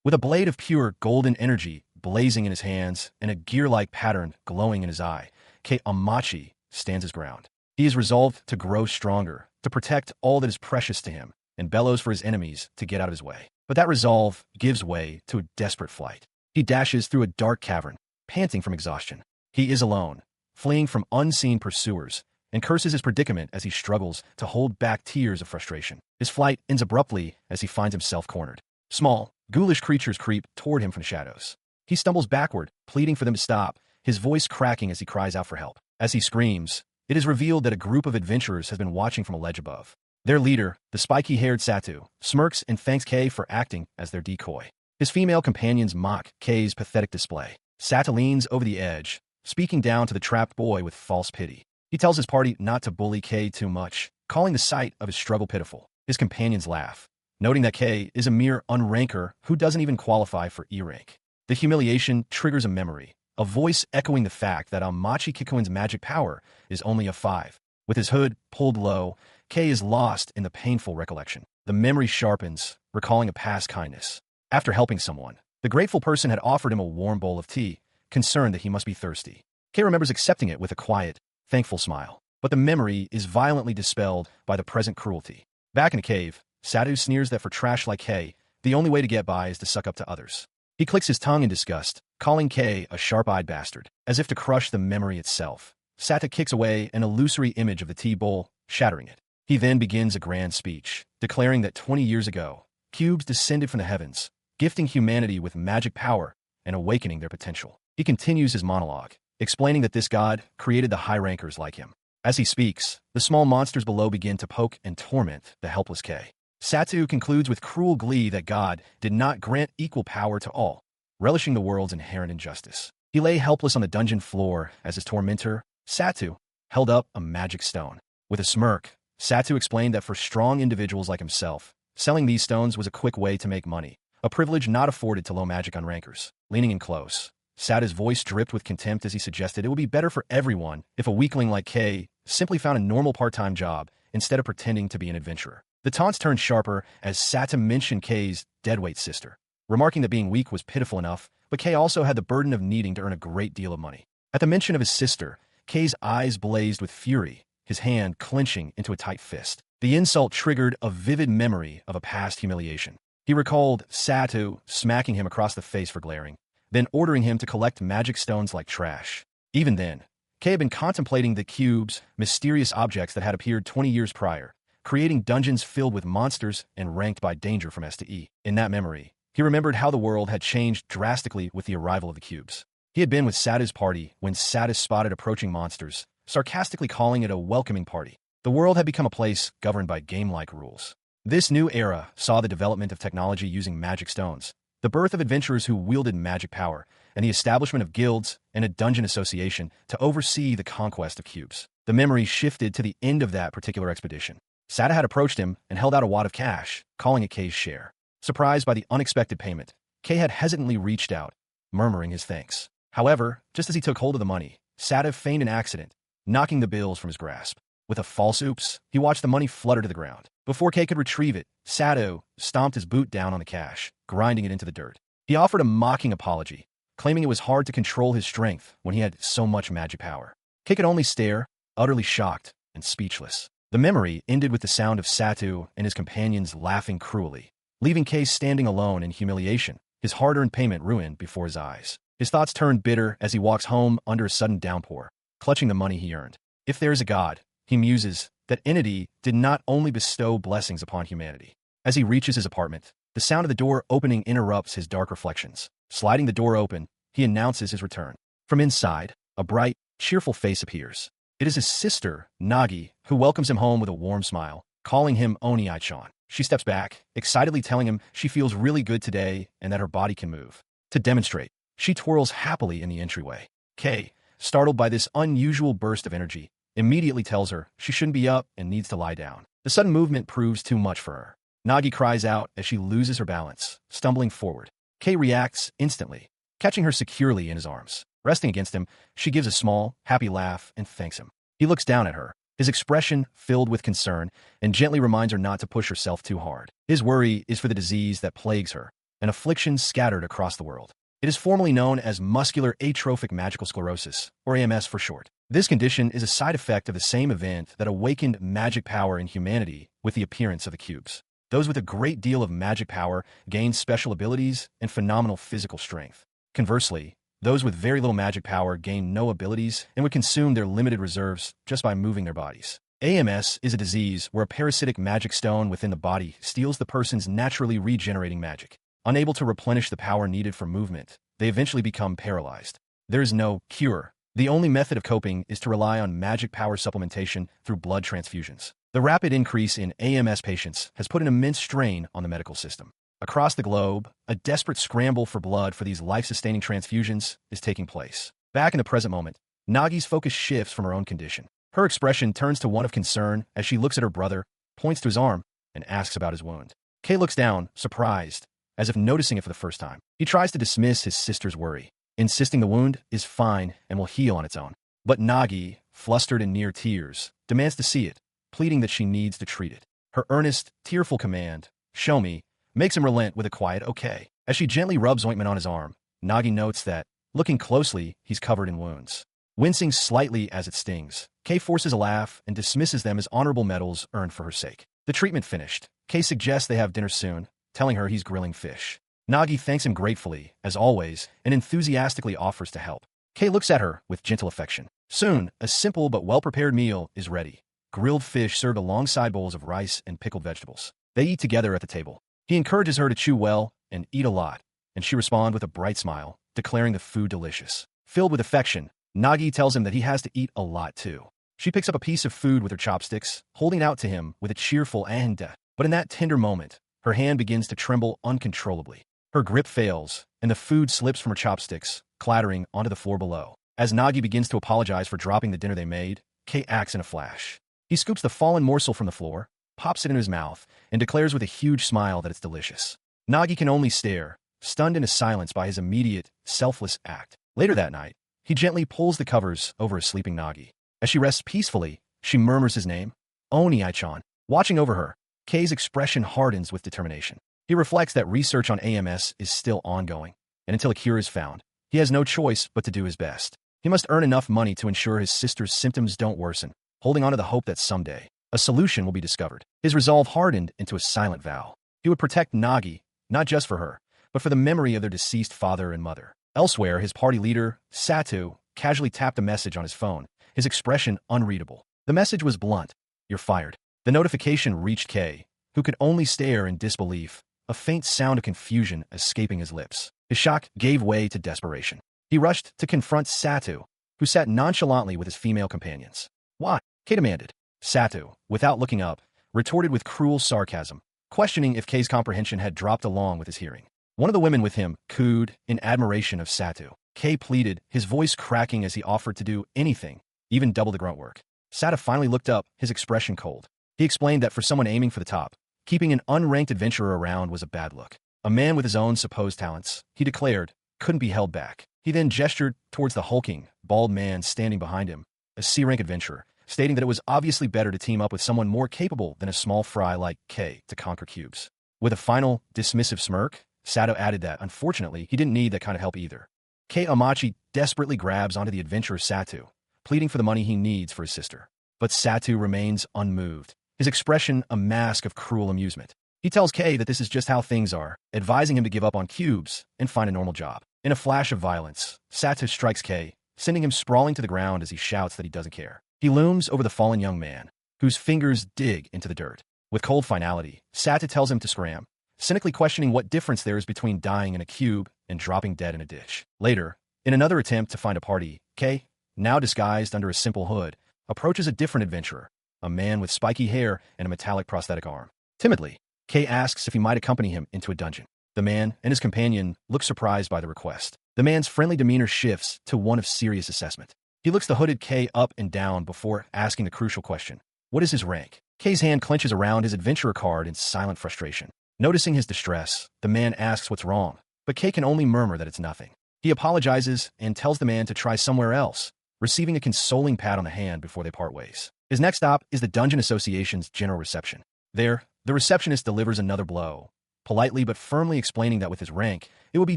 With a blade of pure golden energy blazing in his hands and a gear-like pattern glowing in his eye, Kei Amachi stands his ground. He is resolved to grow stronger, to protect all that is precious to him, and bellows for his enemies to get out of his way. But that resolve gives way to a desperate flight. He dashes through a dark cavern, panting from exhaustion. He is alone, fleeing from unseen pursuers, and curses his predicament as he struggles to hold back tears of frustration. His flight ends abruptly as he finds himself cornered. Small, ghoulish creatures creep toward him from the shadows. He stumbles backward, pleading for them to stop, his voice cracking as he cries out for help. As he screams, it is revealed that a group of adventurers has been watching from a ledge above. Their leader, the spiky-haired Satu, smirks and thanks Kei for acting as their decoy. His female companions mock Kei's pathetic display. Satu leans over the edge, speaking down to the trapped boy with false pity. He tells his party not to bully Kei too much, calling the sight of his struggle pitiful. His companions laugh, noting that Kei is a mere unranker who doesn't even qualify for E-rank. The humiliation triggers a memory, a voice echoing the fact that Amachi Kikuin's magic power is only a 5. With his hood pulled low, Kei is lost in the painful recollection. The memory sharpens, recalling a past kindness. After helping someone, the grateful person had offered him a warm bowl of tea, concerned that he must be thirsty. Kei remembers accepting it with a quiet, thankful smile. But the memory is violently dispelled by the present cruelty. Back in the cave, Satu sneers that for trash like Kei, the only way to get by is to suck up to others. He clicks his tongue in disgust, calling Kei a sharp-eyed bastard, as if to crush the memory itself. Satu kicks away an illusory image of the tea bowl, shattering it. He then begins a grand speech, declaring that 20 years ago, cubes descended from the heavens, gifting humanity with magic power and awakening their potential. He continues his monologue, explaining that this god created the high-rankers like him. As he speaks, the small monsters below begin to poke and torment the helpless Kei. Satu concludes with cruel glee that God did not grant equal power to all, relishing the world's inherent injustice. He lay helpless on the dungeon floor as his tormentor, Satu, held up a magic stone. With a smirk, Satu explained that for strong individuals like himself, selling these stones was a quick way to make money, a privilege not afforded to low magic unrankers. Leaning in close, Satu's voice dripped with contempt as he suggested it would be better for everyone if a weakling like Kei simply found a normal part-time job instead of pretending to be an adventurer. The taunts turned sharper as Satu mentioned Kei's deadweight sister, remarking that being weak was pitiful enough, but Kei also had the burden of needing to earn a great deal of money. At the mention of his sister, Kei's eyes blazed with fury, his hand clenching into a tight fist. The insult triggered a vivid memory of a past humiliation. He recalled Satu smacking him across the face for glaring, then ordering him to collect magic stones like trash. Even then, Kei had been contemplating the cubes, mysterious objects that had appeared 20 years prior, creating dungeons filled with monsters and ranked by danger from S to E. In that memory, he remembered how the world had changed drastically with the arrival of the cubes. He had been with Satu's party when Satu spotted approaching monsters, sarcastically calling it a welcoming party. The world had become a place governed by game-like rules. This new era saw the development of technology using magic stones, the birth of adventurers who wielded magic power, and the establishment of guilds and a dungeon association to oversee the conquest of cubes. The memory shifted to the end of that particular expedition. Satu had approached him and held out a wad of cash, calling it Kei's share. Surprised by the unexpected payment, Kei had hesitantly reached out, murmuring his thanks. However, just as he took hold of the money, Satu feigned an accident, knocking the bills from his grasp. With a false oops, he watched the money flutter to the ground. Before Kei could retrieve it, Satu stomped his boot down on the cash, grinding it into the dirt. He offered a mocking apology, claiming it was hard to control his strength when he had so much magic power. Kei could only stare, utterly shocked and speechless. The memory ended with the sound of Satu and his companions laughing cruelly, leaving Kei standing alone in humiliation, his hard-earned payment ruined before his eyes. His thoughts turned bitter as he walks home under a sudden downpour, clutching the money he earned. If there is a God, he muses, that entity did not only bestow blessings upon humanity. As he reaches his apartment, the sound of the door opening interrupts his dark reflections. Sliding the door open, he announces his return. From inside, a bright, cheerful face appears. It is his sister, Nagi, who welcomes him home with a warm smile, calling him Oni-chan. She steps back, excitedly telling him she feels really good today and that her body can move. To demonstrate, she twirls happily in the entryway. Kei, startled by this unusual burst of energy, immediately tells her she shouldn't be up and needs to lie down. The sudden movement proves too much for her. Nagi cries out as she loses her balance, stumbling forward. Kei reacts instantly, catching her securely in his arms. Resting against him, she gives a small, happy laugh and thanks him. He looks down at her, his expression filled with concern, and gently reminds her not to push herself too hard. His worry is for the disease that plagues her, an affliction scattered across the world. It is formally known as muscular atrophic magical sclerosis, or AMS for short. This condition is a side effect of the same event that awakened magic power in humanity with the appearance of the cubes. Those with a great deal of magic power gain special abilities and phenomenal physical strength. Conversely, those with very little magic power gain no abilities and would consume their limited reserves just by moving their bodies. AMS is a disease where a parasitic magic stone within the body steals the person's naturally regenerating magic. Unable to replenish the power needed for movement, they eventually become paralyzed. There is no cure. The only method of coping is to rely on magic power supplementation through blood transfusions. The rapid increase in AMS patients has put an immense strain on the medical system. Across the globe, a desperate scramble for blood for these life-sustaining transfusions is taking place. Back in the present moment, Nagi's focus shifts from her own condition. Her expression turns to one of concern as she looks at her brother, points to his arm, and asks about his wound. Kei looks down, surprised, as if noticing it for the first time. He tries to dismiss his sister's worry, insisting the wound is fine and will heal on its own. But Nagi, flustered and near tears, demands to see it, pleading that she needs to treat it. Her earnest, tearful command, "Show me," makes him relent with a quiet okay. As she gently rubs ointment on his arm, Nagi notes that, looking closely, he's covered in wounds. Wincing slightly as it stings, Kei forces a laugh and dismisses them as honorable medals earned for her sake. The treatment finished, Kei suggests they have dinner soon, telling her he's grilling fish. Nagi thanks him gratefully, as always, and enthusiastically offers to help. Kei looks at her with gentle affection. Soon, a simple but well-prepared meal is ready. Grilled fish served alongside bowls of rice and pickled vegetables. They eat together at the table. He encourages her to chew well and eat a lot, and she responds with a bright smile, declaring the food delicious. Filled with affection, Nagi tells him that he has to eat a lot too. She picks up a piece of food with her chopsticks, holding it out to him with a cheerful "and." But in that tender moment, her hand begins to tremble uncontrollably. Her grip fails, and the food slips from her chopsticks, clattering onto the floor below. As Nagi begins to apologize for dropping the dinner they made, Kei acts in a flash. He scoops the fallen morsel from the floor, pops it in his mouth, and declares with a huge smile that it's delicious. Nagi can only stare, stunned into silence by his immediate, selfless act. Later that night, he gently pulls the covers over his sleeping Nagi. As she rests peacefully, she murmurs his name, Oni-chan. Watching over her, Kei's expression hardens with determination. He reflects that research on AMS is still ongoing, and until a cure is found, he has no choice but to do his best. He must earn enough money to ensure his sister's symptoms don't worsen, holding on to the hope that someday, a solution will be discovered. His resolve hardened into a silent vow. He would protect Nagi, not just for her, but for the memory of their deceased father and mother. Elsewhere, his party leader, Satu, casually tapped a message on his phone, his expression unreadable. The message was blunt. "You're fired." The notification reached Kei, who could only stare in disbelief, a faint sound of confusion escaping his lips. His shock gave way to desperation. He rushed to confront Satu, who sat nonchalantly with his female companions. "Why?" Kei demanded. Satu, without looking up, retorted with cruel sarcasm, questioning if Kei's comprehension had dropped along with his hearing. One of the women with him cooed in admiration of Satu. Kei pleaded, his voice cracking as he offered to do anything, even double the grunt work. Satu finally looked up, his expression cold. He explained that for someone aiming for the top, keeping an unranked adventurer around was a bad look. A man with his own supposed talents, he declared, couldn't be held back. He then gestured towards the hulking, bald man standing behind him, a C-rank adventurer, stating that it was obviously better to team up with someone more capable than a small fry like Kei to conquer cubes. With a final, dismissive smirk, Sato added that, unfortunately, he didn't need that kind of help either. Kei Amachi desperately grabs onto the adventurer Satu, pleading for the money he needs for his sister. But Satu remains unmoved, his expression a mask of cruel amusement. He tells Kei that this is just how things are, advising him to give up on cubes and find a normal job. In a flash of violence, Satu strikes Kei, sending him sprawling to the ground as he shouts that he doesn't care. He looms over the fallen young man, whose fingers dig into the dirt. With cold finality, Satu tells him to scram, cynically questioning what difference there is between dying in a cube and dropping dead in a ditch. Later, in another attempt to find a party, Kei, now disguised under a simple hood, approaches a different adventurer, a man with spiky hair and a metallic prosthetic arm. Timidly, Kei asks if he might accompany him into a dungeon. The man and his companion look surprised by the request. The man's friendly demeanor shifts to one of serious assessment. He looks the hooded Kei up and down before asking the crucial question. What is his rank? Kei's hand clenches around his adventurer card in silent frustration. Noticing his distress, the man asks what's wrong, but Kei can only murmur that it's nothing. He apologizes and tells the man to try somewhere else, receiving a consoling pat on the hand before they part ways. His next stop is the Dungeon Association's general reception. There, the receptionist delivers another blow, politely but firmly explaining that with his rank, it would be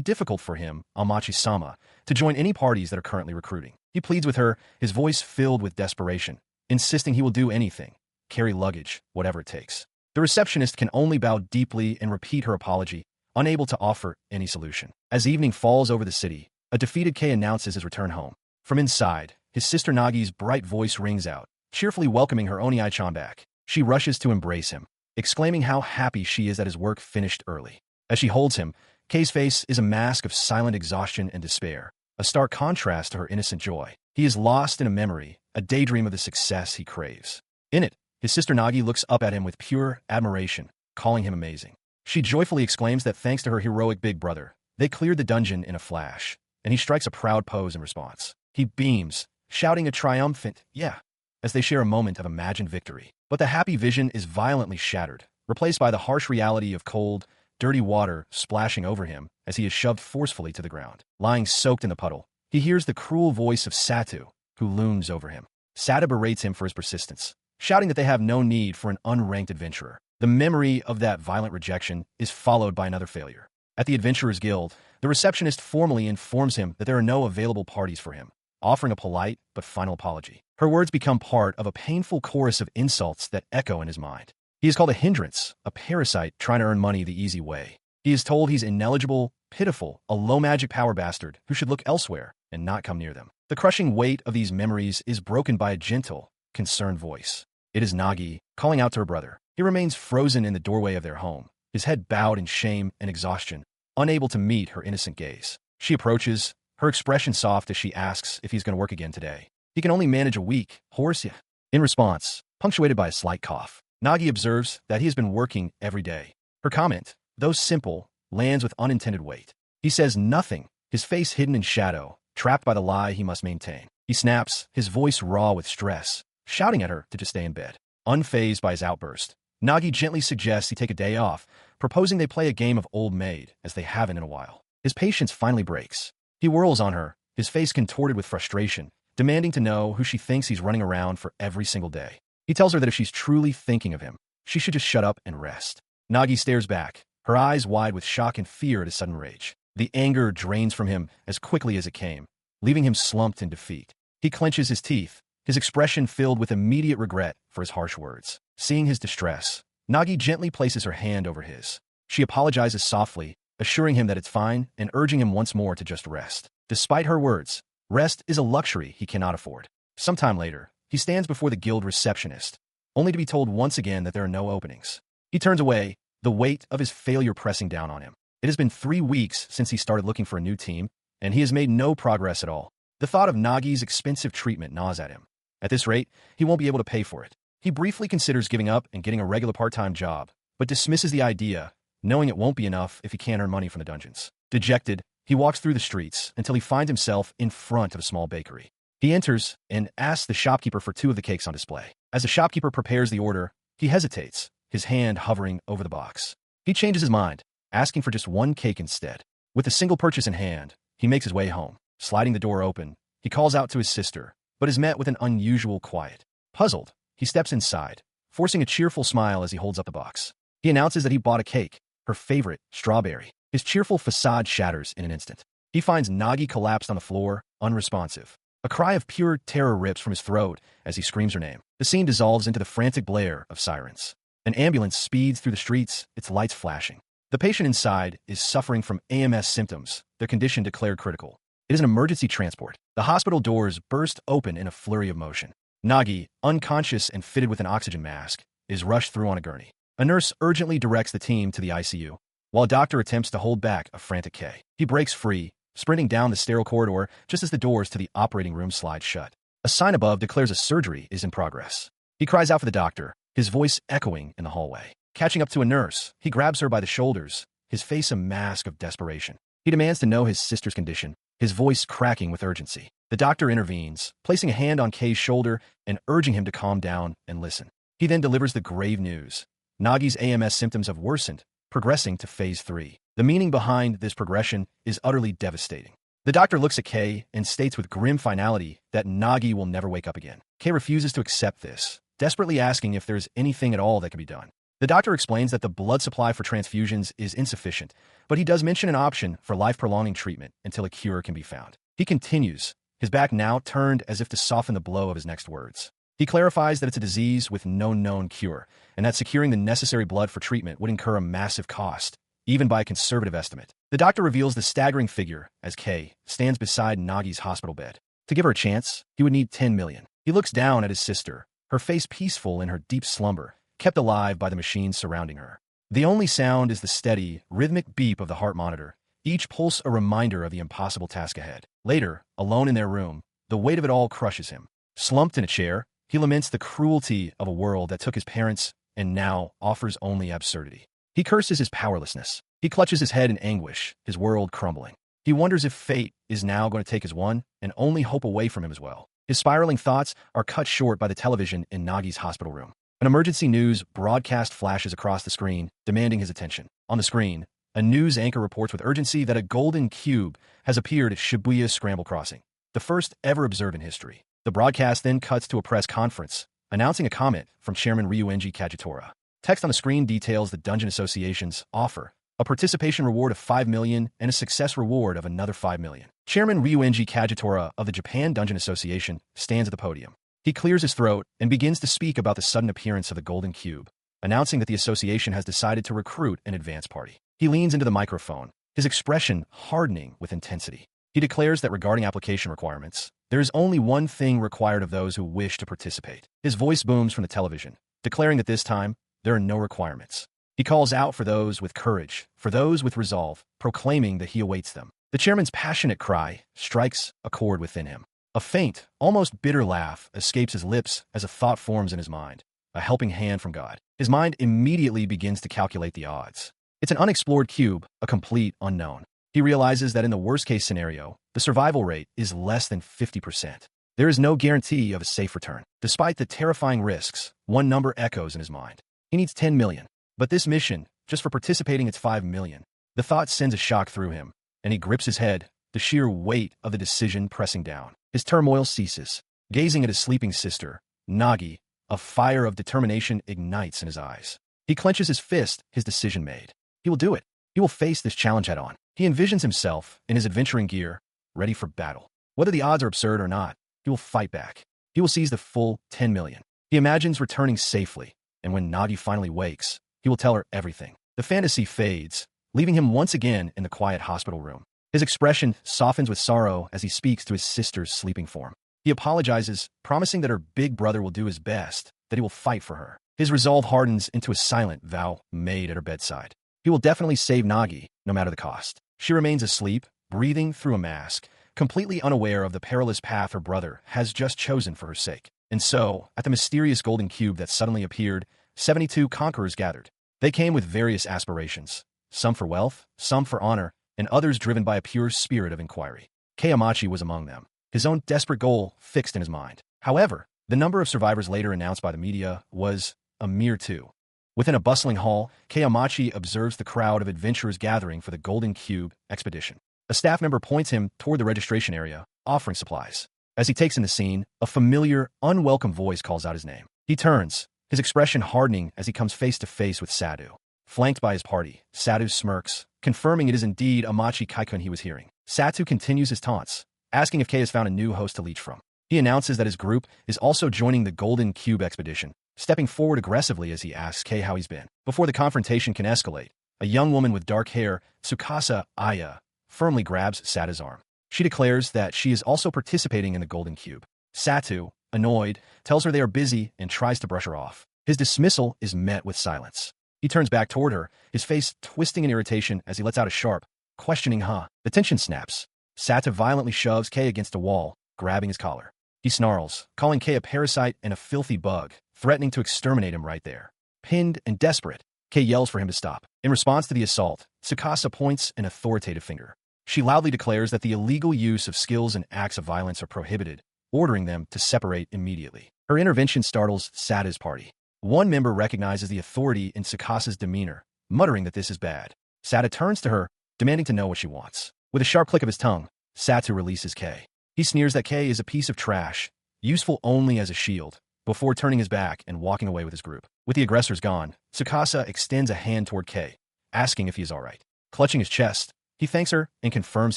difficult for him, Amachi-sama, to join any parties that are currently recruiting. He pleads with her, his voice filled with desperation, insisting he will do anything, carry luggage, whatever it takes. The receptionist can only bow deeply and repeat her apology, unable to offer any solution. As evening falls over the city, a defeated Kei announces his return home. From inside, his sister Nagi's bright voice rings out, cheerfully welcoming her Oni-chan back. She rushes to embrace him, exclaiming how happy she is that his work finished early. As she holds him, Kei's face is a mask of silent exhaustion and despair, a stark contrast to her innocent joy. He is lost in a memory, a daydream of the success he craves. In it, his sister Nagi looks up at him with pure admiration, calling him amazing. She joyfully exclaims that thanks to her heroic big brother, they cleared the dungeon in a flash, and he strikes a proud pose in response. He beams, shouting a triumphant, "Yeah," as they share a moment of imagined victory. But the happy vision is violently shattered, replaced by the harsh reality of cold, dirty water splashing over him as he is shoved forcefully to the ground. Lying soaked in the puddle, he hears the cruel voice of Satu, who looms over him. Satu berates him for his persistence, shouting that they have no need for an unranked adventurer. The memory of that violent rejection is followed by another failure. At the Adventurers Guild, the receptionist formally informs him that there are no available parties for him, offering a polite but final apology. Her words become part of a painful chorus of insults that echo in his mind. He is called a hindrance, a parasite trying to earn money the easy way. He is told he's ineligible, pitiful, a low magic power bastard who should look elsewhere and not come near them. The crushing weight of these memories is broken by a gentle, concerned voice. It is Nagi, calling out to her brother. He remains frozen in the doorway of their home, his head bowed in shame and exhaustion, unable to meet her innocent gaze. She approaches, her expression soft as she asks if he's going to work again today. He can only manage a week, horse. In response, punctuated by a slight cough, Nagi observes that he has been working every day. Her comment, though simple, lands with unintended weight. He says nothing, his face hidden in shadow, trapped by the lie he must maintain. He snaps, his voice raw with stress, shouting at her to just stay in bed. Unfazed by his outburst, Nagi gently suggests he take a day off, proposing they play a game of Old Maid, as they haven't in a while. His patience finally breaks. He whirls on her, his face contorted with frustration, demanding to know who she thinks he's running around for every single day. He tells her that if she's truly thinking of him, she should just shut up and rest. Nagi stares back, her eyes wide with shock and fear at his sudden rage. The anger drains from him as quickly as it came, leaving him slumped in defeat. He clenches his teeth, his expression filled with immediate regret for his harsh words. Seeing his distress, Nagi gently places her hand over his. She apologizes softly, assuring him that it's fine and urging him once more to just rest. Despite her words, rest is a luxury he cannot afford. Sometime later, he stands before the guild receptionist, only to be told once again that there are no openings. He turns away, the weight of his failure pressing down on him. It has been 3 weeks since he started looking for a new team, and he has made no progress at all. The thought of Nagi's expensive treatment gnaws at him. At this rate, he won't be able to pay for it. He briefly considers giving up and getting a regular part-time job, but dismisses the idea, knowing it won't be enough if he can't earn money from the dungeons. Dejected, he walks through the streets until he finds himself in front of a small bakery. He enters and asks the shopkeeper for 2 of the cakes on display. As the shopkeeper prepares the order, he hesitates, his hand hovering over the box. He changes his mind, asking for just 1 cake instead. With a single purchase in hand, he makes his way home. Sliding the door open, he calls out to his sister, but is met with an unusual quiet. Puzzled, he steps inside, forcing a cheerful smile as he holds up the box. He announces that he bought a cake, her favorite, strawberry. His cheerful facade shatters in an instant. He finds Nagi collapsed on the floor, unresponsive. A cry of pure terror rips from his throat as he screams her name. The scene dissolves into the frantic blare of sirens. An ambulance speeds through the streets, its lights flashing. The patient inside is suffering from AMS symptoms, their condition declared critical. It is an emergency transport. The hospital doors burst open in a flurry of motion. Nagi, unconscious and fitted with an oxygen mask, is rushed through on a gurney. A nurse urgently directs the team to the ICU, while a doctor attempts to hold back a frantic Kei. He breaks free, sprinting down the sterile corridor just as the doors to the operating room slide shut. A sign above declares a surgery is in progress. He cries out for the doctor, his voice echoing in the hallway. Catching up to a nurse, he grabs her by the shoulders, his face a mask of desperation. He demands to know his sister's condition, his voice cracking with urgency. The doctor intervenes, placing a hand on Kei's shoulder and urging him to calm down and listen. He then delivers the grave news. Nagi's AMS symptoms have worsened, progressing to phase 3. The meaning behind this progression is utterly devastating. The doctor looks at Kei and states with grim finality that Nagi will never wake up again. Kei refuses to accept this, desperately asking if there is anything at all that can be done. The doctor explains that the blood supply for transfusions is insufficient, but he does mention an option for life-prolonging treatment until a cure can be found. He continues, his back now turned as if to soften the blow of his next words. He clarifies that it's a disease with no known cure, and that securing the necessary blood for treatment would incur a massive cost, even by a conservative estimate. The doctor reveals the staggering figure as Kei stands beside Nagi's hospital bed. To give her a chance, he would need 10 million. He looks down at his sister, her face peaceful in her deep slumber, kept alive by the machines surrounding her. The only sound is the steady, rhythmic beep of the heart monitor, each pulse a reminder of the impossible task ahead. Later, alone in their room, the weight of it all crushes him. Slumped in a chair, he laments the cruelty of a world that took his parents and now offers only absurdity. He curses his powerlessness. He clutches his head in anguish, his world crumbling. He wonders if fate is now going to take his one and only hope away from him as well. His spiraling thoughts are cut short by the television in Nagi's hospital room. An emergency news broadcast flashes across the screen, demanding his attention. On the screen, a news anchor reports with urgency that a golden cube has appeared at Shibuya Scramble Crossing, the first ever observed in history. The broadcast then cuts to a press conference, announcing a comment from Chairman Ryuenji Kagetora. Text on the screen details the Dungeon Association's offer, a participation reward of 5 million and a success reward of another 5 million. Chairman Ryuenji Kagetora of the Japan Dungeon Association stands at the podium. He clears his throat and begins to speak about the sudden appearance of the Golden Cube, announcing that the association has decided to recruit an advance party. He leans into the microphone, his expression hardening with intensity. He declares that regarding application requirements, there is only one thing required of those who wish to participate. His voice booms from the television, declaring that this time, there are no requirements. He calls out for those with courage, for those with resolve, proclaiming that he awaits them. The chairman's passionate cry strikes a chord within him. A faint, almost bitter laugh escapes his lips as a thought forms in his mind, a helping hand from God. His mind immediately begins to calculate the odds. It's an unexplored cube, a complete unknown. He realizes that in the worst-case scenario, the survival rate is less than 50%. There is no guarantee of a safe return. Despite the terrifying risks, one number echoes in his mind. He needs 10 million. But this mission, just for participating, it's 5 million. The thought sends a shock through him, and he grips his head, the sheer weight of the decision pressing down. His turmoil ceases. Gazing at his sleeping sister, Nagi, a fire of determination ignites in his eyes. He clenches his fist, his decision made. He will do it. He will face this challenge head on. He envisions himself, in his adventuring gear, ready for battle. Whether the odds are absurd or not, he will fight back. He will seize the full 10 million. He imagines returning safely, and when Nagi finally wakes, he will tell her everything. The fantasy fades, leaving him once again in the quiet hospital room. His expression softens with sorrow as he speaks to his sister's sleeping form. He apologizes, promising that her big brother will do his best, that he will fight for her. His resolve hardens into a silent vow made at her bedside. He will definitely save Nagi, no matter the cost. She remains asleep, breathing through a mask, completely unaware of the perilous path her brother has just chosen for her sake. And so, at the mysterious golden cube that suddenly appeared, 72 conquerors gathered. They came with various aspirations, some for wealth, some for honor, and others driven by a pure spirit of inquiry. Kayamachi was among them, his own desperate goal fixed in his mind. However, the number of survivors later announced by the media was a mere 2. Within a bustling hall, Kayamachi observes the crowd of adventurers gathering for the Golden Cube expedition. A staff member points him toward the registration area, offering supplies. As he takes in the scene, a familiar, unwelcome voice calls out his name. He turns, his expression hardening as he comes face to face with Sadu. Flanked by his party, Sadu smirks, confirming it is indeed Amachi Kaikun he was hearing. Satu continues his taunts, asking if Kei has found a new host to leech from. He announces that his group is also joining the Golden Cube expedition, stepping forward aggressively as he asks Kei how he's been. Before the confrontation can escalate, a young woman with dark hair, Tsukasa Aya, firmly grabs Satu's arm. She declares that she is also participating in the Golden Cube. Satu, annoyed, tells her they are busy and tries to brush her off. His dismissal is met with silence. He turns back toward her, his face twisting in irritation as he lets out a sharp, questioning huh. The tension snaps. Satu violently shoves Kei against a wall, grabbing his collar. He snarls, calling Kei a parasite and a filthy bug, threatening to exterminate him right there. Pinned and desperate, Kei yells for him to stop. In response to the assault, Tsukasa points an authoritative finger. She loudly declares that the illegal use of skills and acts of violence are prohibited, ordering them to separate immediately. Her intervention startles Satu's party. One member recognizes the authority in Tsukasa's demeanor, muttering that this is bad. Satu turns to her, demanding to know what she wants. With a sharp click of his tongue, Satu releases Kei. He sneers that Kei is a piece of trash, useful only as a shield, before turning his back and walking away with his group. With the aggressors gone, Tsukasa extends a hand toward Kei, asking if he is alright. Clutching his chest, he thanks her and confirms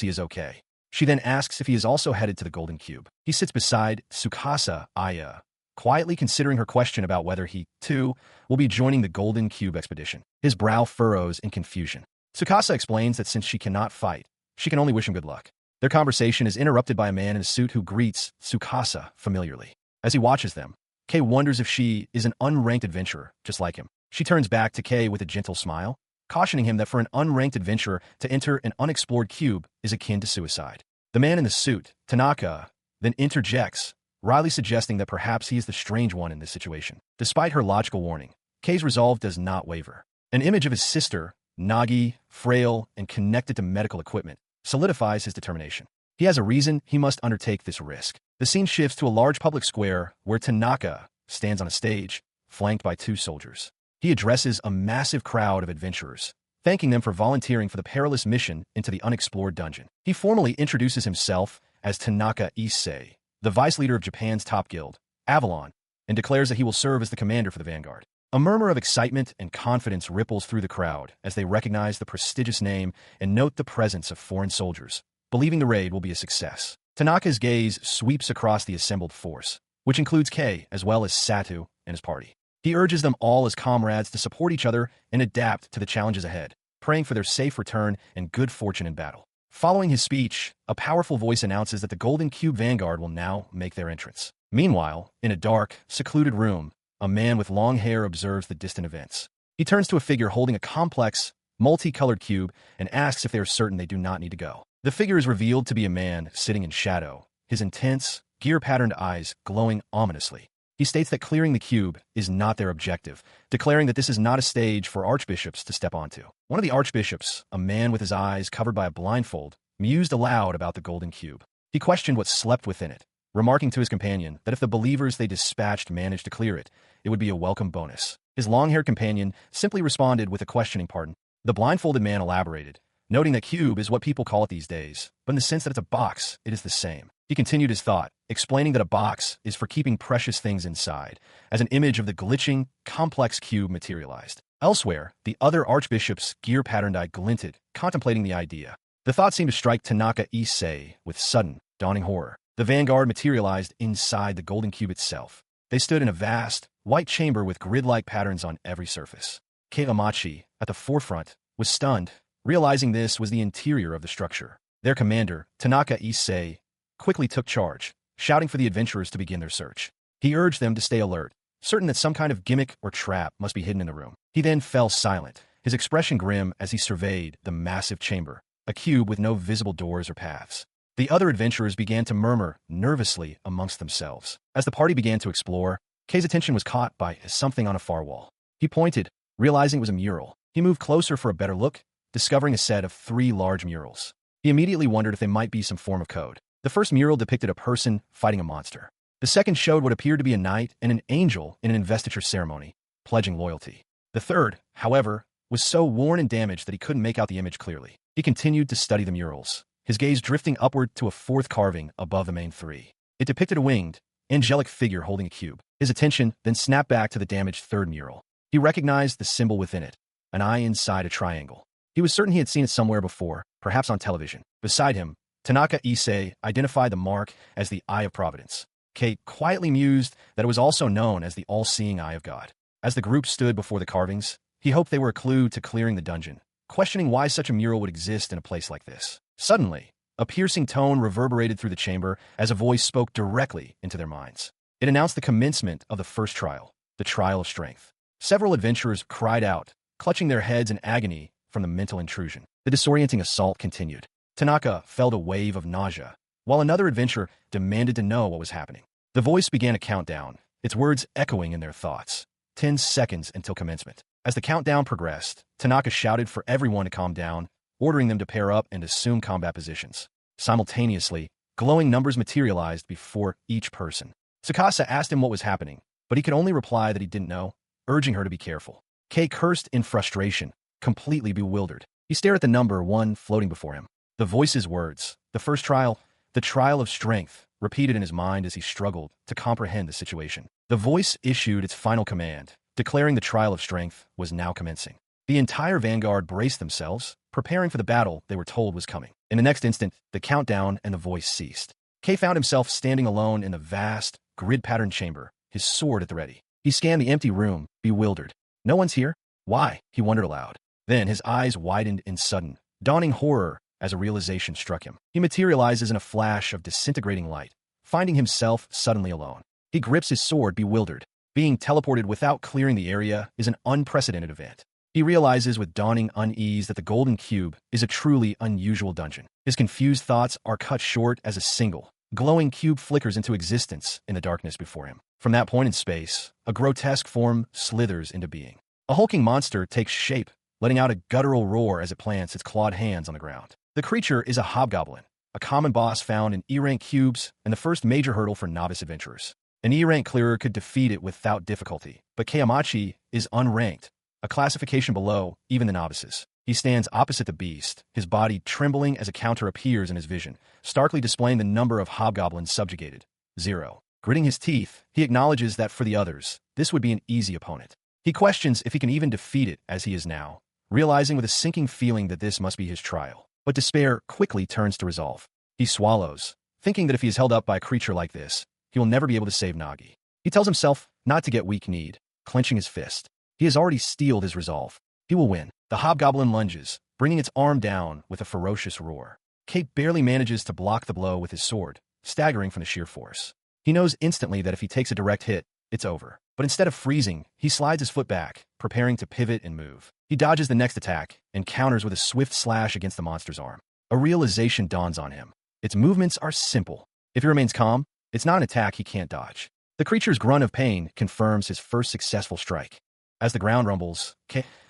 he is okay. She then asks if he is also headed to the Golden Cube. He sits beside Tsukasa Aya, quietly considering her question about whether he, too, will be joining the Golden Cube expedition. His brow furrows in confusion. Tsukasa explains that since she cannot fight, she can only wish him good luck. Their conversation is interrupted by a man in a suit who greets Tsukasa familiarly. As he watches them, Kei wonders if she is an unranked adventurer, just like him. She turns back to Kei with a gentle smile, cautioning him that for an unranked adventurer to enter an unexplored cube is akin to suicide. The man in the suit, Tanaka, then interjects, wryly suggesting that perhaps he is the strange one in this situation. Despite her logical warning, Kei's resolve does not waver. An image of his sister, Nagi, frail and connected to medical equipment, solidifies his determination. He has a reason he must undertake this risk. The scene shifts to a large public square where Tanaka stands on a stage, flanked by 2 soldiers. He addresses a massive crowd of adventurers, thanking them for volunteering for the perilous mission into the unexplored dungeon. He formally introduces himself as Tanaka Issei, the vice leader of Japan's top guild, Avalon, and declares that he will serve as the commander for the vanguard. A murmur of excitement and confidence ripples through the crowd as they recognize the prestigious name and note the presence of foreign soldiers, believing the raid will be a success. Tanaka's gaze sweeps across the assembled force, which includes Kei as well as Satu and his party. He urges them all as comrades to support each other and adapt to the challenges ahead, praying for their safe return and good fortune in battle. Following his speech, a powerful voice announces that the Golden Cube Vanguard will now make their entrance. Meanwhile, in a dark, secluded room, a man with long hair observes the distant events. He turns to a figure holding a complex, multicolored cube and asks if they are certain they do not need to go. The figure is revealed to be a man sitting in shadow, his intense, gear-patterned eyes glowing ominously. He states that clearing the cube is not their objective, declaring that this is not a stage for archbishops to step onto. One of the archbishops, a man with his eyes covered by a blindfold, mused aloud about the Golden Cube. He questioned what slept within it, remarking to his companion that if the believers they dispatched managed to clear it, it would be a welcome bonus. His long-haired companion simply responded with a questioning pardon. The blindfolded man elaborated, noting that cube is what people call it these days, but in the sense that it's a box, it is the same. He continued his thought, explaining that a box is for keeping precious things inside, as an image of the glitching, complex cube materialized. Elsewhere, the other archbishop's gear-patterned eye glinted, contemplating the idea. The thought seemed to strike Tanaka Issei with sudden, dawning horror. The vanguard materialized inside the Golden Cube itself. They stood in a vast, white chamber with grid-like patterns on every surface. Kei Amachi, at the forefront, was stunned, realizing this was the interior of the structure. Their commander, Tanaka Issei, quickly took charge, shouting for the adventurers to begin their search. He urged them to stay alert, certain that some kind of gimmick or trap must be hidden in the room. He then fell silent, his expression grim as he surveyed the massive chamber, a cube with no visible doors or paths. The other adventurers began to murmur nervously amongst themselves. As the party began to explore, Kei's attention was caught by something on a far wall. He pointed, realizing it was a mural. He moved closer for a better look, discovering a set of 3 large murals. He immediately wondered if they might be some form of code. The first mural depicted a person fighting a monster. The second showed what appeared to be a knight and an angel in an investiture ceremony, pledging loyalty. The third, however, was so worn and damaged that he couldn't make out the image clearly. He continued to study the murals, his gaze drifting upward to a 4th carving above the main 3. It depicted a winged, angelic figure holding a cube. His attention then snapped back to the damaged 3rd mural. He recognized the symbol within it, an eye inside a triangle. He was certain he had seen it somewhere before, perhaps on television. Beside him, Tanaka Issei identified the mark as the Eye of Providence. Kei quietly mused that it was also known as the all-seeing Eye of God. As the group stood before the carvings, he hoped they were a clue to clearing the dungeon, questioning why such a mural would exist in a place like this. Suddenly, a piercing tone reverberated through the chamber as a voice spoke directly into their minds. It announced the commencement of the first trial, the trial of strength. Several adventurers cried out, clutching their heads in agony from the mental intrusion. The disorienting assault continued. Tanaka felt a wave of nausea, while another adventurer demanded to know what was happening. The voice began a countdown, its words echoing in their thoughts. 10 seconds until commencement. As the countdown progressed, Tanaka shouted for everyone to calm down, ordering them to pair up and assume combat positions. Simultaneously, glowing numbers materialized before each person. Tsukasa asked him what was happening, but he could only reply that he didn't know, urging her to be careful. Kei cursed in frustration, completely bewildered. He stared at the number 1 floating before him. The voice's words, the first trial, the trial of strength, repeated in his mind as he struggled to comprehend the situation. The voice issued its final command, declaring the trial of strength was now commencing. The entire vanguard braced themselves, preparing for the battle they were told was coming. In the next instant, the countdown and the voice ceased. Kay found himself standing alone in the vast, grid-patterned chamber, his sword at the ready. He scanned the empty room, bewildered. No one's here? Why? He wondered aloud. Then his eyes widened in sudden, dawning horror as a realization struck him. He materializes in a flash of disintegrating light, finding himself suddenly alone. He grips his sword, bewildered. Being teleported without clearing the area is an unprecedented event. He realizes with dawning unease that the Golden Cube is a truly unusual dungeon. His confused thoughts are cut short as a single, glowing cube flickers into existence in the darkness before him. From that point in space, a grotesque form slithers into being. A hulking monster takes shape, letting out a guttural roar as it plants its clawed hands on the ground. The creature is a hobgoblin, a common boss found in E-rank cubes and the first major hurdle for novice adventurers. An E-rank clearer could defeat it without difficulty, but Kayamachi is unranked, a classification below even the novices. He stands opposite the beast, his body trembling as a counter appears in his vision, starkly displaying the number of hobgoblins subjugated. 0. Gritting his teeth, he acknowledges that for the others, this would be an easy opponent. He questions if he can even defeat it as he is now, realizing with a sinking feeling that this must be his trial. But despair quickly turns to resolve. He swallows, thinking that if he is held up by a creature like this, he will never be able to save Nagi. He tells himself not to get weak-kneed, clenching his fist. He has already steeled his resolve. He will win. The hobgoblin lunges, bringing its arm down with a ferocious roar. Kate barely manages to block the blow with his sword, staggering from the sheer force. He knows instantly that if he takes a direct hit, it's over. But instead of freezing, he slides his foot back, preparing to pivot and move. He dodges the next attack and counters with a swift slash against the monster's arm. A realization dawns on him. Its movements are simple. If he remains calm, it's not an attack he can't dodge. The creature's grunt of pain confirms his first successful strike. As the ground rumbles,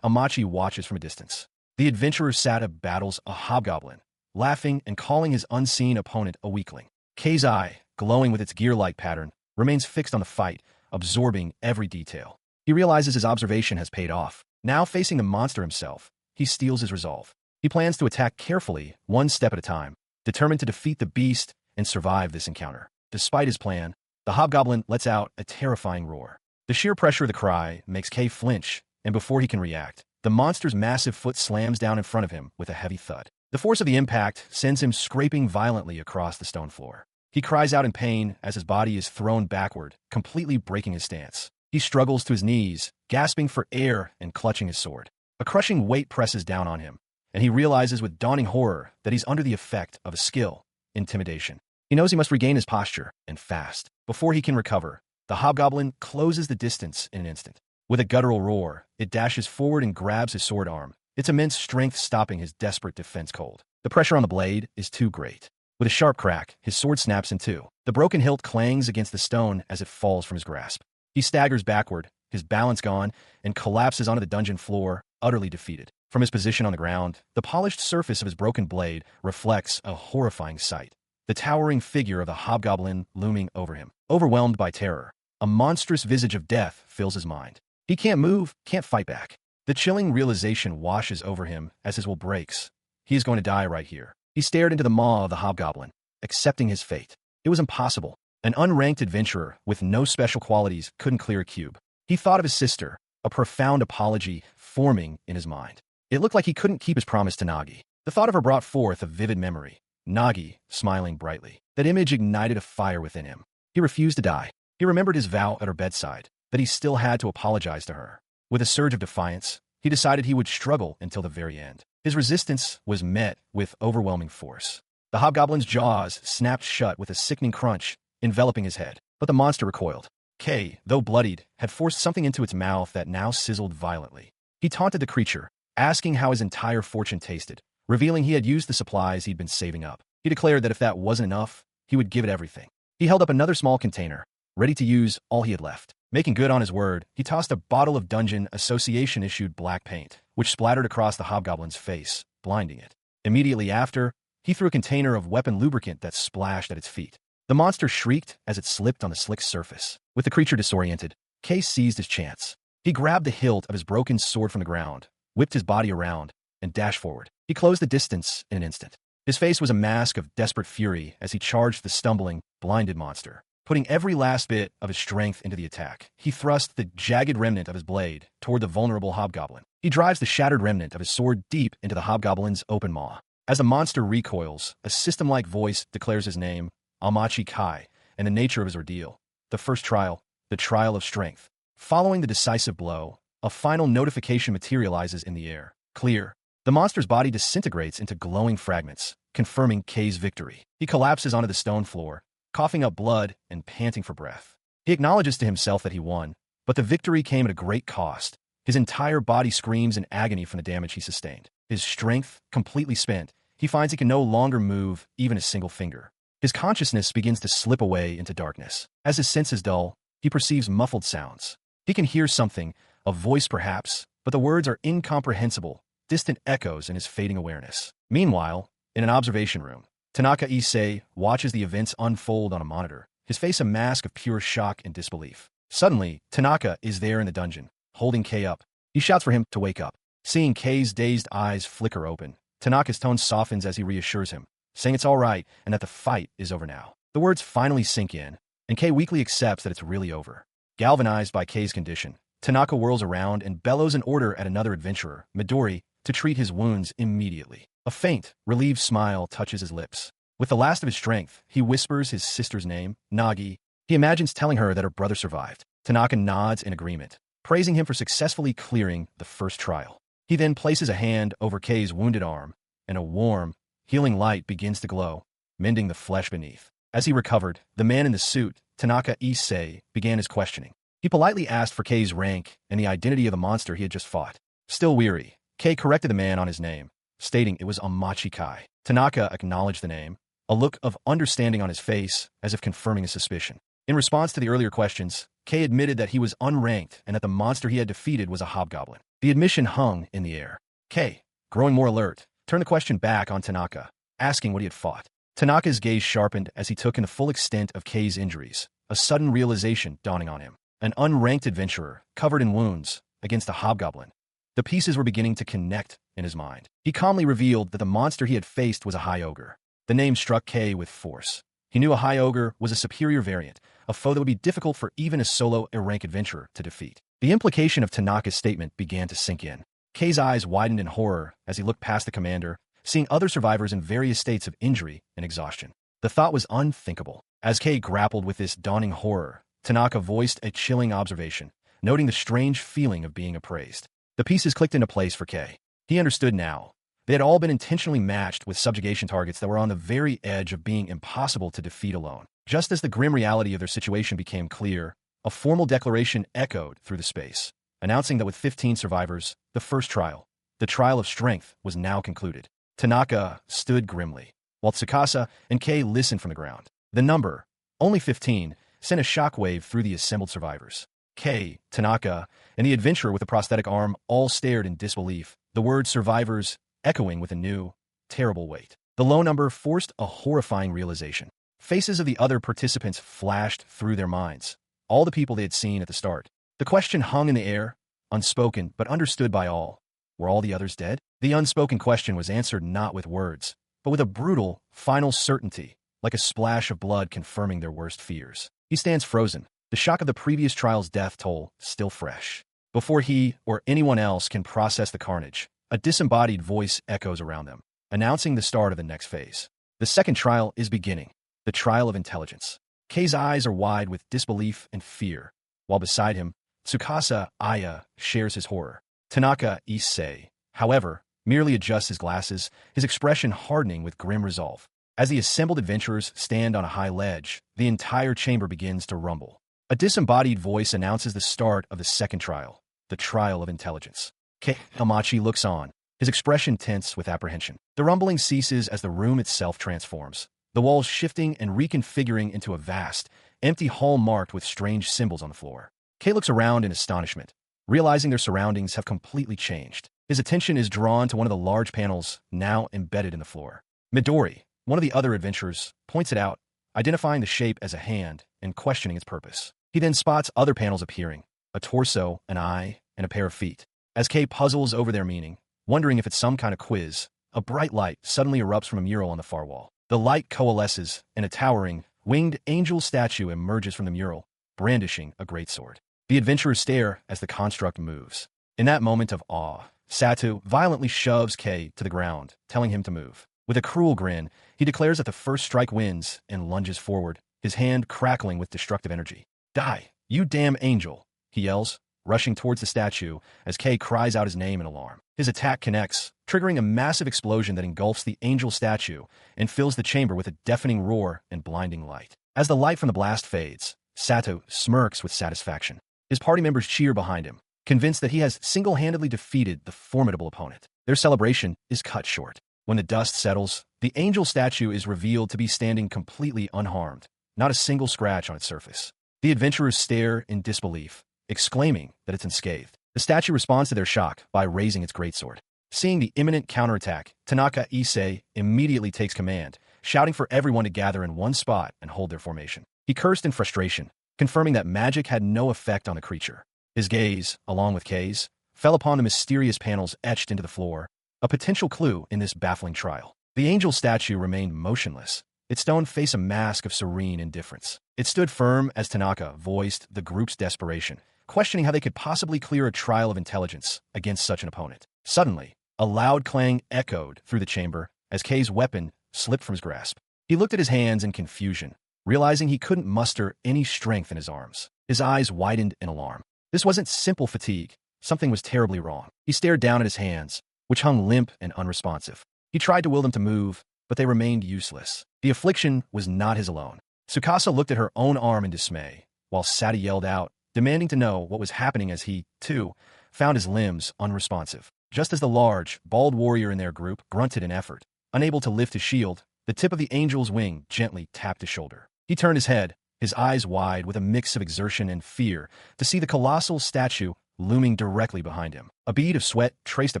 Amachi watches from a distance. The adventurer Sata battles a hobgoblin, laughing and calling his unseen opponent a weakling. Kei's eye, glowing with its gear-like pattern, remains fixed on the fight, absorbing every detail. He realizes his observation has paid off. Now facing the monster himself, he steels his resolve. He plans to attack carefully, one step at a time, determined to defeat the beast and survive this encounter. Despite his plan, the hobgoblin lets out a terrifying roar. The sheer pressure of the cry makes Kei flinch, and before he can react, the monster's massive foot slams down in front of him with a heavy thud. The force of the impact sends him scraping violently across the stone floor. He cries out in pain as his body is thrown backward, completely breaking his stance. He struggles to his knees, gasping for air and clutching his sword. A crushing weight presses down on him, and he realizes with dawning horror that he's under the effect of a skill, intimidation. He knows he must regain his posture, and fast. Before he can recover, the hobgoblin closes the distance in an instant. With a guttural roar, it dashes forward and grabs his sword arm, its immense strength stopping his desperate defense cold. The pressure on the blade is too great. With a sharp crack, his sword snaps in two. The broken hilt clangs against the stone as it falls from his grasp. He staggers backward, his balance gone, and collapses onto the dungeon floor, utterly defeated. From his position on the ground, the polished surface of his broken blade reflects a horrifying sight. The towering figure of the hobgoblin looming over him. Overwhelmed by terror, a monstrous visage of death fills his mind. He can't move, can't fight back. The chilling realization washes over him as his will breaks. He is going to die right here. He stared into the maw of the hobgoblin, accepting his fate. It was impossible. An unranked adventurer with no special qualities couldn't clear a cube. He thought of his sister, a profound apology forming in his mind. It looked like he couldn't keep his promise to Nagi. The thought of her brought forth a vivid memory. Nagi, smiling brightly. That image ignited a fire within him. He refused to die. He remembered his vow at her bedside, that he still had to apologize to her. With a surge of defiance, he decided he would struggle until the very end. His resistance was met with overwhelming force. The hobgoblin's jaws snapped shut with a sickening crunch, enveloping his head. But the monster recoiled. Kei, though bloodied, had forced something into its mouth that now sizzled violently. He taunted the creature, asking how his entire fortune tasted, revealing he had used the supplies he'd been saving up. He declared that if that wasn't enough, he would give it everything. He held up another small container, ready to use all he had left. Making good on his word, he tossed a bottle of Dungeon Association-issued black paint, which splattered across the hobgoblin's face, blinding it. Immediately after, he threw a container of weapon lubricant that splashed at its feet. The monster shrieked as it slipped on the slick surface. With the creature disoriented, Kei seized his chance. He grabbed the hilt of his broken sword from the ground, whipped his body around, and dashed forward. He closed the distance in an instant. His face was a mask of desperate fury as he charged the stumbling, blinded monster. Putting every last bit of his strength into the attack, he thrusts the jagged remnant of his blade toward the vulnerable hobgoblin. He drives the shattered remnant of his sword deep into the hobgoblin's open maw. As the monster recoils, a system-like voice declares his name, Amachi Kai, and the nature of his ordeal. The first trial, the trial of strength. Following the decisive blow, a final notification materializes in the air. Clear. The monster's body disintegrates into glowing fragments, confirming Kay's victory. He collapses onto the stone floor, coughing up blood and panting for breath. He acknowledges to himself that he won, but the victory came at a great cost. His entire body screams in agony from the damage he sustained. His strength completely spent, he finds he can no longer move even a single finger. His consciousness begins to slip away into darkness. As his senses dull, he perceives muffled sounds. He can hear something, a voice perhaps, but the words are incomprehensible, distant echoes in his fading awareness. Meanwhile, in an observation room, Tanaka Issei watches the events unfold on a monitor, his face a mask of pure shock and disbelief. Suddenly, Tanaka is there in the dungeon, holding Kay up. He shouts for him to wake up. Seeing Kay's dazed eyes flicker open, Tanaka's tone softens as he reassures him, saying it's all right and that the fight is over now. The words finally sink in, and Kay weakly accepts that it's really over. Galvanized by Kay's condition, Tanaka whirls around and bellows an order at another adventurer, Midori, to treat his wounds immediately. A faint, relieved smile touches his lips. With the last of his strength, he whispers his sister's name, Nagi. He imagines telling her that her brother survived. Tanaka nods in agreement, praising him for successfully clearing the first trial. He then places a hand over Kay's wounded arm, and a warm, healing light begins to glow, mending the flesh beneath. As he recovered, the man in the suit, Tanaka Issei, began his questioning. He politely asked for Kay's rank and the identity of the monster he had just fought. Still weary, Kay corrected the man on his name, stating it was Amachi Kai. Tanaka acknowledged the name, a look of understanding on his face as if confirming his suspicion. In response to the earlier questions, Kay admitted that he was unranked and that the monster he had defeated was a hobgoblin. The admission hung in the air. Kay, growing more alert, turned the question back on Tanaka, asking what he had fought. Tanaka's gaze sharpened as he took in the full extent of Kay's injuries, a sudden realization dawning on him. An unranked adventurer, covered in wounds, against a hobgoblin. The pieces were beginning to connect in his mind. He calmly revealed that the monster he had faced was a high ogre. The name struck Kay with force. He knew a high ogre was a superior variant, a foe that would be difficult for even a solo A-rank adventurer to defeat. The implication of Tanaka's statement began to sink in. Kay's eyes widened in horror as he looked past the commander, seeing other survivors in various states of injury and exhaustion. The thought was unthinkable. As Kay grappled with this dawning horror, Tanaka voiced a chilling observation, noting the strange feeling of being appraised. The pieces clicked into place for Kay. He understood now. They had all been intentionally matched with subjugation targets that were on the very edge of being impossible to defeat alone. Just as the grim reality of their situation became clear, a formal declaration echoed through the space, announcing that with 15 survivors, the first trial, the trial of strength, was now concluded. Tanaka stood grimly, while Tsukasa and Kay listened from the ground. The number, only 15, sent a shockwave through the assembled survivors. Kay, Tanaka, and the adventurer with a prosthetic arm all stared in disbelief, the word survivors echoing with a new, terrible weight. The low number forced a horrifying realization. Faces of the other participants flashed through their minds, all the people they had seen at the start. The question hung in the air, unspoken but understood by all. Were all the others dead? The unspoken question was answered not with words, but with a brutal, final certainty, like a splash of blood confirming their worst fears. He stands frozen, the shock of the previous trial's death toll still fresh. Before he or anyone else can process the carnage, a disembodied voice echoes around them, announcing the start of the next phase. The second trial is beginning, the trial of intelligence. Kay's eyes are wide with disbelief and fear, while beside him, Tsukasa Aya shares his horror. Tanaka Issei, however, merely adjusts his glasses, his expression hardening with grim resolve. As the assembled adventurers stand on a high ledge, the entire chamber begins to rumble. A disembodied voice announces the start of the second trial, the trial of intelligence. Kay Amachi looks on, his expression tense with apprehension. The rumbling ceases as the room itself transforms, the walls shifting and reconfiguring into a vast, empty hall marked with strange symbols on the floor. Kay looks around in astonishment, realizing their surroundings have completely changed. His attention is drawn to one of the large panels now embedded in the floor. Midori, one of the other adventurers, points it out, identifying the shape as a hand and questioning its purpose. He then spots other panels appearing, a torso, an eye, and a pair of feet. As Kay puzzles over their meaning, wondering if it's some kind of quiz, a bright light suddenly erupts from a mural on the far wall. The light coalesces in a towering, winged angel statue emerges from the mural, brandishing a greatsword. The adventurers stare as the construct moves. In that moment of awe, Satu violently shoves Kei to the ground, telling him to move. With a cruel grin, he declares that the first strike wins and lunges forward, his hand crackling with destructive energy. "Die, you damn angel," he yells, rushing towards the statue as Kei cries out his name in alarm. His attack connects, triggering a massive explosion that engulfs the angel statue and fills the chamber with a deafening roar and blinding light. As the light from the blast fades, Sato smirks with satisfaction. His party members cheer behind him, convinced that he has single-handedly defeated the formidable opponent. Their celebration is cut short. When the dust settles, the angel statue is revealed to be standing completely unharmed, not a single scratch on its surface. The adventurers stare in disbelief, exclaiming that it's unscathed. The statue responds to their shock by raising its greatsword. Seeing the imminent counterattack, Tanaka Issei immediately takes command, shouting for everyone to gather in one spot and hold their formation. He cursed in frustration, confirming that magic had no effect on the creature. His gaze, along with Kei's, fell upon the mysterious panels etched into the floor, a potential clue in this baffling trial. The angel statue remained motionless, its stone face a mask of serene indifference. It stood firm as Tanaka voiced the group's desperation, questioning how they could possibly clear a trial of intelligence against such an opponent. Suddenly, a loud clang echoed through the chamber as Kei's weapon slipped from his grasp. He looked at his hands in confusion, realizing he couldn't muster any strength in his arms. His eyes widened in alarm. This wasn't simple fatigue. Something was terribly wrong. He stared down at his hands, which hung limp and unresponsive. He tried to will them to move, but they remained useless. The affliction was not his alone. Tsukasa looked at her own arm in dismay, while Sati yelled out, demanding to know what was happening as he, too, found his limbs unresponsive. Just as the large, bald warrior in their group grunted in effort, unable to lift his shield, the tip of the angel's wing gently tapped his shoulder. He turned his head, his eyes wide with a mix of exertion and fear, to see the colossal statue looming directly behind him. A bead of sweat traced a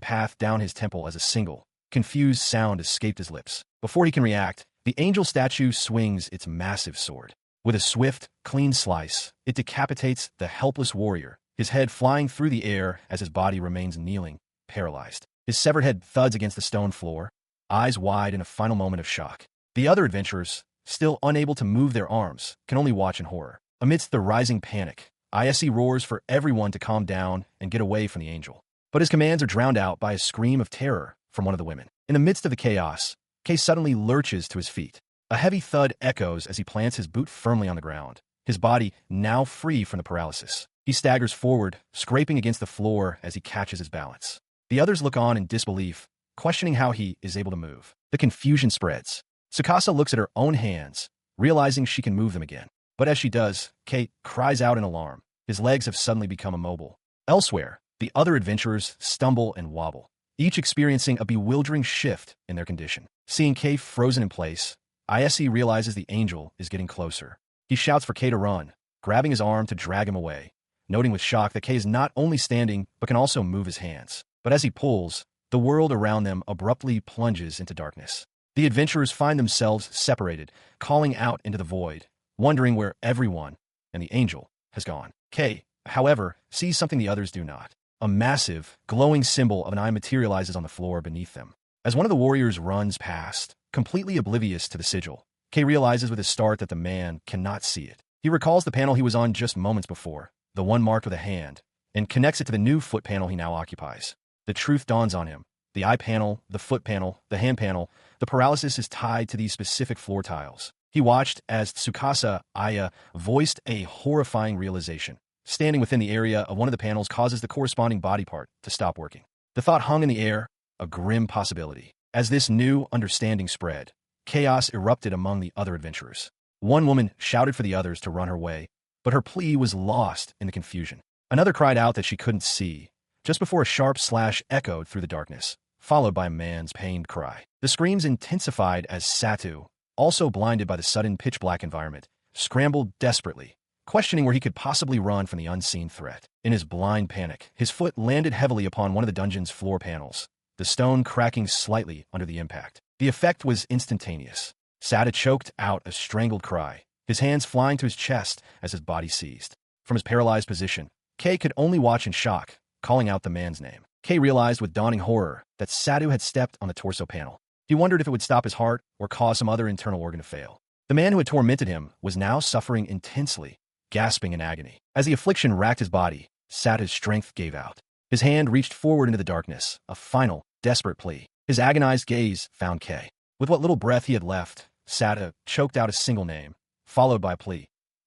path down his temple as a single, confused sound escaped his lips. Before he can react, the angel statue swings its massive sword. With a swift, clean slice, it decapitates the helpless warrior, his head flying through the air as his body remains kneeling, paralyzed. His severed head thuds against the stone floor, eyes wide in a final moment of shock. The other adventurers, still unable to move their arms, can only watch in horror. Amidst the rising panic, Ise roars for everyone to calm down and get away from the angel. But his commands are drowned out by a scream of terror from one of the women. In the midst of the chaos, Kei suddenly lurches to his feet. A heavy thud echoes as he plants his boot firmly on the ground, his body now free from the paralysis. He staggers forward, scraping against the floor as he catches his balance. The others look on in disbelief, questioning how he is able to move. The confusion spreads. Tsukasa looks at her own hands, realizing she can move them again. But as she does, Kei cries out in alarm. His legs have suddenly become immobile. Elsewhere, the other adventurers stumble and wobble, each experiencing a bewildering shift in their condition. Seeing Kei frozen in place, Ise realizes the angel is getting closer. He shouts for Kei to run, grabbing his arm to drag him away, noting with shock that Kei is not only standing but can also move his hands. But as he pulls, the world around them abruptly plunges into darkness. The adventurers find themselves separated, calling out into the void, wondering where everyone and the angel has gone. Kei, however, sees something the others do not. A massive, glowing symbol of an eye materializes on the floor beneath them. As one of the warriors runs past, completely oblivious to the sigil, Kei realizes with his start that the man cannot see it. He recalls the panel he was on just moments before, the one marked with a hand, and connects it to the new foot panel he now occupies. The truth dawns on him. The eye panel, the foot panel, the hand panel, the paralysis is tied to these specific floor tiles. He watched as Tsukasa Aya voiced a horrifying realization. Standing within the area of one of the panels causes the corresponding body part to stop working. The thought hung in the air, a grim possibility. As this new understanding spread, chaos erupted among the other adventurers. One woman shouted for the others to run her way, but her plea was lost in the confusion. Another cried out that she couldn't see, just before a sharp slash echoed through the darkness, followed by a man's pained cry. The screams intensified as Satu, also blinded by the sudden pitch-black environment, scrambled desperately, questioning where he could possibly run from the unseen threat. In his blind panic, his foot landed heavily upon one of the dungeon's floor panels, the stone cracking slightly under the impact. The effect was instantaneous. Satu choked out a strangled cry, his hands flying to his chest as his body seized. From his paralyzed position, Kei could only watch in shock, calling out the man's name. Kei realized with dawning horror that Satu had stepped on the torso panel. He wondered if it would stop his heart or cause some other internal organ to fail. The man who had tormented him was now suffering intensely, gasping in agony. As the affliction racked his body, Sata's strength gave out. His hand reached forward into the darkness, a final, desperate plea. His agonized gaze found Kay. With what little breath he had left, Sata choked out a single name, followed by a plea.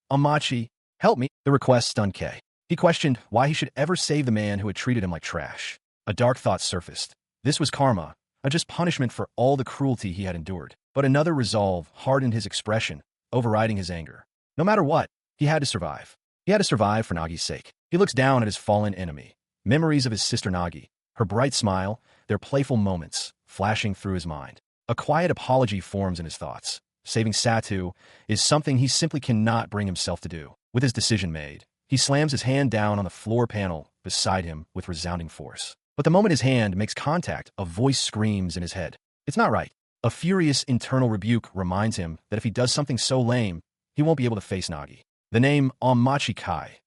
Amachi, help me. The request stunned Kay. He questioned why he should ever save the man who had treated him like trash. A dark thought surfaced. This was karma, a just punishment for all the cruelty he had endured. But another resolve hardened his expression, overriding his anger. No matter what, he had to survive. He had to survive for Nagi's sake. He looks down at his fallen enemy. Memories of his sister Nagi, her bright smile, their playful moments, flashing through his mind. A quiet apology forms in his thoughts. Saving Satu is something he simply cannot bring himself to do. With his decision made, he slams his hand down on the floor panel beside him with resounding force. But the moment his hand makes contact, a voice screams in his head. It's not right. A furious internal rebuke reminds him that if he does something so lame, he won't be able to face Nagi. The name Amachi Kai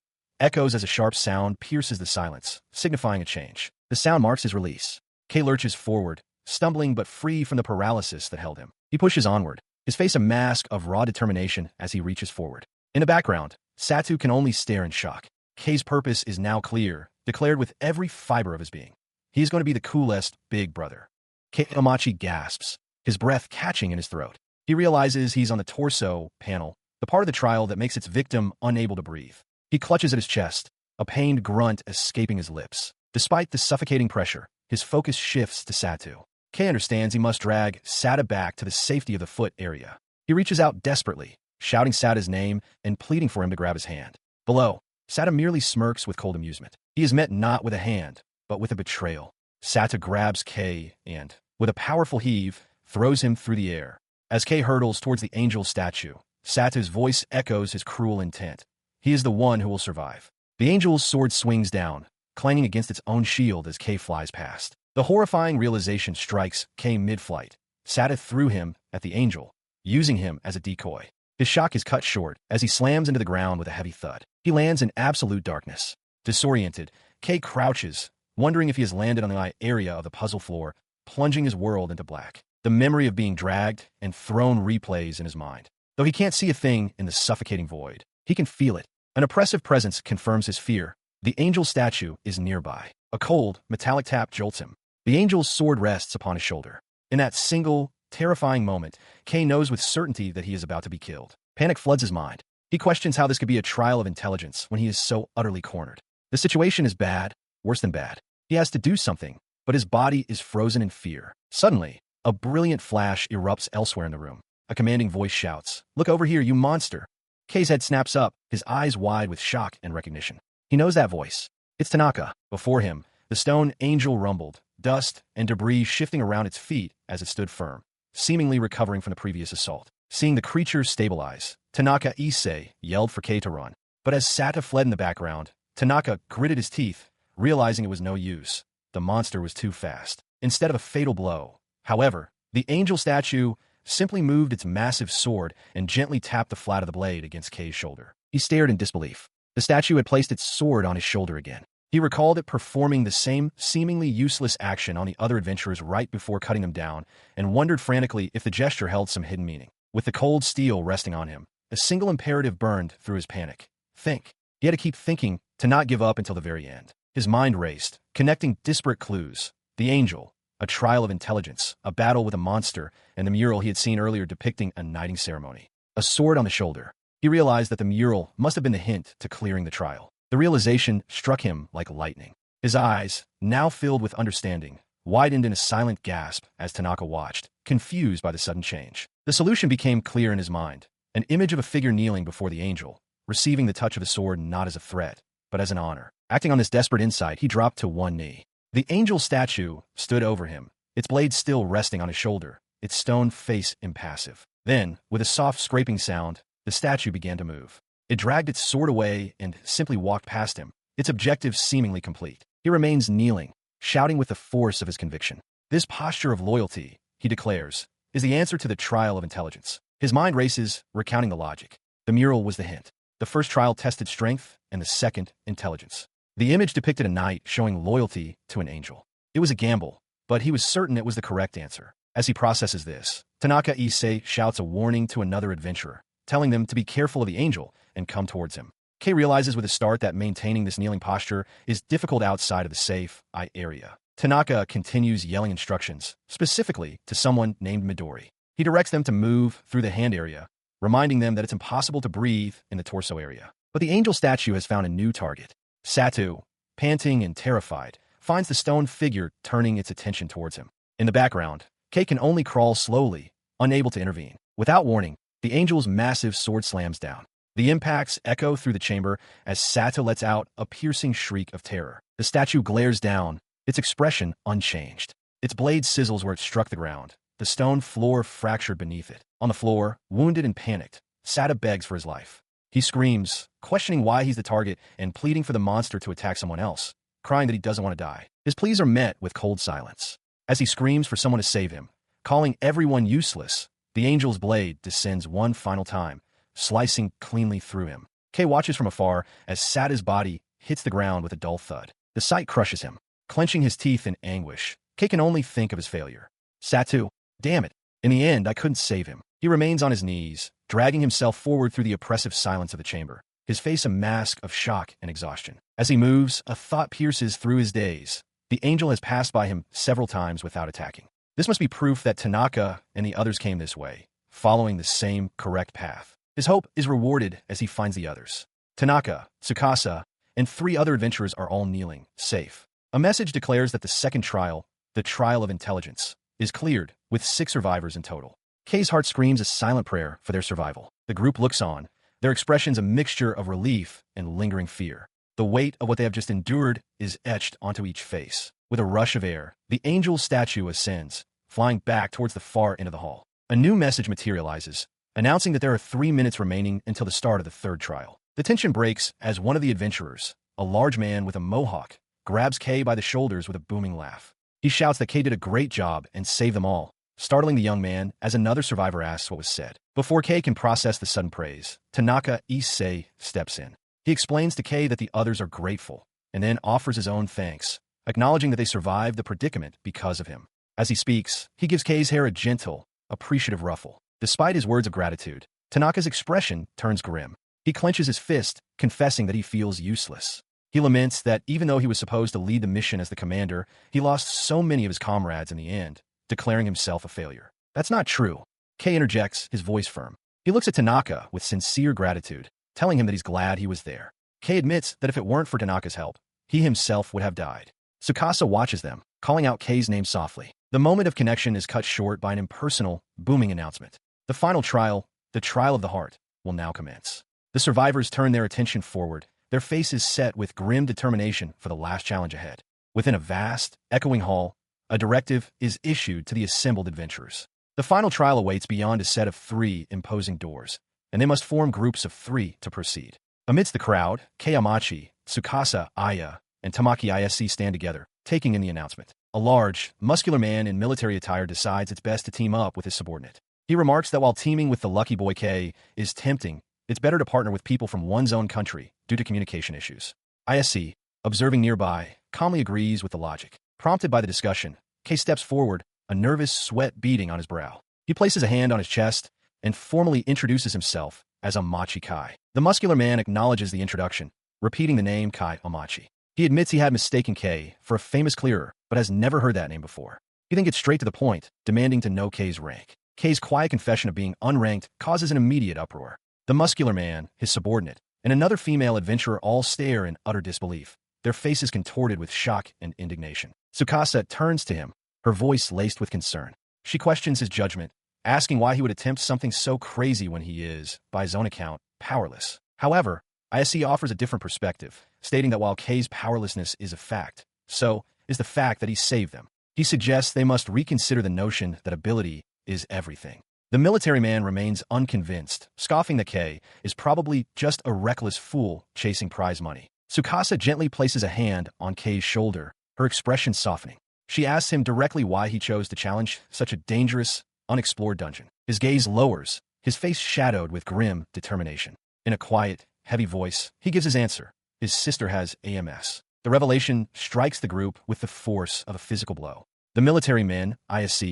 echoes as a sharp sound pierces the silence, signifying a change. The sound marks his release. Kay lurches forward, stumbling but free from the paralysis that held him. He pushes onward, his face a mask of raw determination as he reaches forward. In the background, Satu can only stare in shock. Kay's purpose is now clear, declared with every fiber of his being. He is going to be the coolest big brother. Kay Amachi gasps, his breath catching in his throat. He realizes he's on the torso panel, the part of the trial that makes its victim unable to breathe. He clutches at his chest, a pained grunt escaping his lips. Despite the suffocating pressure, his focus shifts to Satu. Kay understands he must drag Sata back to the safety of the foot area. He reaches out desperately, shouting Sata's name and pleading for him to grab his hand. Below, Sata merely smirks with cold amusement. He is met not with a hand, but with a betrayal. Sata grabs Kay and, with a powerful heave, throws him through the air. As Kay hurtles towards the angel statue, Satu's voice echoes his cruel intent. He is the one who will survive. The angel's sword swings down, clanging against its own shield as Kay flies past. The horrifying realization strikes Kay mid-flight. Sata threw him at the angel, using him as a decoy. His shock is cut short as he slams into the ground with a heavy thud. He lands in absolute darkness. Disoriented, Kay crouches, wondering if he has landed on the area of the puzzle floor, plunging his world into black. The memory of being dragged and thrown replays in his mind. Though he can't see a thing in the suffocating void, he can feel it. An oppressive presence confirms his fear. The angel statue is nearby. A cold, metallic tap jolts him. The angel's sword rests upon his shoulder. In that single, terrifying moment, Kay knows with certainty that he is about to be killed. Panic floods his mind. He questions how this could be a trial of intelligence when he is so utterly cornered. The situation is bad, worse than bad. He has to do something, but his body is frozen in fear. Suddenly, a brilliant flash erupts elsewhere in the room. A commanding voice shouts, "Look over here, you monster!" Kay's head snaps up, his eyes wide with shock and recognition. He knows that voice. It's Tanaka. Before him, the stone angel rumbled, dust and debris shifting around its feet as it stood firm, seemingly recovering from the previous assault. Seeing the creature stabilize, Tanaka Issei yelled for Kay to run. But as Sata fled in the background, Tanaka gritted his teeth, realizing it was no use. The monster was too fast. Instead of a fatal blow, however, the angel statue simply moved its massive sword and gently tapped the flat of the blade against Kay's shoulder. He stared in disbelief. The statue had placed its sword on his shoulder again. He recalled it performing the same seemingly useless action on the other adventurers right before cutting them down, and wondered frantically if the gesture held some hidden meaning. With the cold steel resting on him, a single imperative burned through his panic. Think. He had to keep thinking, to not give up until the very end. His mind raced, connecting disparate clues. The angel, a trial of intelligence, a battle with a monster, and the mural he had seen earlier depicting a knighting ceremony. A sword on the shoulder. He realized that the mural must have been the hint to clearing the trial. The realization struck him like lightning. His eyes, now filled with understanding, widened in a silent gasp as Tanaka watched, confused by the sudden change. The solution became clear in his mind. An image of a figure kneeling before the angel, receiving the touch of the sword not as a threat, but as an honor. Acting on this desperate insight, he dropped to one knee. The angel statue stood over him, its blade still resting on his shoulder, its stone face impassive. Then, with a soft scraping sound, the statue began to move. It dragged its sword away and simply walked past him, its objective seemingly complete. He remains kneeling, shouting with the force of his conviction. This posture of loyalty, he declares, is the answer to the trial of intelligence. His mind races, recounting the logic. The mural was the hint. The first trial tested strength, and the second, intelligence. The image depicted a knight showing loyalty to an angel. It was a gamble, but he was certain it was the correct answer. As he processes this, Tanaka Issei shouts a warning to another adventurer, telling them to be careful of the angel and come towards him. Kei realizes with a start that maintaining this kneeling posture is difficult outside of the safe eye area. Tanaka continues yelling instructions, specifically to someone named Midori. He directs them to move through the hand area, reminding them that it's impossible to breathe in the torso area. But the angel statue has found a new target. Satu, panting and terrified, finds the stone figure turning its attention towards him. In the background, Kei can only crawl slowly, unable to intervene. Without warning, the angel's massive sword slams down. The impacts echo through the chamber as Satu lets out a piercing shriek of terror. The statue glares down, its expression unchanged. Its blade sizzles where it struck the ground, the stone floor fractured beneath it. On the floor, wounded and panicked, Satu begs for his life. He screams, questioning why he's the target and pleading for the monster to attack someone else, crying that he doesn't want to die. His pleas are met with cold silence. As he screams for someone to save him, calling everyone useless, the angel's blade descends one final time, slicing cleanly through him. Kei watches from afar as Satu's body hits the ground with a dull thud. The sight crushes him. Clenching his teeth in anguish, Kei can only think of his failure. Satu, damn it. In the end, I couldn't save him. He remains on his knees, dragging himself forward through the oppressive silence of the chamber, his face a mask of shock and exhaustion. As he moves, a thought pierces through his daze. The angel has passed by him several times without attacking. This must be proof that Tanaka and the others came this way, following the same correct path. His hope is rewarded as he finds the others. Tanaka, Tsukasa, and 3 other adventurers are all kneeling, safe. A message declares that the second trial, the trial of intelligence, is cleared, with 6 survivors in total. Kei's heart screams a silent prayer for their survival. The group looks on, their expressions a mixture of relief and lingering fear. The weight of what they have just endured is etched onto each face. With a rush of air, the angel's statue ascends, flying back towards the far end of the hall. A new message materializes, announcing that there are 3 minutes remaining until the start of the third trial. The tension breaks as one of the adventurers, a large man with a mohawk, grabs Kei by the shoulders with a booming laugh. He shouts that Kei did a great job and saved them all, startling the young man as another survivor asks what was said. Before Kei can process the sudden praise, Tanaka Issei steps in. He explains to Kei that the others are grateful, and then offers his own thanks, acknowledging that they survived the predicament because of him. As he speaks, he gives Kei's hair a gentle, appreciative ruffle. Despite his words of gratitude, Tanaka's expression turns grim. He clenches his fist, confessing that he feels useless. He laments that even though he was supposed to lead the mission as the commander, he lost so many of his comrades in the end, declaring himself a failure. That's not true. Kei interjects, his voice firm. He looks at Tanaka with sincere gratitude, telling him that he's glad he was there. Kei admits that if it weren't for Tanaka's help, he himself would have died. Tsukasa watches them, calling out Kei's name softly. The moment of connection is cut short by an impersonal, booming announcement. The final trial, the trial of the heart, will now commence. The survivors turn their attention forward, their faces set with grim determination for the last challenge ahead. Within a vast, echoing hall, a directive is issued to the assembled adventurers. The final trial awaits beyond a set of 3 imposing doors, and they must form groups of 3 to proceed. Amidst the crowd, Kei Amachi, Tsukasa Aya, and Tamaki Isc stand together, taking in the announcement. A large, muscular man in military attire decides it's best to team up with his subordinate. He remarks that while teaming with the lucky boy Kei is tempting, it's better to partner with people from one's own country due to communication issues. Isc, observing nearby, calmly agrees with the logic. Prompted by the discussion, Kei steps forward, a nervous sweat beading on his brow. He places a hand on his chest and formally introduces himself as Amachi Kai. The muscular man acknowledges the introduction, repeating the name Kai Amachi. He admits he had mistaken Kei for a famous clearer, but has never heard that name before. He then gets straight to the point, demanding to know Kei's rank. Kei's quiet confession of being unranked causes an immediate uproar. The muscular man, his subordinate, and another female adventurer all stare in utter disbelief, their faces contorted with shock and indignation. Tsukasa turns to him, her voice laced with concern. She questions his judgment, asking why he would attempt something so crazy when he is, by his own account, powerless. However, Isc offers a different perspective, stating that while Kei's powerlessness is a fact, so is the fact that he saved them. He suggests they must reconsider the notion that ability is everything. The military man remains unconvinced, scoffing that Kei is probably just a reckless fool chasing prize money. Tsukasa gently places a hand on Kei's shoulder, her expression softening. She asks him directly why he chose to challenge such a dangerous, unexplored dungeon. His gaze lowers, his face shadowed with grim determination. In a quiet, heavy voice, he gives his answer. His sister has AMS. The revelation strikes the group with the force of a physical blow. The military men, Isc,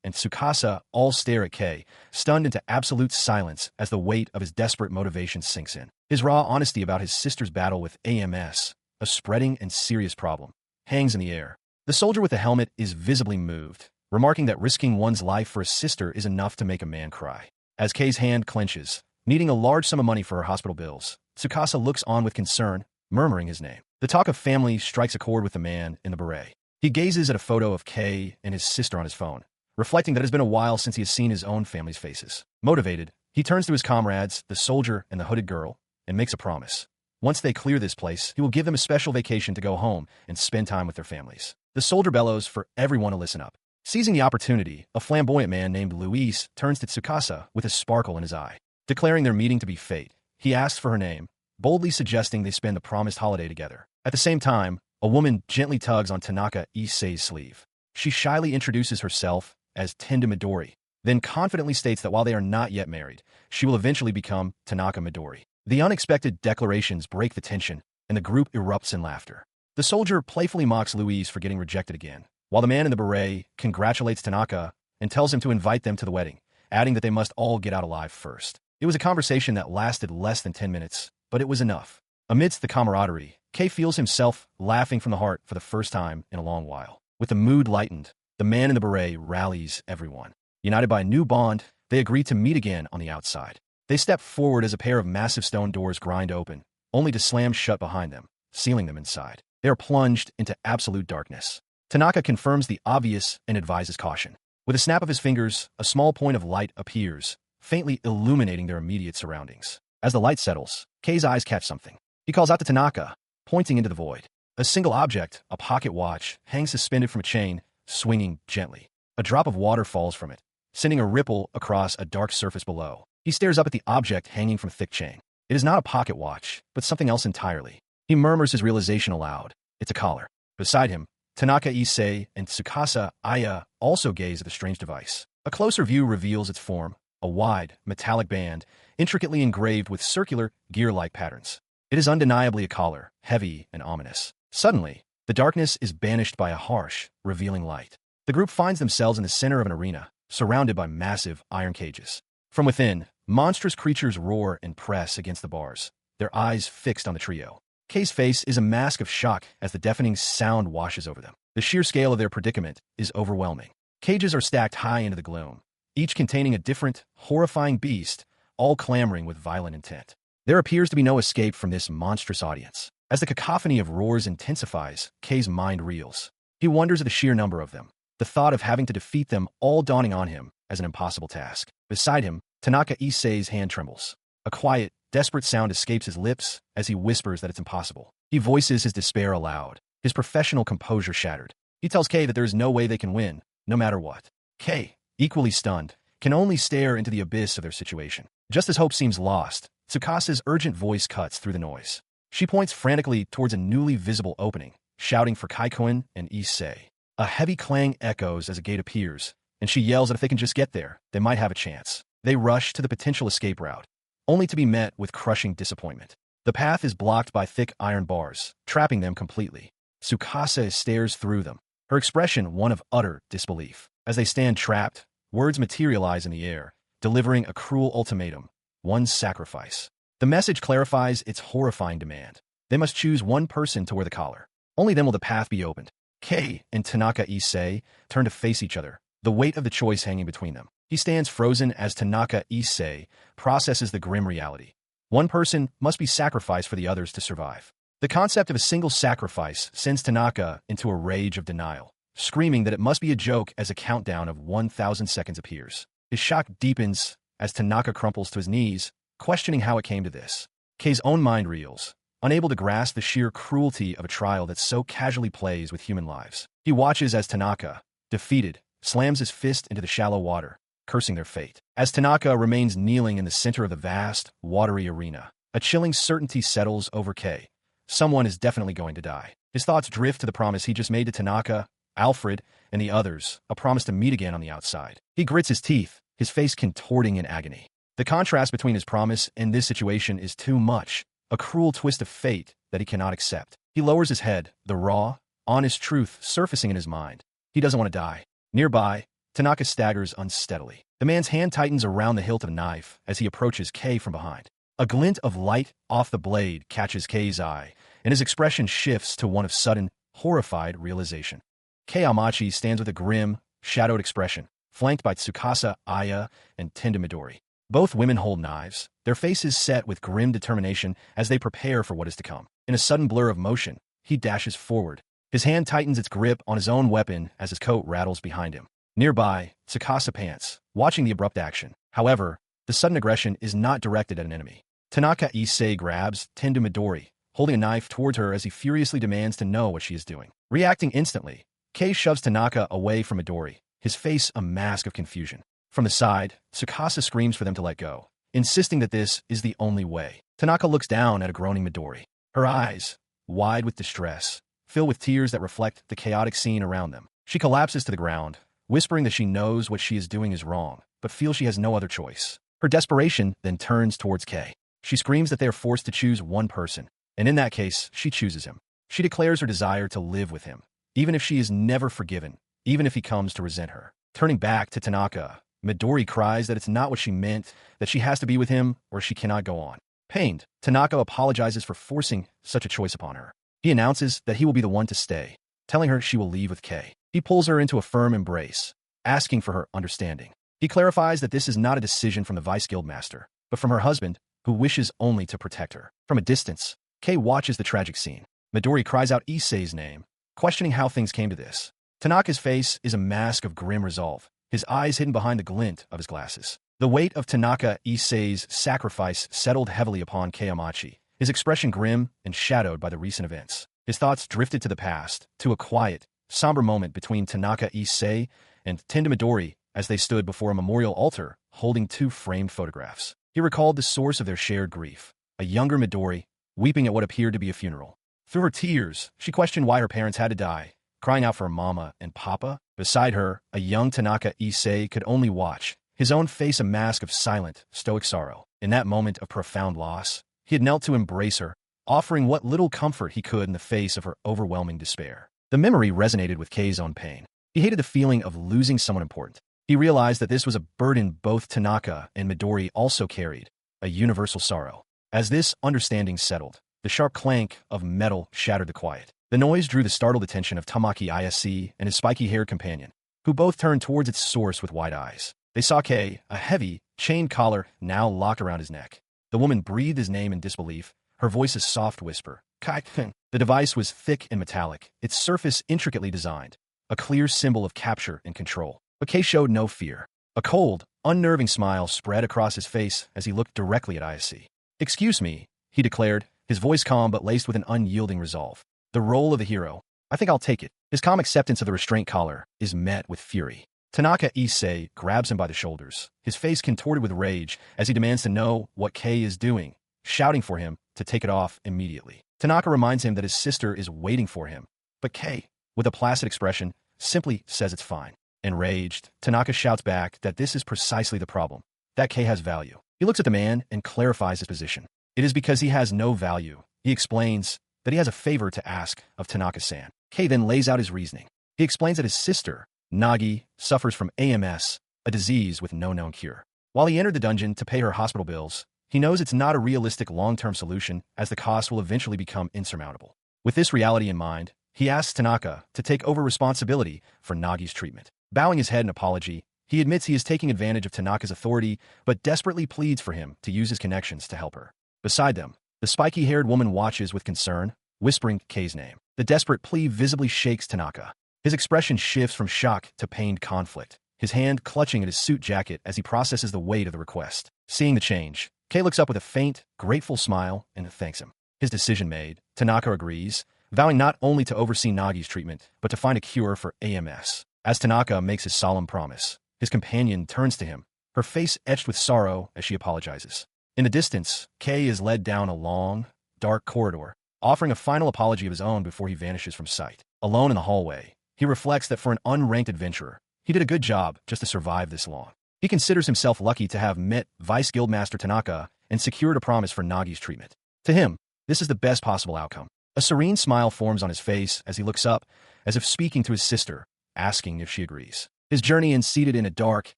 and Tsukasa all stare at Kei, stunned into absolute silence as the weight of his desperate motivation sinks in. His raw honesty about his sister's battle with AMS, a spreading and serious problem, hangs in the air. The soldier with the helmet is visibly moved, remarking that risking one's life for a sister is enough to make a man cry. As Kei's hand clenches, needing a large sum of money for her hospital bills, Tsukasa looks on with concern, murmuring his name. The talk of family strikes a chord with the man in the beret. He gazes at a photo of Kei and his sister on his phone, reflecting that it has been a while since he has seen his own family's faces. Motivated, he turns to his comrades, the soldier and the hooded girl, and makes a promise. Once they clear this place, he will give them a special vacation to go home and spend time with their families. The soldier bellows for everyone to listen up. Seizing the opportunity, a flamboyant man named Luis turns to Tsukasa with a sparkle in his eye. Declaring their meeting to be fate, he asks for her name, boldly suggesting they spend the promised holiday together. At the same time, a woman gently tugs on Tanaka Issei's sleeve. She shyly introduces herself as Tenda Midori, then confidently states that while they are not yet married, she will eventually become Tanaka Midori. The unexpected declarations break the tension, and the group erupts in laughter. The soldier playfully mocks Louise for getting rejected again, while the man in the beret congratulates Tanaka and tells him to invite them to the wedding, adding that they must all get out alive first. It was a conversation that lasted less than 10 minutes, but it was enough. Amidst the camaraderie, Kei feels himself laughing from the heart for the first time in a long while. With the mood lightened, the man in the beret rallies everyone. United by a new bond, they agree to meet again on the outside. They step forward as a pair of massive stone doors grind open, only to slam shut behind them, sealing them inside. They are plunged into absolute darkness. Tanaka confirms the obvious and advises caution. With a snap of his fingers, a small point of light appears, faintly illuminating their immediate surroundings. As the light settles, Kei's eyes catch something. He calls out to Tanaka, pointing into the void. A single object, a pocket watch, hangs suspended from a chain, swinging gently. A drop of water falls from it, sending a ripple across a dark surface below. He stares up at the object hanging from a thick chain. It is not a pocket watch, but something else entirely. He murmurs his realization aloud. It's a collar. Beside him, Tanaka Issei and Tsukasa Aya also gaze at the strange device. A closer view reveals its form, a wide, metallic band, intricately engraved with circular, gear-like patterns. It is undeniably a collar, heavy and ominous. Suddenly, the darkness is banished by a harsh, revealing light. The group finds themselves in the center of an arena, surrounded by massive iron cages. From within, monstrous creatures roar and press against the bars, their eyes fixed on the trio. Kei's face is a mask of shock as the deafening sound washes over them. The sheer scale of their predicament is overwhelming. Cages are stacked high into the gloom, each containing a different, horrifying beast, all clamoring with violent intent. There appears to be no escape from this monstrous audience. As the cacophony of roars intensifies, Kei's mind reels. He wonders at the sheer number of them, the thought of having to defeat them all dawning on him as an impossible task. Beside him, Tanaka Issei's hand trembles. A quiet, desperate sound escapes his lips as he whispers that it's impossible. He voices his despair aloud, his professional composure shattered. He tells Kei that there is no way they can win, no matter what. Kei, equally stunned, can only stare into the abyss of their situation. Just as hope seems lost, Tsukasa's urgent voice cuts through the noise. She points frantically towards a newly visible opening, shouting for Kaikun and Issei. A heavy clang echoes as a gate appears, and she yells that if they can just get there, they might have a chance. They rush to the potential escape route, only to be met with crushing disappointment. The path is blocked by thick iron bars, trapping them completely. Tsukasa stares through them, her expression one of utter disbelief. As they stand trapped, words materialize in the air, delivering a cruel ultimatum, one sacrifice. The message clarifies its horrifying demand. They must choose one person to wear the collar. Only then will the path be opened. Kei and Tanaka Issei turn to face each other, the weight of the choice hanging between them. He stands frozen as Tanaka Issei processes the grim reality. One person must be sacrificed for the others to survive. The concept of a single sacrifice sends Tanaka into a rage of denial, screaming that it must be a joke as a countdown of 1,000 seconds appears. His shock deepens as Tanaka crumples to his knees, questioning how it came to this. Kei's own mind reels, unable to grasp the sheer cruelty of a trial that so casually plays with human lives. He watches as Tanaka, defeated, slams his fist into the shallow water, cursing their fate. As Tanaka remains kneeling in the center of the vast, watery arena, a chilling certainty settles over Kei. Someone is definitely going to die. His thoughts drift to the promise he just made to Tanaka, Alfred, and the others, a promise to meet again on the outside. He grits his teeth, his face contorting in agony. The contrast between his promise and this situation is too much, a cruel twist of fate that he cannot accept. He lowers his head, the raw, honest truth surfacing in his mind. He doesn't want to die. Nearby, Tanaka staggers unsteadily. The man's hand tightens around the hilt of the knife as he approaches Kei from behind. A glint of light off the blade catches Kei's eye, and his expression shifts to one of sudden, horrified realization. Kei Amachi stands with a grim, shadowed expression, flanked by Tsukasa, Aya, and Tenda Midori. Both women hold knives, their faces set with grim determination as they prepare for what is to come. In a sudden blur of motion, he dashes forward. His hand tightens its grip on his own weapon as his coat rattles behind him. Nearby, Tsukasa pants, watching the abrupt action. However, the sudden aggression is not directed at an enemy. Tanaka Issei grabs Tenda Midori, holding a knife towards her as he furiously demands to know what she is doing. Reacting instantly, Kei shoves Tanaka away from Midori, his face a mask of confusion. From the side, Tsukasa screams for them to let go, insisting that this is the only way. Tanaka looks down at a groaning Midori. Her eyes, wide with distress, fill with tears that reflect the chaotic scene around them. She collapses to the ground, whispering that she knows what she is doing is wrong, but feels she has no other choice. Her desperation then turns towards Kei. She screams that they are forced to choose one person, and in that case, she chooses him. She declares her desire to live with him, even if she is never forgiven, even if he comes to resent her. Turning back to Tanaka, Midori cries that it's not what she meant, that she has to be with him or she cannot go on. Pained, Tanaka apologizes for forcing such a choice upon her. He announces that he will be the one to stay, telling her she will leave with Kei. He pulls her into a firm embrace, asking for her understanding. He clarifies that this is not a decision from the Vice Guildmaster, but from her husband, who wishes only to protect her. From a distance, Kei watches the tragic scene. Midori cries out Issei's name, questioning how things came to this. Tanaka's face is a mask of grim resolve, his eyes hidden behind the glint of his glasses. The weight of Tanaka Issei's sacrifice settled heavily upon Kei Amachi, his expression grim and shadowed by the recent events. His thoughts drifted to the past, to a quiet, somber moment between Tanaka Issei and Tenda Midori as they stood before a memorial altar holding two framed photographs. He recalled the source of their shared grief, a younger Midori, weeping at what appeared to be a funeral. Through her tears, she questioned why her parents had to die, crying out for Mama and Papa. Beside her, a young Tanaka Issei could only watch, his own face a mask of silent, stoic sorrow. In that moment of profound loss, he had knelt to embrace her, offering what little comfort he could in the face of her overwhelming despair. The memory resonated with Kei's own pain. He hated the feeling of losing someone important. He realized that this was a burden both Tanaka and Midori also carried, a universal sorrow. As this understanding settled, the sharp clank of metal shattered the quiet. The noise drew the startled attention of Tamaki Ayase and his spiky-haired companion, who both turned towards its source with wide eyes. They saw Kei, a heavy, chain collar now locked around his neck. The woman breathed his name in disbelief, her voice a soft whisper. Kai. The device was thick and metallic, its surface intricately designed, a clear symbol of capture and control. But Kei showed no fear. A cold, unnerving smile spread across his face as he looked directly at Ayase. "Excuse me," he declared, his voice calm but laced with an unyielding resolve. "The role of the hero. I think I'll take it." His calm acceptance of the restraint collar is met with fury. Tanaka Issei grabs him by the shoulders, his face contorted with rage as he demands to know what Kei is doing, shouting for him to take it off immediately. Tanaka reminds him that his sister is waiting for him, but Kei, with a placid expression, simply says it's fine. Enraged, Tanaka shouts back that this is precisely the problem, that Kei has value. He looks at the man and clarifies his position. It is because he has no value. He explains that he has a favor to ask of Tanaka-san. Kei then lays out his reasoning. He explains that his sister, Nagi, suffers from AMS, a disease with no known cure. While he entered the dungeon to pay her hospital bills, he knows it's not a realistic long-term solution as the cost will eventually become insurmountable. With this reality in mind, he asks Tanaka to take over responsibility for Nagi's treatment. Bowing his head in apology, he admits he is taking advantage of Tanaka's authority, but desperately pleads for him to use his connections to help her. Beside them, the spiky-haired woman watches with concern, whispering Kei's name. The desperate plea visibly shakes Tanaka. His expression shifts from shock to pained conflict, his hand clutching at his suit jacket as he processes the weight of the request. Seeing the change, Kei looks up with a faint, grateful smile and thanks him. His decision made, Tanaka agrees, vowing not only to oversee Nagi's treatment, but to find a cure for AMS. As Tanaka makes his solemn promise, his companion turns to him, her face etched with sorrow as she apologizes. In the distance, Kei is led down a long, dark corridor, offering a final apology of his own before he vanishes from sight. Alone in the hallway, he reflects that for an unranked adventurer, he did a good job just to survive this long. He considers himself lucky to have met Vice Guildmaster Tanaka and secured a promise for Nagi's treatment. To him, this is the best possible outcome. A serene smile forms on his face as he looks up, as if speaking to his sister, asking if she agrees. His journey ends seated in a dark,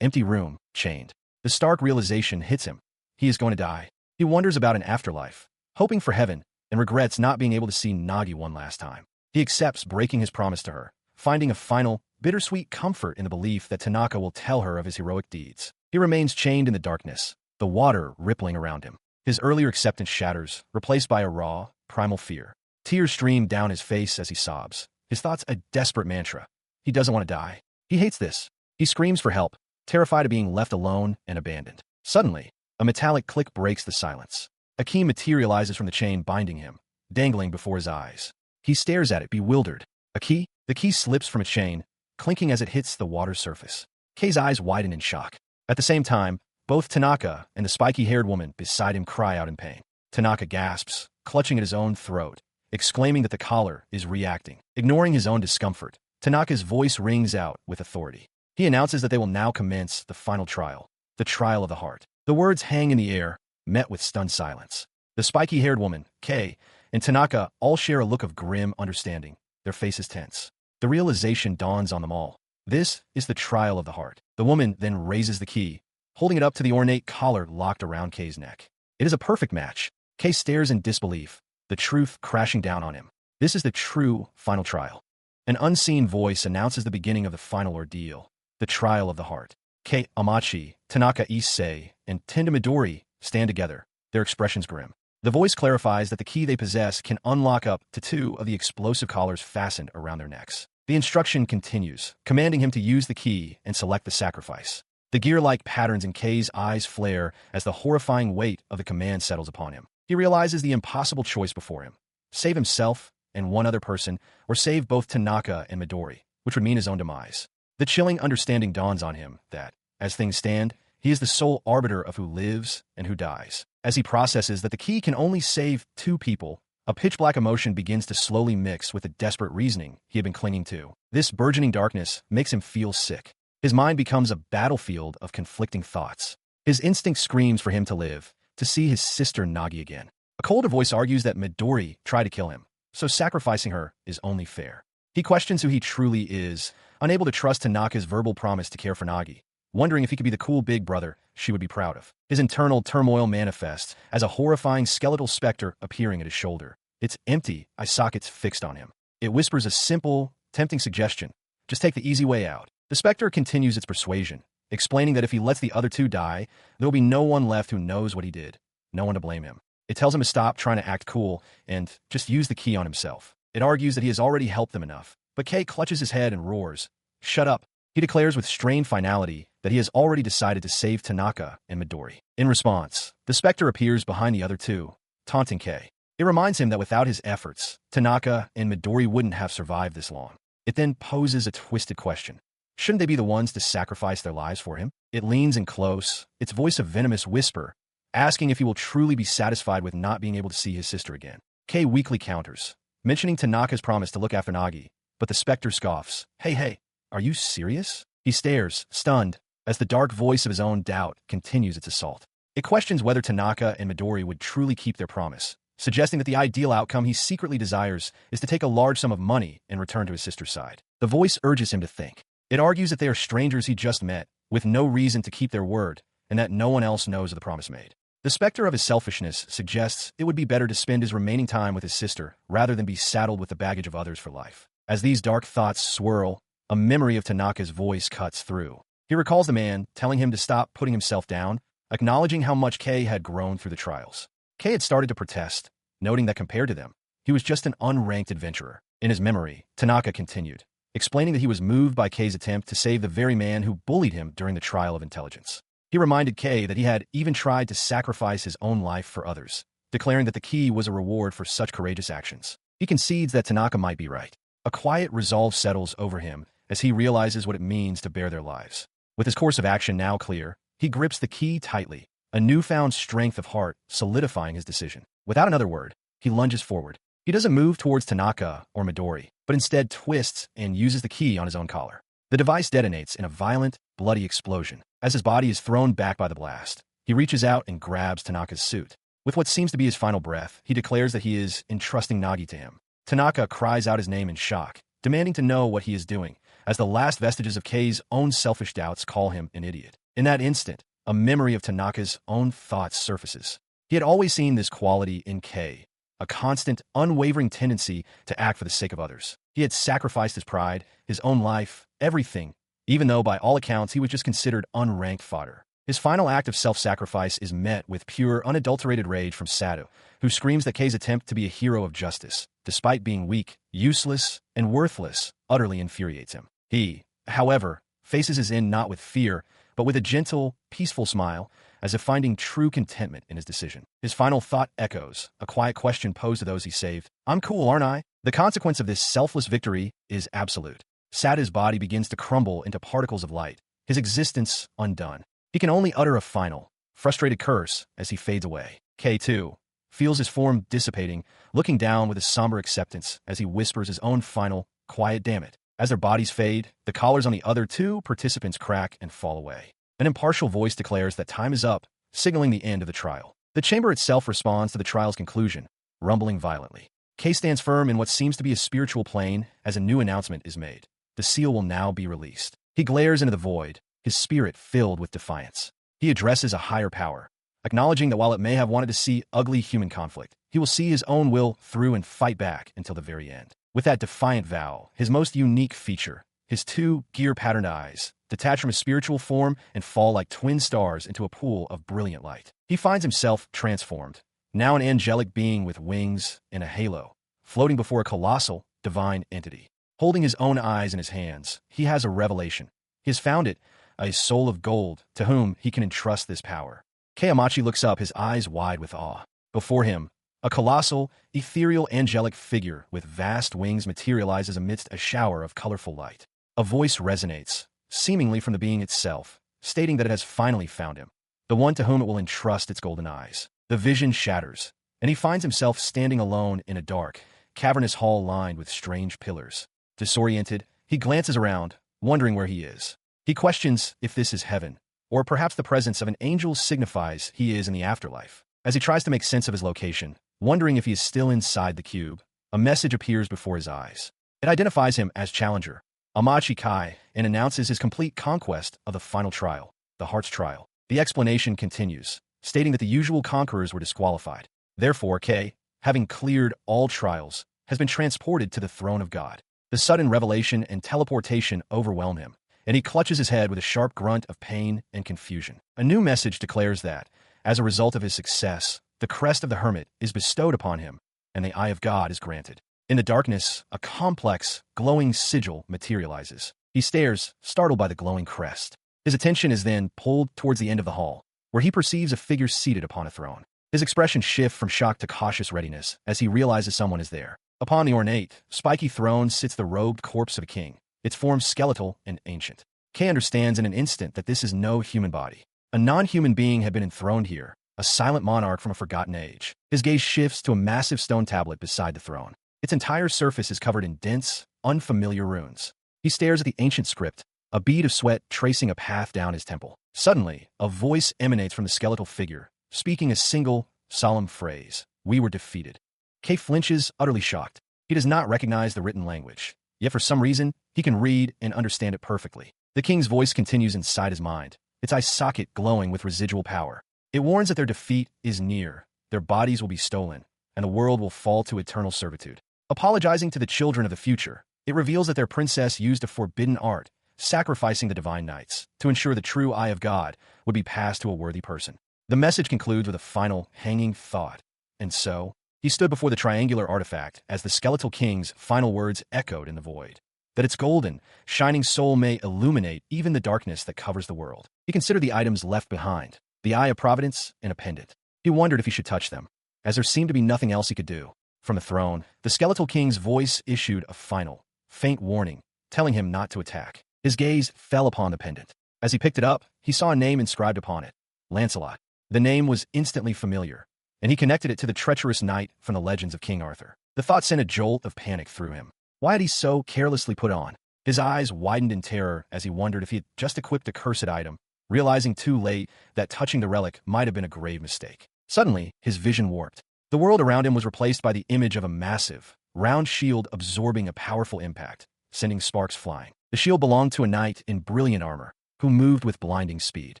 empty room, chained. The stark realization hits him. He is going to die. He wonders about an afterlife, hoping for heaven, and regrets not being able to see Nagi one last time. He accepts breaking his promise to her, finding a final, bittersweet comfort in the belief that Tanaka will tell her of his heroic deeds. He remains chained in the darkness, the water rippling around him. His earlier acceptance shatters, replaced by a raw, primal fear. Tears stream down his face as he sobs, his thoughts a desperate mantra. He doesn't want to die. He hates this. He screams for help, terrified of being left alone and abandoned. Suddenly, a metallic click breaks the silence. A key materializes from the chain binding him, dangling before his eyes. He stares at it, bewildered. A key? The key slips from a chain, clinking as it hits the water's surface. Kei's eyes widen in shock. At the same time, both Tanaka and the spiky-haired woman beside him cry out in pain. Tanaka gasps, clutching at his own throat, exclaiming that the collar is reacting. Ignoring his own discomfort, Tanaka's voice rings out with authority. He announces that they will now commence the final trial, the trial of the heart. The words hang in the air, met with stunned silence. The spiky-haired woman, Kei, and Tanaka all share a look of grim understanding, their faces tense. The realization dawns on them all. This is the trial of the heart. The woman then raises the key, holding it up to the ornate collar locked around Kei's neck. It is a perfect match. Kei stares in disbelief, the truth crashing down on him. This is the true final trial. An unseen voice announces the beginning of the final ordeal, the trial of the heart. Kei Amachi, Tanaka Issei, and Tenda Midori stand together, their expressions grim. The voice clarifies that the key they possess can unlock up to 2 of the explosive collars fastened around their necks. The instruction continues, commanding him to use the key and select the sacrifice. The gear-like patterns in Kei's eyes flare as the horrifying weight of the command settles upon him. He realizes the impossible choice before him. Save himself and one other person, or save both Tanaka and Midori, which would mean his own demise. The chilling understanding dawns on him that, as things stand, he is the sole arbiter of who lives and who dies. As he processes that the key can only save 2 people, a pitch-black emotion begins to slowly mix with the desperate reasoning he had been clinging to. This burgeoning darkness makes him feel sick. His mind becomes a battlefield of conflicting thoughts. His instinct screams for him to live, to see his sister Nagi again. A colder voice argues that Midori tried to kill him, so sacrificing her is only fair. He questions who he truly is, unable to trust Tanaka's verbal promise to care for Nagi, wondering if he could be the cool big brother she would be proud of. His internal turmoil manifests as a horrifying skeletal specter appearing at his shoulder. Its empty eye sockets fixed on him. It whispers a simple, tempting suggestion. Just take the easy way out. The specter continues its persuasion, explaining that if he lets the other 2 die, there will be no one left who knows what he did, no one to blame him. It tells him to stop trying to act cool and just use the key on himself. It argues that he has already helped them enough. But Kei clutches his head and roars. Shut up. He declares with strained finality that he has already decided to save Tanaka and Midori. In response, the specter appears behind the other 2, taunting Kei. It reminds him that without his efforts, Tanaka and Midori wouldn't have survived this long. It then poses a twisted question. Shouldn't they be the ones to sacrifice their lives for him? It leans in close, its voice a venomous whisper, asking if he will truly be satisfied with not being able to see his sister again. Kei weakly counters, mentioning Tanaka's promise to look after Nagi, but the specter scoffs. Hey, are you serious? He stares, stunned, as the dark voice of his own doubt continues its assault. It questions whether Tanaka and Midori would truly keep their promise, suggesting that the ideal outcome he secretly desires is to take a large sum of money and return to his sister's side. The voice urges him to think. It argues that they are strangers he just met, with no reason to keep their word, and that no one else knows of the promise made. The specter of his selfishness suggests it would be better to spend his remaining time with his sister rather than be saddled with the baggage of others for life. As these dark thoughts swirl, a memory of Tanaka's voice cuts through. He recalls the man, telling him to stop putting himself down, acknowledging how much Kei had grown through the trials. Kei had started to protest, noting that compared to them, he was just an unranked adventurer. In his memory, Tanaka continued, explaining that he was moved by Kei's attempt to save the very man who bullied him during the trial of intelligence. He reminded Kei that he had even tried to sacrifice his own life for others, declaring that the key was a reward for such courageous actions. He concedes that Tanaka might be right. A quiet resolve settles over him as he realizes what it means to bear their lives. With his course of action now clear, he grips the key tightly, a newfound strength of heart solidifying his decision. Without another word, he lunges forward. He doesn't move towards Tanaka or Midori, but instead twists and uses the key on his own collar. The device detonates in a violent, bloody explosion. As his body is thrown back by the blast, he reaches out and grabs Tanaka's suit. With what seems to be his final breath, he declares that he is entrusting Nagi to him. Tanaka cries out his name in shock, demanding to know what he is doing, as the last vestiges of Kei's own selfish doubts call him an idiot. In that instant, a memory of Tanaka's own thoughts surfaces. He had always seen this quality in Kei, a constant, unwavering tendency to act for the sake of others. He had sacrificed his pride, his own life, everything, even though by all accounts he was just considered unranked fodder. His final act of self-sacrifice is met with pure, unadulterated rage from Sato, who screams that Kei's attempt to be a hero of justice, despite being weak, useless, and worthless, utterly infuriates him. He, however, faces his end not with fear, but with a gentle, peaceful smile, as if finding true contentment in his decision. His final thought echoes, a quiet question posed to those he saved. "I'm cool, aren't I?" The consequence of this selfless victory is absolute. Sato's body begins to crumble into particles of light, his existence undone. He can only utter a final, frustrated curse as he fades away. Kei, too, feels his form dissipating, looking down with a somber acceptance as he whispers his own final, quiet damn it. As their bodies fade, the collars on the other two participants crack and fall away. An impartial voice declares that time is up, signaling the end of the trial. The chamber itself responds to the trial's conclusion, rumbling violently. Kei stands firm in what seems to be a spiritual plane as a new announcement is made. The seal will now be released. He glares into the void, his spirit filled with defiance. He addresses a higher power, acknowledging that while it may have wanted to see ugly human conflict, he will see his own will through and fight back until the very end. With that defiant vow, his most unique feature, his two gear-patterned eyes, detach from his spiritual form and fall like twin stars into a pool of brilliant light. He finds himself transformed, now an angelic being with wings and a halo, floating before a colossal, divine entity. Holding his own eyes in his hands, he has a revelation. He has found it, a soul of gold, to whom he can entrust this power. Kei looks up, his eyes wide with awe. Before him, a colossal, ethereal, angelic figure with vast wings materializes amidst a shower of colorful light. A voice resonates, seemingly from the being itself, stating that it has finally found him, the one to whom it will entrust its golden eyes. The vision shatters, and he finds himself standing alone in a dark, cavernous hall lined with strange pillars. Disoriented, he glances around, wondering where he is. He questions if this is heaven, or perhaps the presence of an angel signifies he is in the afterlife. As he tries to make sense of his location, wondering if he is still inside the cube, a message appears before his eyes. It identifies him as Challenger, Amachi Kai, and announces his complete conquest of the final trial, the Heart's Trial. The explanation continues, stating that the usual conquerors were disqualified. Therefore, Kei, having cleared all trials, has been transported to the throne of God. The sudden revelation and teleportation overwhelm him, and he clutches his head with a sharp grunt of pain and confusion. A new message declares that, as a result of his success, the crest of the hermit is bestowed upon him, and the eye of God is granted. In the darkness, a complex, glowing sigil materializes. He stares, startled by the glowing crest. His attention is then pulled towards the end of the hall, where he perceives a figure seated upon a throne. His expression shifts from shock to cautious readiness as he realizes someone is there. Upon the ornate, spiky throne sits the robed corpse of a king, its form skeletal and ancient. Kei understands in an instant that this is no human body. A non-human being had been enthroned here, a silent monarch from a forgotten age. His gaze shifts to a massive stone tablet beside the throne. Its entire surface is covered in dense, unfamiliar runes. He stares at the ancient script, a bead of sweat tracing a path down his temple. Suddenly, a voice emanates from the skeletal figure, speaking a single, solemn phrase. "We were defeated." Kei flinches, utterly shocked. He does not recognize the written language, yet for some reason, he can read and understand it perfectly. The king's voice continues inside his mind, its eye socket glowing with residual power. It warns that their defeat is near, their bodies will be stolen, and the world will fall to eternal servitude. Apologizing to the children of the future, it reveals that their princess used a forbidden art, sacrificing the divine knights, to ensure the true eye of God would be passed to a worthy person. The message concludes with a final, hanging thought. And so, he stood before the triangular artifact as the skeletal king's final words echoed in the void. That its golden, shining soul may illuminate even the darkness that covers the world. He considered the items left behind, the Eye of Providence and a pendant. He wondered if he should touch them, as there seemed to be nothing else he could do. From the throne, the skeletal king's voice issued a final, faint warning, telling him not to attack. His gaze fell upon the pendant. As he picked it up, he saw a name inscribed upon it, Lancelot. The name was instantly familiar, and he connected it to the treacherous knight from the legends of King Arthur. The thought sent a jolt of panic through him. Why had he so carelessly put on? His eyes widened in terror as he wondered if he had just equipped a cursed item, realizing too late that touching the relic might have been a grave mistake. Suddenly, his vision warped. The world around him was replaced by the image of a massive, round shield absorbing a powerful impact, sending sparks flying. The shield belonged to a knight in brilliant armor, who moved with blinding speed.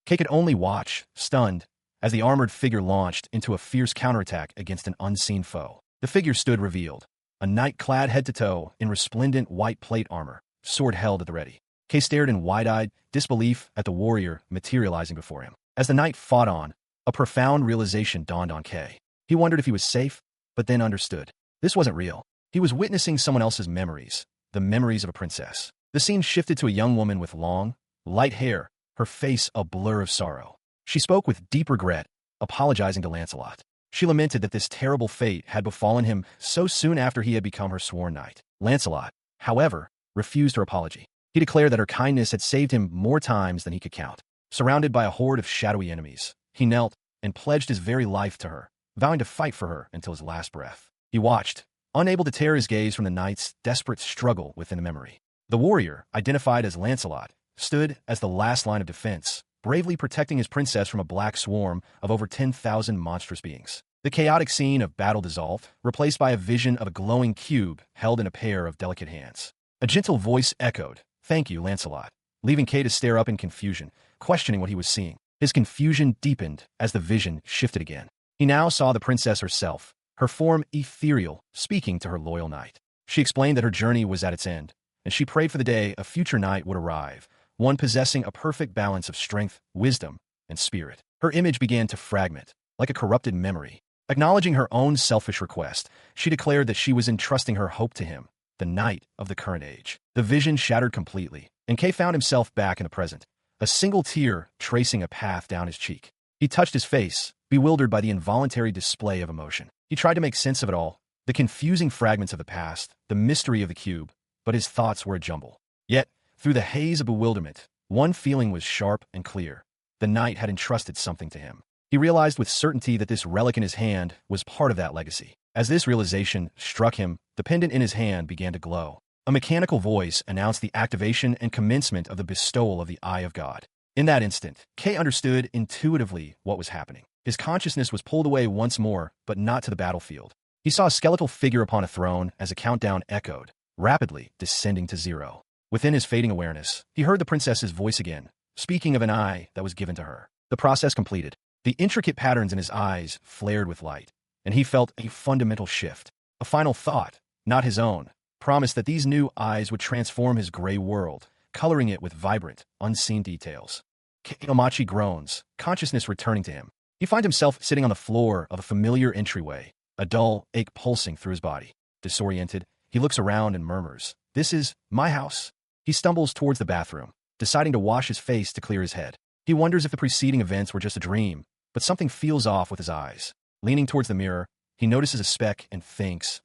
Kay could only watch, stunned, as the armored figure launched into a fierce counterattack against an unseen foe. The figure stood revealed, a knight clad head to toe in resplendent white plate armor, sword held at the ready. Kay stared in wide-eyed disbelief at the warrior materializing before him. As the knight fought on, a profound realization dawned on Kay. He wondered if he was safe, but then understood. This wasn't real. He was witnessing someone else's memories, the memories of a princess. The scene shifted to a young woman with long, light hair, her face a blur of sorrow. She spoke with deep regret, apologizing to Lancelot. She lamented that this terrible fate had befallen him so soon after he had become her sworn knight. Lancelot, however, refused her apology. He declared that her kindness had saved him more times than he could count. Surrounded by a horde of shadowy enemies, he knelt and pledged his very life to her, vowing to fight for her until his last breath. He watched, unable to tear his gaze from the knight's desperate struggle within the memory. The warrior, identified as Lancelot, stood as the last line of defense, bravely protecting his princess from a black swarm of over 10,000 monstrous beings. The chaotic scene of battle dissolved, replaced by a vision of a glowing cube held in a pair of delicate hands. A gentle voice echoed, "Thank you, Lancelot," leaving Kay to stare up in confusion, questioning what he was seeing. His confusion deepened as the vision shifted again. He now saw the princess herself, her form ethereal, speaking to her loyal knight. She explained that her journey was at its end, and she prayed for the day a future knight would arrive, one possessing a perfect balance of strength, wisdom, and spirit. Her image began to fragment, like a corrupted memory. Acknowledging her own selfish request, she declared that she was entrusting her hope to him, the knight of the current age. The vision shattered completely, and Kay found himself back in the present, a single tear tracing a path down his cheek. He touched his face, bewildered by the involuntary display of emotion. He tried to make sense of it all, the confusing fragments of the past, the mystery of the cube, but his thoughts were a jumble. Yet, through the haze of bewilderment, one feeling was sharp and clear. The knight had entrusted something to him. He realized with certainty that this relic in his hand was part of that legacy. As this realization struck him, the pendant in his hand began to glow. A mechanical voice announced the activation and commencement of the bestowal of the Eye of God. In that instant, Kay understood intuitively what was happening. His consciousness was pulled away once more, but not to the battlefield. He saw a skeletal figure upon a throne as a countdown echoed, rapidly descending to zero. Within his fading awareness, he heard the princess's voice again, speaking of an eye that was given to her. The process completed. The intricate patterns in his eyes flared with light, and he felt a fundamental shift. A final thought, not his own, promised that these new eyes would transform his gray world, coloring it with vibrant, unseen details. Omachi groans, consciousness returning to him. He finds himself sitting on the floor of a familiar entryway, a dull ache pulsing through his body. Disoriented, he looks around and murmurs, "This is my house." He stumbles towards the bathroom, deciding to wash his face to clear his head. He wonders if the preceding events were just a dream, but something feels off with his eyes. Leaning towards the mirror, he notices a speck and thinks,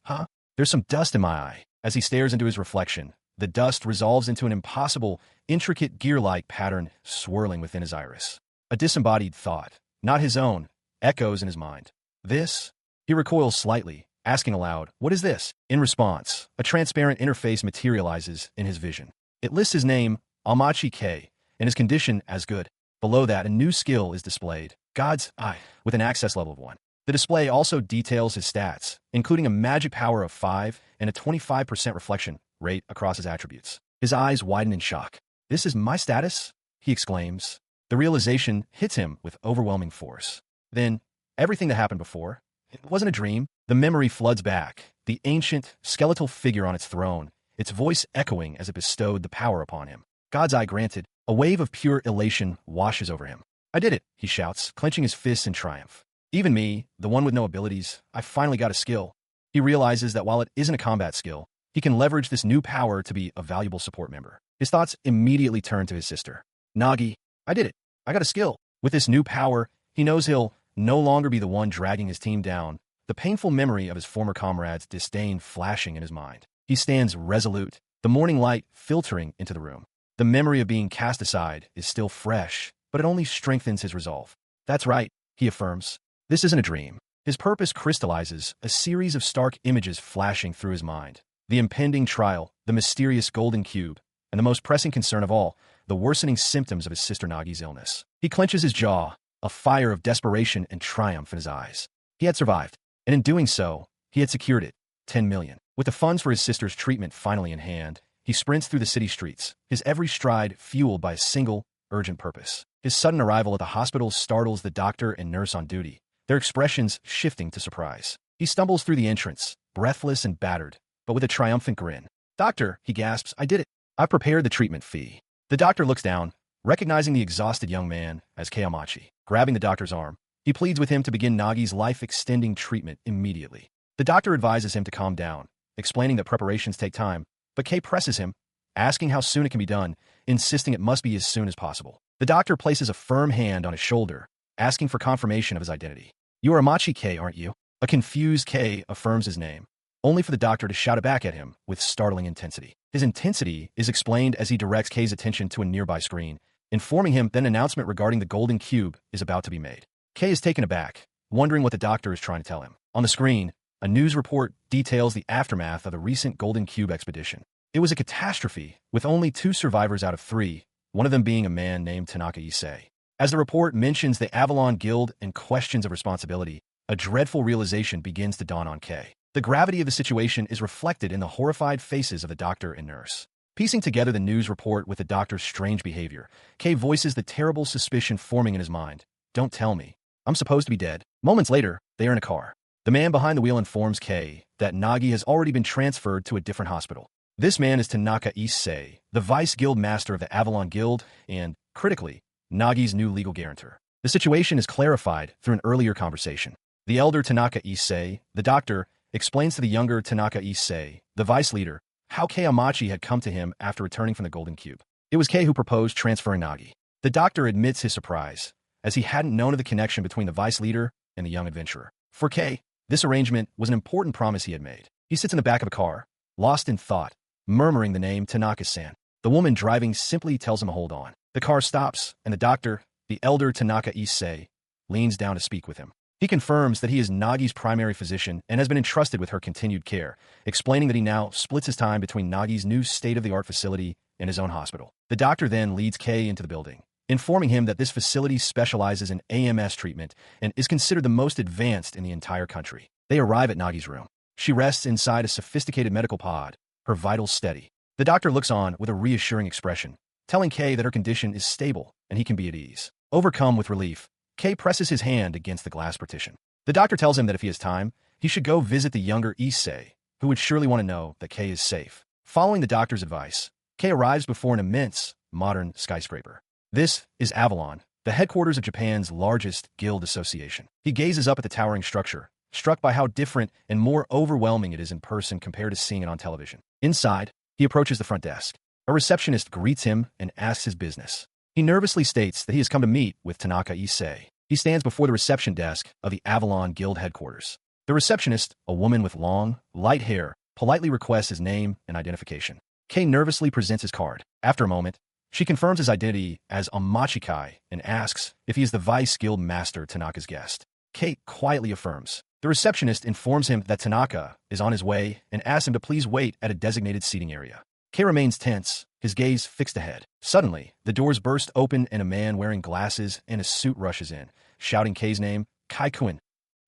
there's some dust in my eye. As he stares into his reflection, the dust resolves into an impossible, intricate gear-like pattern swirling within his iris. A disembodied thought, not his own, echoes in his mind. This? He recoils slightly, asking aloud, "What is this?" In response, a transparent interface materializes in his vision. It lists his name, Amachi K, and his condition as good. Below that, a new skill is displayed, God's Eye, with an access level of 1. The display also details his stats, including a magic power of 5 and a 25% reflection rate across his attributes. His eyes widen in shock. "This is my status?" he exclaims. The realization hits him with overwhelming force. Then, everything that happened before, it wasn't a dream. The memory floods back, the ancient, skeletal figure on its throne, its voice echoing as it bestowed the power upon him. God's Eye granted, a wave of pure elation washes over him. "I did it," he shouts, clenching his fists in triumph. "Even me, the one with no abilities, I finally got a skill." He realizes that while it isn't a combat skill, he can leverage this new power to be a valuable support member. His thoughts immediately turn to his sister. "Nagi, I did it. I got a skill." With this new power, he knows he'll no longer be the one dragging his team down, the painful memory of his former comrades' disdain flashing in his mind. He stands resolute, the morning light filtering into the room. The memory of being cast aside is still fresh, but it only strengthens his resolve. "That's right," he affirms. This isn't a dream. His purpose crystallizes, a series of stark images flashing through his mind. The impending trial, the mysterious golden cube, and the most pressing concern of all, the worsening symptoms of his sister Nagi's illness. He clenches his jaw, a fire of desperation and triumph in his eyes. He had survived, and in doing so, he had secured it, 10 million. With the funds for his sister's treatment finally in hand, he sprints through the city streets, his every stride fueled by a single, urgent purpose. His sudden arrival at the hospital startles the doctor and nurse on duty, their expressions shifting to surprise. He stumbles through the entrance, breathless and battered, but with a triumphant grin. "Doctor," he gasps, "I did it. I've prepared the treatment fee." The doctor looks down, recognizing the exhausted young man as Keiamachi. Grabbing the doctor's arm, he pleads with him to begin Nagi's life-extending treatment immediately. The doctor advises him to calm down, explaining that preparations take time, but Kei presses him, asking how soon it can be done, insisting it must be as soon as possible. The doctor places a firm hand on his shoulder, asking for confirmation of his identity. "You are Amachi Kei, aren't you?" A confused Kei affirms his name, only for the doctor to shout it back at him with startling intensity. His intensity is explained as he directs Kei's attention to a nearby screen, informing him that an announcement regarding the golden cube is about to be made. Kei is taken aback, wondering what the doctor is trying to tell him. On the screen, a news report details the aftermath of the recent golden cube expedition. It was a catastrophe, with only 2 survivors out of 3, one of them being a man named Tanaka Issei. As the report mentions the Avalon Guild and questions of responsibility, a dreadful realization begins to dawn on Kei. The gravity of the situation is reflected in the horrified faces of the doctor and nurse. Piecing together the news report with the doctor's strange behavior, Kei voices the terrible suspicion forming in his mind. "Don't tell me. I'm supposed to be dead." Moments later, they are in a car. The man behind the wheel informs Kei that Nagi has already been transferred to a different hospital. This man is Tanaka Issei, the vice guild master of the Avalon Guild and, critically, Nagi's new legal guarantor. The situation is clarified through an earlier conversation. The elder Tanaka Issei, the doctor, explains to the younger Tanaka Issei, the vice leader, how Keiamachi had come to him after returning from the Golden Cube. It was Kei who proposed transferring Nagi. The doctor admits his surprise, as he hadn't known of the connection between the vice leader and the young adventurer. For Kei, this arrangement was an important promise he had made. He sits in the back of a car, lost in thought, murmuring the name Tanaka-san. The woman driving simply tells him to hold on. The car stops, and the doctor, the elder Tanaka Issei, leans down to speak with him. He confirms that he is Nagi's primary physician and has been entrusted with her continued care, explaining that he now splits his time between Nagi's new state-of-the-art facility and his own hospital. The doctor then leads Kei into the building, informing him that this facility specializes in AMS treatment and is considered the most advanced in the entire country. They arrive at Nagi's room. She rests inside a sophisticated medical pod, her vitals steady. The doctor looks on with a reassuring expression, telling Kei that her condition is stable and he can be at ease. Overcome with relief, Kei presses his hand against the glass partition. The doctor tells him that if he has time, he should go visit the younger Issei, who would surely want to know that Kei is safe. Following the doctor's advice, Kei arrives before an immense, modern skyscraper. This is Avalon, the headquarters of Japan's largest guild association. He gazes up at the towering structure, struck by how different and more overwhelming it is in person compared to seeing it on television. Inside, he approaches the front desk. A receptionist greets him and asks his business. He nervously states that he has come to meet with Tanaka Issei. He stands before the reception desk of the Avalon Guild headquarters. The receptionist, a woman with long, light hair, politely requests his name and identification. Kei nervously presents his card. After a moment, she confirms his identity as Amachikai and asks if he is the vice guild master Tanaka's guest. Kei quietly affirms. The receptionist informs him that Tanaka is on his way and asks him to please wait at a designated seating area. Kei remains tense, his gaze fixed ahead. Suddenly, the doors burst open and a man wearing glasses and a suit rushes in, shouting Kei's name, Kai-kun.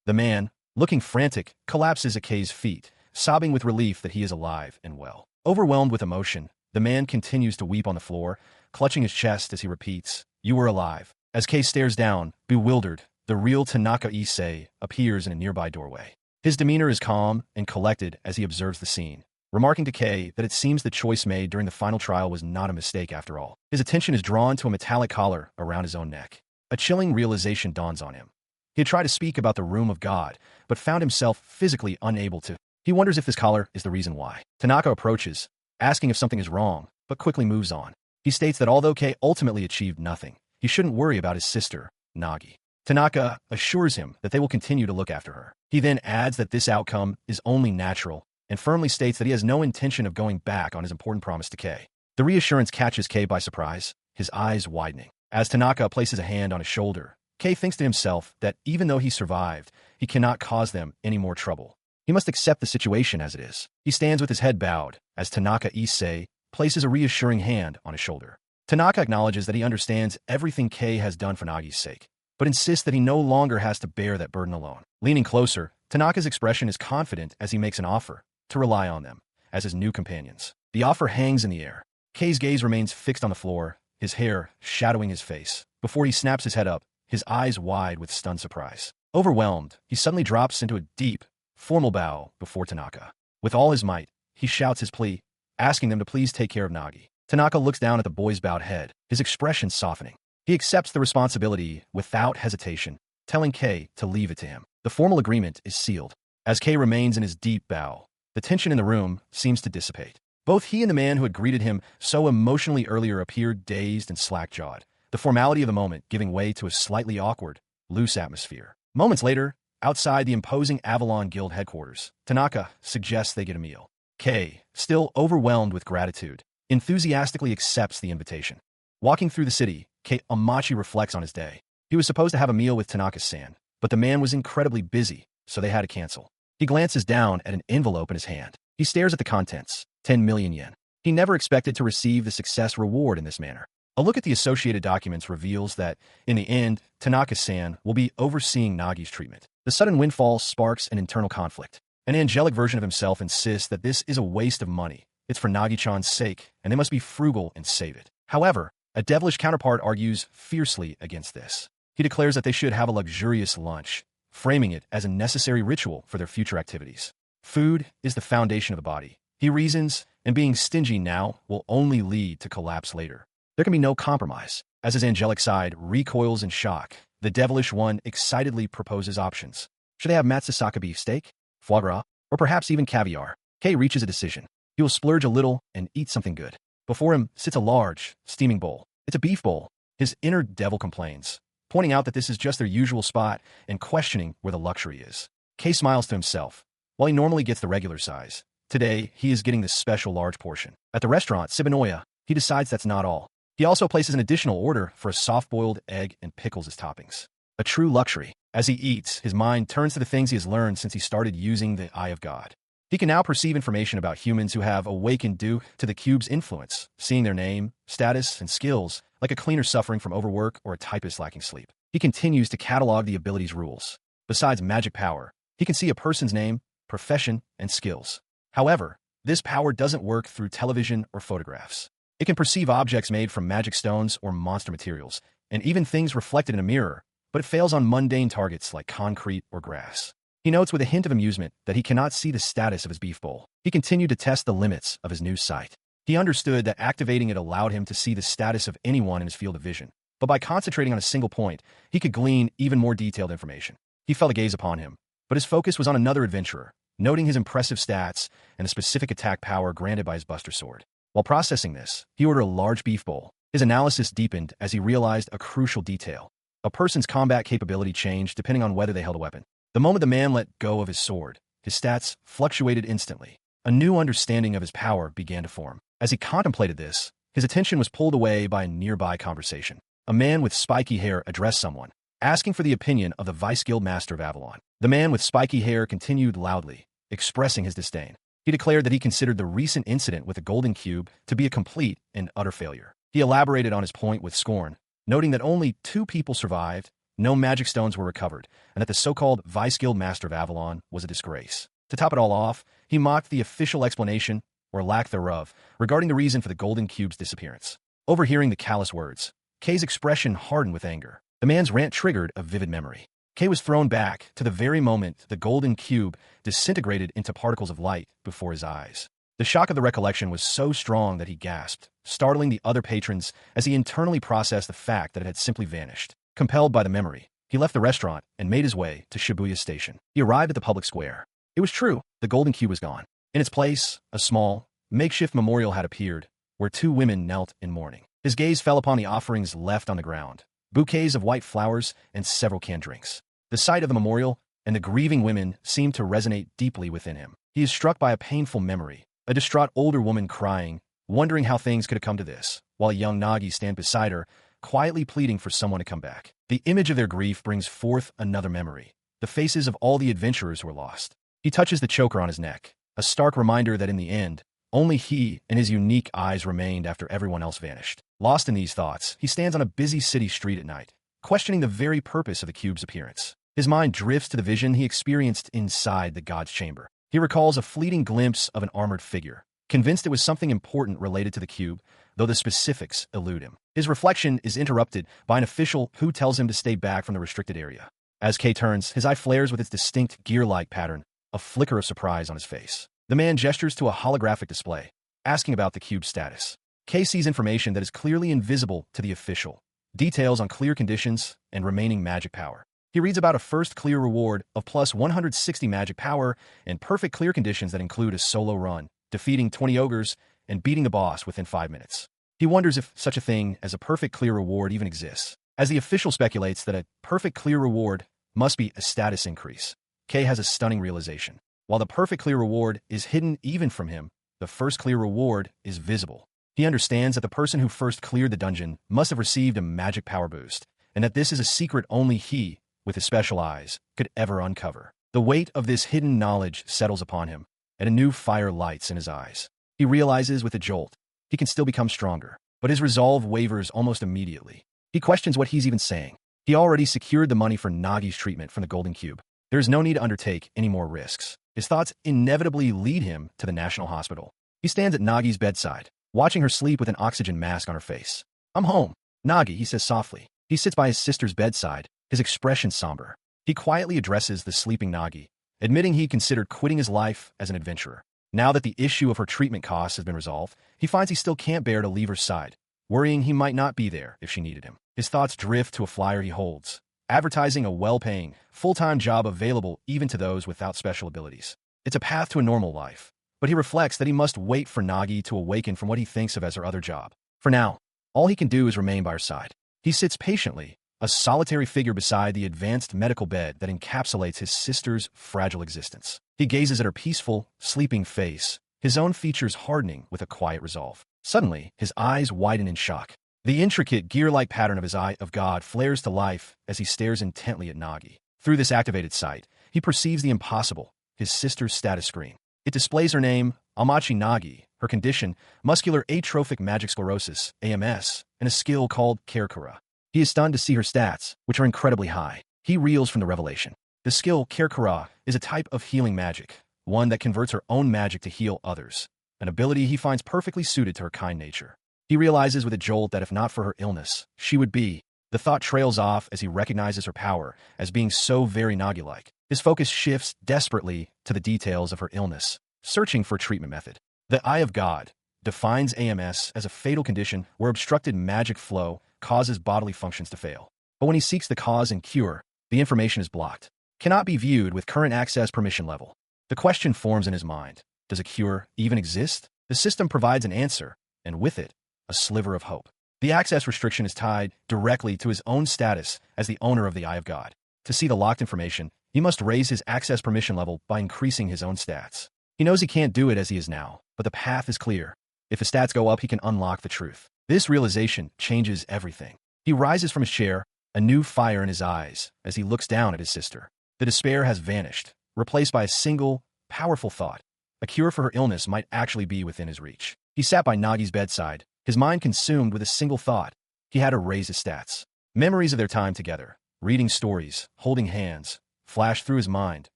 The man, looking frantic, collapses at Kei's feet, sobbing with relief that he is alive and well. Overwhelmed with emotion, the man continues to weep on the floor, clutching his chest as he repeats, "You were alive." As Kei stares down, bewildered, the real Tanaka Issei appears in a nearby doorway. His demeanor is calm and collected as he observes the scene, remarking to Kei that it seems the choice made during the final trial was not a mistake after all. His attention is drawn to a metallic collar around his own neck. A chilling realization dawns on him. He had tried to speak about the room of God, but found himself physically unable to. He wonders if this collar is the reason why. Tanaka approaches, asking if something is wrong, but quickly moves on. He states that although Kei ultimately achieved nothing, he shouldn't worry about his sister, Nagi. Tanaka assures him that they will continue to look after her. He then adds that this outcome is only natural and firmly states that he has no intention of going back on his important promise to Kei. The reassurance catches Kei by surprise, his eyes widening. As Tanaka places a hand on his shoulder, Kei thinks to himself that even though he survived, he cannot cause them any more trouble. He must accept the situation as it is. He stands with his head bowed as Tanaka Issei places a reassuring hand on his shoulder. Tanaka acknowledges that he understands everything Kei has done for Nagi's sake, but insists that he no longer has to bear that burden alone. Leaning closer, Tanaka's expression is confident as he makes an offer to rely on them, as his new companions. The offer hangs in the air. Kei's gaze remains fixed on the floor, his hair shadowing his face. Before he snaps his head up, his eyes wide with stunned surprise. Overwhelmed, he suddenly drops into a deep, formal bow before Tanaka. With all his might, he shouts his plea, asking them to please take care of Nagi. Tanaka looks down at the boy's bowed head, his expression softening. He accepts the responsibility without hesitation, telling Kei to leave it to him. The formal agreement is sealed. As Kei remains in his deep bow, the tension in the room seems to dissipate. Both he and the man who had greeted him so emotionally earlier appeared dazed and slack-jawed, the formality of the moment giving way to a slightly awkward, loose atmosphere. Moments later, outside the imposing Avalon Guild headquarters, Tanaka suggests they get a meal. Kei, still overwhelmed with gratitude, enthusiastically accepts the invitation. Walking through the city, Kei Amachi reflects on his day. He was supposed to have a meal with Tanaka-san, but the man was incredibly busy, so they had to cancel. He glances down at an envelope in his hand. He stares at the contents, 10 million yen. He never expected to receive the success reward in this manner. A look at the associated documents reveals that, in the end, Tanaka-san will be overseeing Nagi's treatment. The sudden windfall sparks an internal conflict. An angelic version of himself insists that this is a waste of money. It's for Nagi-chan's sake, and they must be frugal and save it. However, a devilish counterpart argues fiercely against this. He declares that they should have a luxurious lunch, framing it as a necessary ritual for their future activities. Food is the foundation of the body, he reasons, and being stingy now will only lead to collapse later. There can be no compromise. As his angelic side recoils in shock, the devilish one excitedly proposes options. Should they have Matsusaka beef steak, foie gras, or perhaps even caviar? Kei reaches a decision. He will splurge a little and eat something good. Before him sits a large, steaming bowl. It's a beef bowl. His inner devil complains, pointing out that this is just their usual spot and questioning where the luxury is. Kei smiles to himself. While he normally gets the regular size, today he is getting the special large portion. At the restaurant, Sibanoya, he decides that's not all. He also places an additional order for a soft-boiled egg and pickles as toppings. A true luxury. As he eats, his mind turns to the things he has learned since he started using the Eye of God. He can now perceive information about humans who have awakened due to the cube's influence, seeing their name, status, and skills, like a cleaner suffering from overwork or a typist lacking sleep. He continues to catalog the ability's rules. Besides magic power, he can see a person's name, profession, and skills. However, this power doesn't work through television or photographs. It can perceive objects made from magic stones or monster materials, and even things reflected in a mirror, but it fails on mundane targets like concrete or grass. He notes with a hint of amusement that he cannot see the status of his beef bowl. He continued to test the limits of his new sight. He understood that activating it allowed him to see the status of anyone in his field of vision, but by concentrating on a single point, he could glean even more detailed information. He felt a gaze upon him, but his focus was on another adventurer, noting his impressive stats and the specific attack power granted by his Buster Sword. While processing this, he ordered a large beef bowl. His analysis deepened as he realized a crucial detail. A person's combat capability changed depending on whether they held a weapon. The moment the man let go of his sword, his stats fluctuated instantly. A new understanding of his power began to form. As he contemplated this, his attention was pulled away by a nearby conversation. A man with spiky hair addressed someone, asking for the opinion of the Vice Guild Master of Avalon. The man with spiky hair continued loudly, expressing his disdain. He declared that he considered the recent incident with the Golden Cube to be a complete and utter failure. He elaborated on his point with scorn, noting that only 2 people survived, no magic stones were recovered, and that the so-called Vice Guild Master of Avalon was a disgrace. To top it all off, he mocked the official explanation, or lack thereof, regarding the reason for the Golden Cube's disappearance. Overhearing the callous words, Kei's expression hardened with anger. The man's rant triggered a vivid memory. Kei was thrown back to the very moment the Golden Cube disintegrated into particles of light before his eyes. The shock of the recollection was so strong that he gasped, startling the other patrons as he internally processed the fact that it had simply vanished. Compelled by the memory, he left the restaurant and made his way to Shibuya Station. He arrived at the public square. It was true, the Golden Cube was gone. In its place, a small, makeshift memorial had appeared, where 2 women knelt in mourning. His gaze fell upon the offerings left on the ground, bouquets of white flowers and several canned drinks. The sight of the memorial and the grieving women seemed to resonate deeply within him. He is struck by a painful memory, a distraught older woman crying, wondering how things could have come to this, while a young Nagi stands beside her, quietly pleading for someone to come back. The image of their grief brings forth another memory, the faces of all the adventurers who were lost. He touches the choker on his neck, a stark reminder that in the end, only he and his unique eyes remained after everyone else vanished. Lost in these thoughts, he stands on a busy city street at night, questioning the very purpose of the cube's appearance. His mind drifts to the vision he experienced inside the God's Chamber. He recalls a fleeting glimpse of an armored figure, convinced it was something important related to the cube, though the specifics elude him. His reflection is interrupted by an official who tells him to stay back from the restricted area. As K turns, his eye flares with its distinct gear-like pattern, a flicker of surprise on his face. The man gestures to a holographic display, asking about the cube's status. K sees information that is clearly invisible to the official, details on clear conditions and remaining magic power. He reads about a first clear reward of plus 160 magic power and perfect clear conditions that include a solo run, defeating 20 ogres, and beating the boss within 5 minutes. He wonders if such a thing as a perfect clear reward even exists. As the official speculates that a perfect clear reward must be a status increase, K has a stunning realization. While the perfect clear reward is hidden even from him, the first clear reward is visible. He understands that the person who first cleared the dungeon must have received a magic power boost, and that this is a secret only he, with his special eyes, could ever uncover. The weight of this hidden knowledge settles upon him, and a new fire lights in his eyes. He realizes with a jolt, he can still become stronger, but his resolve wavers almost immediately. He questions what he's even saying. He already secured the money for Nagi's treatment from the Golden Cube. There is no need to undertake any more risks. His thoughts inevitably lead him to the National Hospital. He stands at Nagi's bedside, watching her sleep with an oxygen mask on her face. "I'm home, Nagi," he says softly. He sits by his sister's bedside, his expression somber. He quietly addresses the sleeping Nagi, admitting he considered quitting his life as an adventurer. Now that the issue of her treatment costs has been resolved, he finds he still can't bear to leave her side, worrying he might not be there if she needed him. His thoughts drift to a flyer he holds, advertising a well-paying, full-time job available even to those without special abilities. It's a path to a normal life, but he reflects that he must wait for Nagi to awaken from what he thinks of as her other job. For now, all he can do is remain by her side. He sits patiently, a solitary figure beside the advanced medical bed that encapsulates his sister's fragile existence. He gazes at her peaceful, sleeping face, his own features hardening with a quiet resolve. Suddenly, his eyes widen in shock. The intricate gear-like pattern of his Eye of God flares to life as he stares intently at Nagi. Through this activated sight, he perceives the impossible, his sister's status screen. It displays her name, Amachi Nagi, her condition, muscular atrophic magic sclerosis, AMS, and a skill called Quirce. He is stunned to see her stats, which are incredibly high. He reels from the revelation. The skill Quirce is a type of healing magic, one that converts her own magic to heal others, an ability he finds perfectly suited to her kind nature. He realizes with a jolt that if not for her illness, she would be. The thought trails off as he recognizes her power as being so very Nagi-like. His focus shifts desperately to the details of her illness, searching for a treatment method. The Eye of God defines AMS as a fatal condition where obstructed magic flow causes bodily functions to fail. But when he seeks the cause and cure, the information is blocked. Cannot be viewed with current access permission level. The question forms in his mind. Does a cure even exist? The system provides an answer, and with it, a sliver of hope. The access restriction is tied directly to his own status as the owner of the Eye of God. To see the locked information, he must raise his access permission level by increasing his own stats. He knows he can't do it as he is now, but the path is clear. If his stats go up, he can unlock the truth. This realization changes everything. He rises from his chair, a new fire in his eyes, as he looks down at his sister. The despair has vanished, replaced by a single, powerful thought. A cure for her illness might actually be within his reach. He sat by Nagi's bedside, his mind consumed with a single thought. He had to raise his stats. Memories of their time together, reading stories, holding hands, flashed through his mind,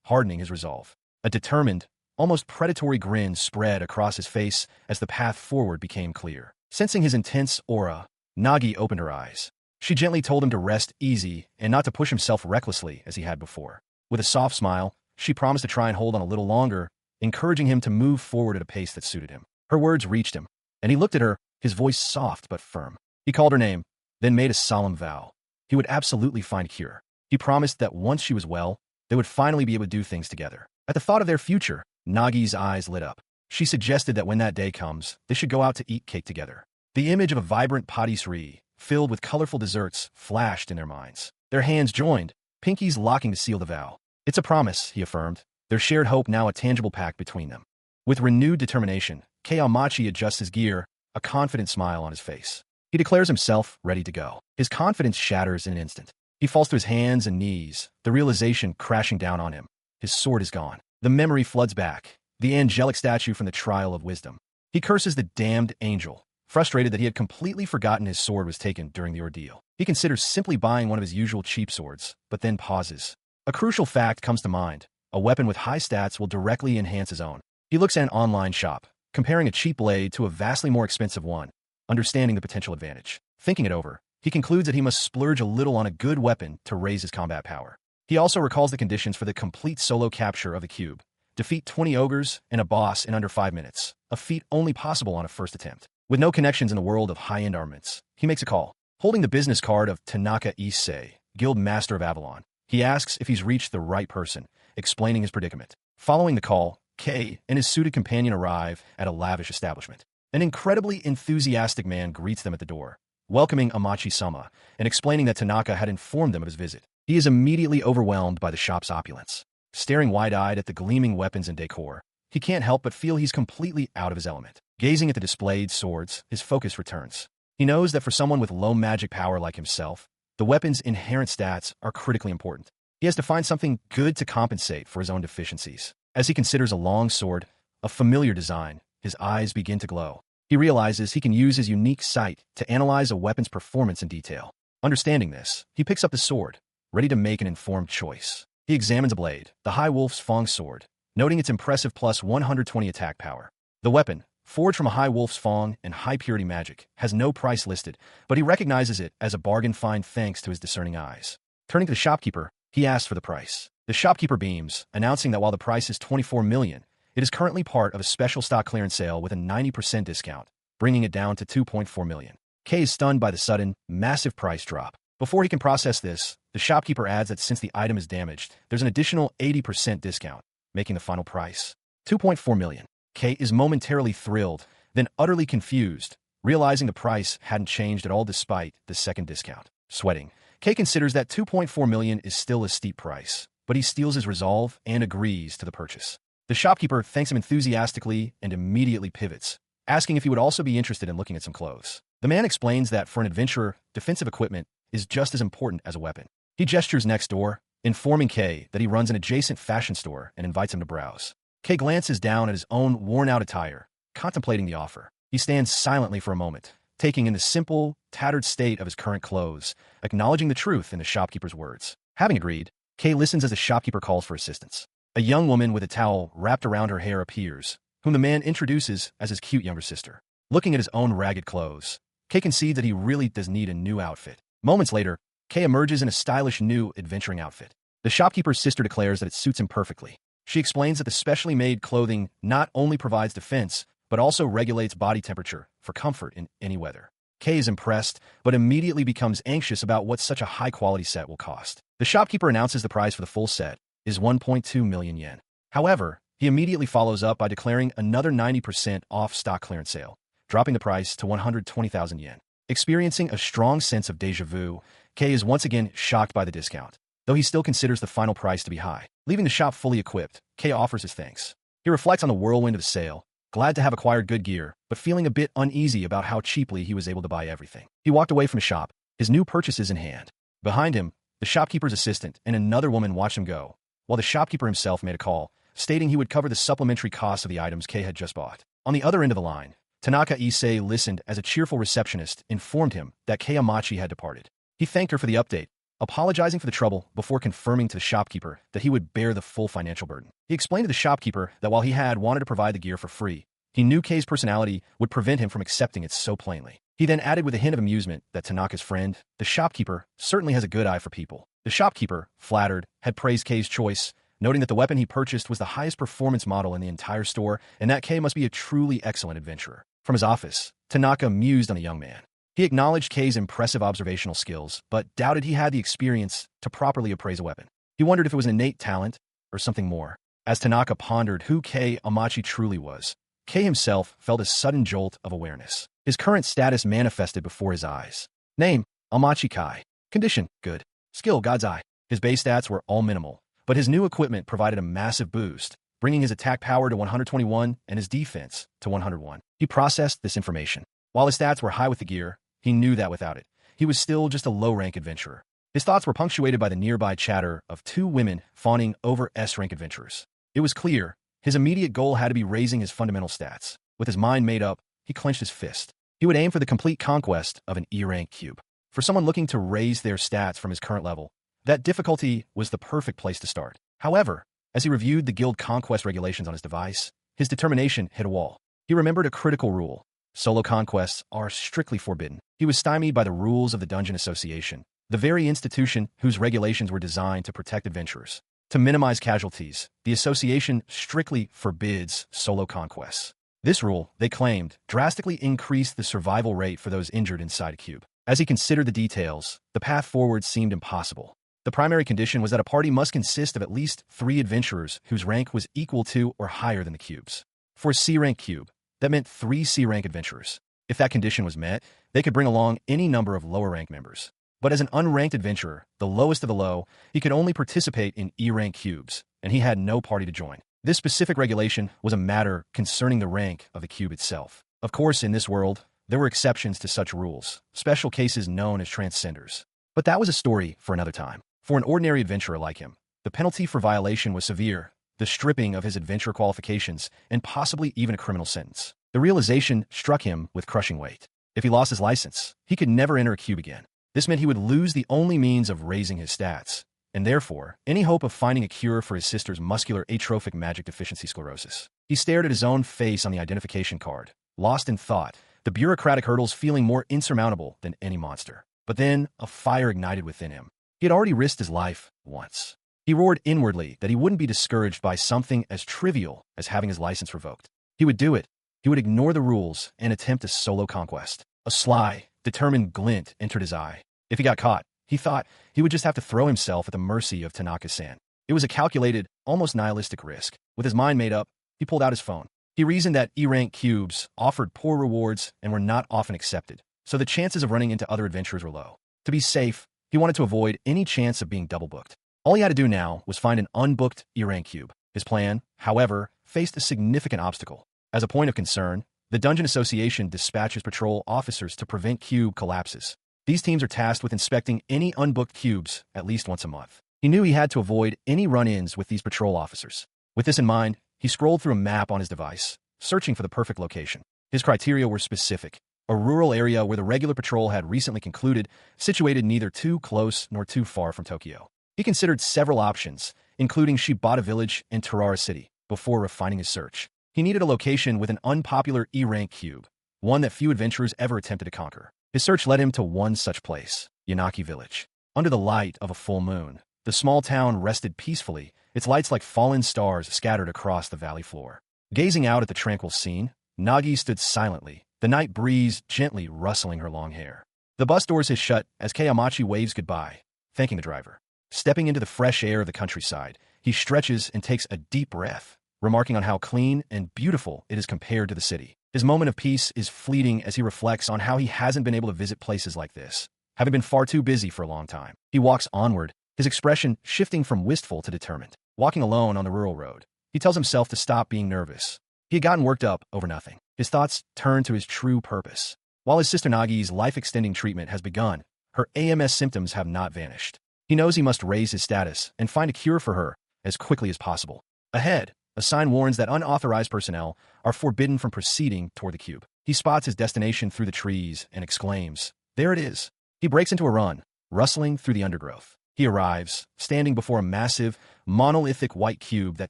hardening his resolve. A determined, almost predatory grin spread across his face as the path forward became clear. Sensing his intense aura, Nagi opened her eyes. She gently told him to rest easy and not to push himself recklessly as he had before. With a soft smile, she promised to try and hold on a little longer, encouraging him to move forward at a pace that suited him. Her words reached him, and he looked at her, his voice soft but firm. He called her name, then made a solemn vow. He would absolutely find a cure. He promised that once she was well, they would finally be able to do things together. At the thought of their future, Nagi's eyes lit up. She suggested that when that day comes, they should go out to eat cake together. The image of a vibrant patisserie, filled with colorful desserts, flashed in their minds. Their hands joined, pinkies locking to seal the vow. It's a promise, he affirmed, their shared hope now a tangible pact between them. With renewed determination, Kayamachi adjusts his gear, a confident smile on his face. He declares himself ready to go. His confidence shatters in an instant. He falls to his hands and knees, the realization crashing down on him. His sword is gone. The memory floods back, the angelic statue from the trial of wisdom. He curses the damned angel, frustrated that he had completely forgotten his sword was taken during the ordeal. He considers simply buying one of his usual cheap swords, but then pauses. A crucial fact comes to mind. A weapon with high stats will directly enhance his own. He looks at an online shop, comparing a cheap blade to a vastly more expensive one, understanding the potential advantage. Thinking it over, he concludes that he must splurge a little on a good weapon to raise his combat power. He also recalls the conditions for the complete solo capture of the cube. Defeat 20 ogres and a boss in under 5 minutes, a feat only possible on a first attempt. With no connections in the world of high-end armaments, he makes a call. Holding the business card of Tanaka Issei, Guild Master of Avalon, he asks if he's reached the right person, explaining his predicament. Following the call, Kei and his suited companion arrive at a lavish establishment. An incredibly enthusiastic man greets them at the door, welcoming Amachi-sama and explaining that Tanaka had informed them of his visit. He is immediately overwhelmed by the shop's opulence. Staring wide-eyed at the gleaming weapons and decor, he can't help but feel he's completely out of his element. Gazing at the displayed swords, his focus returns. He knows that for someone with low magic power like himself, the weapon's inherent stats are critically important. He has to find something good to compensate for his own deficiencies. As he considers a long sword, a familiar design, his eyes begin to glow. He realizes he can use his unique sight to analyze a weapon's performance in detail. Understanding this, he picks up the sword, ready to make an informed choice. He examines a blade, the High Wolf's Fang sword, noting its impressive plus 120 attack power. The weapon, forged from a High Wolf's Fang and high-purity magic, has no price listed, but he recognizes it as a bargain find thanks to his discerning eyes. Turning to the shopkeeper, he asks for the price. The shopkeeper beams, announcing that while the price is 24 million, it is currently part of a special stock clearance sale with a 90% discount, bringing it down to 2.4 million. Kei is stunned by the sudden, massive price drop. Before he can process this, the shopkeeper adds that since the item is damaged, there's an additional 80% discount, making the final price 2.4 million. Kei is momentarily thrilled, then utterly confused, realizing the price hadn't changed at all despite the second discount. Sweating, Kei considers that 2.4 million is still a steep price, but he steels his resolve and agrees to the purchase. The shopkeeper thanks him enthusiastically and immediately pivots, asking if he would also be interested in looking at some clothes. The man explains that for an adventurer, defensive equipment is just as important as a weapon. He gestures next door, informing Kei that he runs an adjacent fashion store and invites him to browse. Kei glances down at his own worn-out attire, contemplating the offer. He stands silently for a moment, taking in the simple, tattered state of his current clothes, acknowledging the truth in the shopkeeper's words. Having agreed, Kei listens as the shopkeeper calls for assistance. A young woman with a towel wrapped around her hair appears, whom the man introduces as his cute younger sister. Looking at his own ragged clothes, Kei concedes that he really does need a new outfit. Moments later, Kei emerges in a stylish new adventuring outfit. The shopkeeper's sister declares that it suits him perfectly. She explains that the specially made clothing not only provides defense, but also regulates body temperature for comfort in any weather. Kei is impressed, but immediately becomes anxious about what such a high-quality set will cost. The shopkeeper announces the price for the full set is 1.2 million yen. However, he immediately follows up by declaring another 90% off stock clearance sale, dropping the price to 120,000 yen. Experiencing a strong sense of déjà vu, Kei is once again shocked by the discount, though he still considers the final price to be high. Leaving the shop fully equipped, Kei offers his thanks. He reflects on the whirlwind of the sale, glad to have acquired good gear, but feeling a bit uneasy about how cheaply he was able to buy everything. He walked away from the shop, his new purchases in hand. Behind him, the shopkeeper's assistant and another woman watched him go, while the shopkeeper himself made a call, stating he would cover the supplementary costs of the items Kei had just bought. On the other end of the line, Tanaka Issei listened as a cheerful receptionist informed him that Kei Amachi had departed. He thanked her for the update, apologizing for the trouble before confirming to the shopkeeper that he would bear the full financial burden. He explained to the shopkeeper that while he had wanted to provide the gear for free, he knew Kei's personality would prevent him from accepting it so plainly. He then added with a hint of amusement that Tanaka's friend, the shopkeeper, certainly has a good eye for people. The shopkeeper, flattered, had praised Kei's choice, noting that the weapon he purchased was the highest performance model in the entire store and that Kei must be a truly excellent adventurer. From his office, Tanaka mused on the young man. He acknowledged Kei's impressive observational skills, but doubted he had the experience to properly appraise a weapon. He wondered if it was an innate talent or something more. As Tanaka pondered who Kei Amachi truly was, Kei himself felt a sudden jolt of awareness. His current status manifested before his eyes. Name, Amachi Kai. Condition, good. Skill, God's Eye. His base stats were all minimal, but his new equipment provided a massive boost, bringing his attack power to 121 and his defense to 101. He processed this information. While his stats were high with the gear, he knew that without it, he was still just a low-rank adventurer. His thoughts were punctuated by the nearby chatter of two women fawning over S-rank adventurers. It was clear, his immediate goal had to be raising his fundamental stats. With his mind made up, he clenched his fist. He would aim for the complete conquest of an E-rank cube. For someone looking to raise their stats from his current level, that difficulty was the perfect place to start. However, As he reviewed the guild conquest regulations on his device, his determination hit a wall. He remembered a critical rule. Solo conquests are strictly forbidden. He was stymied by the rules of the Dungeon Association, the very institution whose regulations were designed to protect adventurers. To minimize casualties, the association strictly forbids solo conquests. This rule, they claimed, drastically increased the survival rate for those injured inside a cube. As he considered the details, the path forward seemed impossible. The primary condition was that a party must consist of at least 3 adventurers whose rank was equal to or higher than the cube's. For a C-rank cube, that meant 3 C-rank adventurers. If that condition was met, they could bring along any number of lower-rank members. But as an unranked adventurer, the lowest of the low, he could only participate in E-rank cubes, and he had no party to join. This specific regulation was a matter concerning the rank of the cube itself. Of course, in this world, there were exceptions to such rules, special cases known as transcenders. But that was a story for another time. For an ordinary adventurer like him, the penalty for violation was severe, the stripping of his adventure qualifications, and possibly even a criminal sentence. The realization struck him with crushing weight. If he lost his license, he could never enter a cube again. This meant he would lose the only means of raising his stats, and therefore, any hope of finding a cure for his sister's muscular atrophic magic deficiency sclerosis. He stared at his own face on the identification card, lost in thought, the bureaucratic hurdles feeling more insurmountable than any monster. But then, a fire ignited within him. He had already risked his life once. He roared inwardly that he wouldn't be discouraged by something as trivial as having his license revoked. He would do it. He would ignore the rules and attempt a solo conquest. A sly, determined glint entered his eye. If he got caught, he thought he would just have to throw himself at the mercy of Tanaka-san. It was a calculated, almost nihilistic risk. With his mind made up, he pulled out his phone. He reasoned that E-rank cubes offered poor rewards and were not often accepted, so the chances of running into other adventurers were low. To be safe, he wanted to avoid any chance of being double-booked. All he had to do now was find an unbooked E-rank cube. His plan, however, faced a significant obstacle. As a point of concern, the Dungeon Association dispatches patrol officers to prevent cube collapses. These teams are tasked with inspecting any unbooked cubes at least once a month. He knew he had to avoid any run-ins with these patrol officers. With this in mind, he scrolled through a map on his device, searching for the perfect location. His criteria were specific. A rural area where the regular patrol had recently concluded, situated neither too close nor too far from Tokyo. He considered several options, including Shibata Village and Tarara City, before refining his search. He needed a location with an unpopular E-rank cube, one that few adventurers ever attempted to conquer. His search led him to one such place, Yanaki Village. Under the light of a full moon, the small town rested peacefully, its lights like fallen stars scattered across the valley floor. Gazing out at the tranquil scene, Nagi stood silently, the night breeze gently rustling her long hair. The bus doors had shut as Kayamachi waves goodbye, thanking the driver. Stepping into the fresh air of the countryside, he stretches and takes a deep breath, remarking on how clean and beautiful it is compared to the city. His moment of peace is fleeting as he reflects on how he hasn't been able to visit places like this, having been far too busy for a long time. He walks onward, his expression shifting from wistful to determined. Walking alone on the rural road, he tells himself to stop being nervous. He had gotten worked up over nothing. His thoughts turn to his true purpose. While his sister Nagi's life-extending treatment has begun, her AMS symptoms have not vanished. He knows he must raise his status and find a cure for her as quickly as possible. Ahead, a sign warns that unauthorized personnel are forbidden from proceeding toward the cube. He spots his destination through the trees and exclaims, "There it is." He breaks into a run, rustling through the undergrowth. He arrives, standing before a massive, monolithic white cube that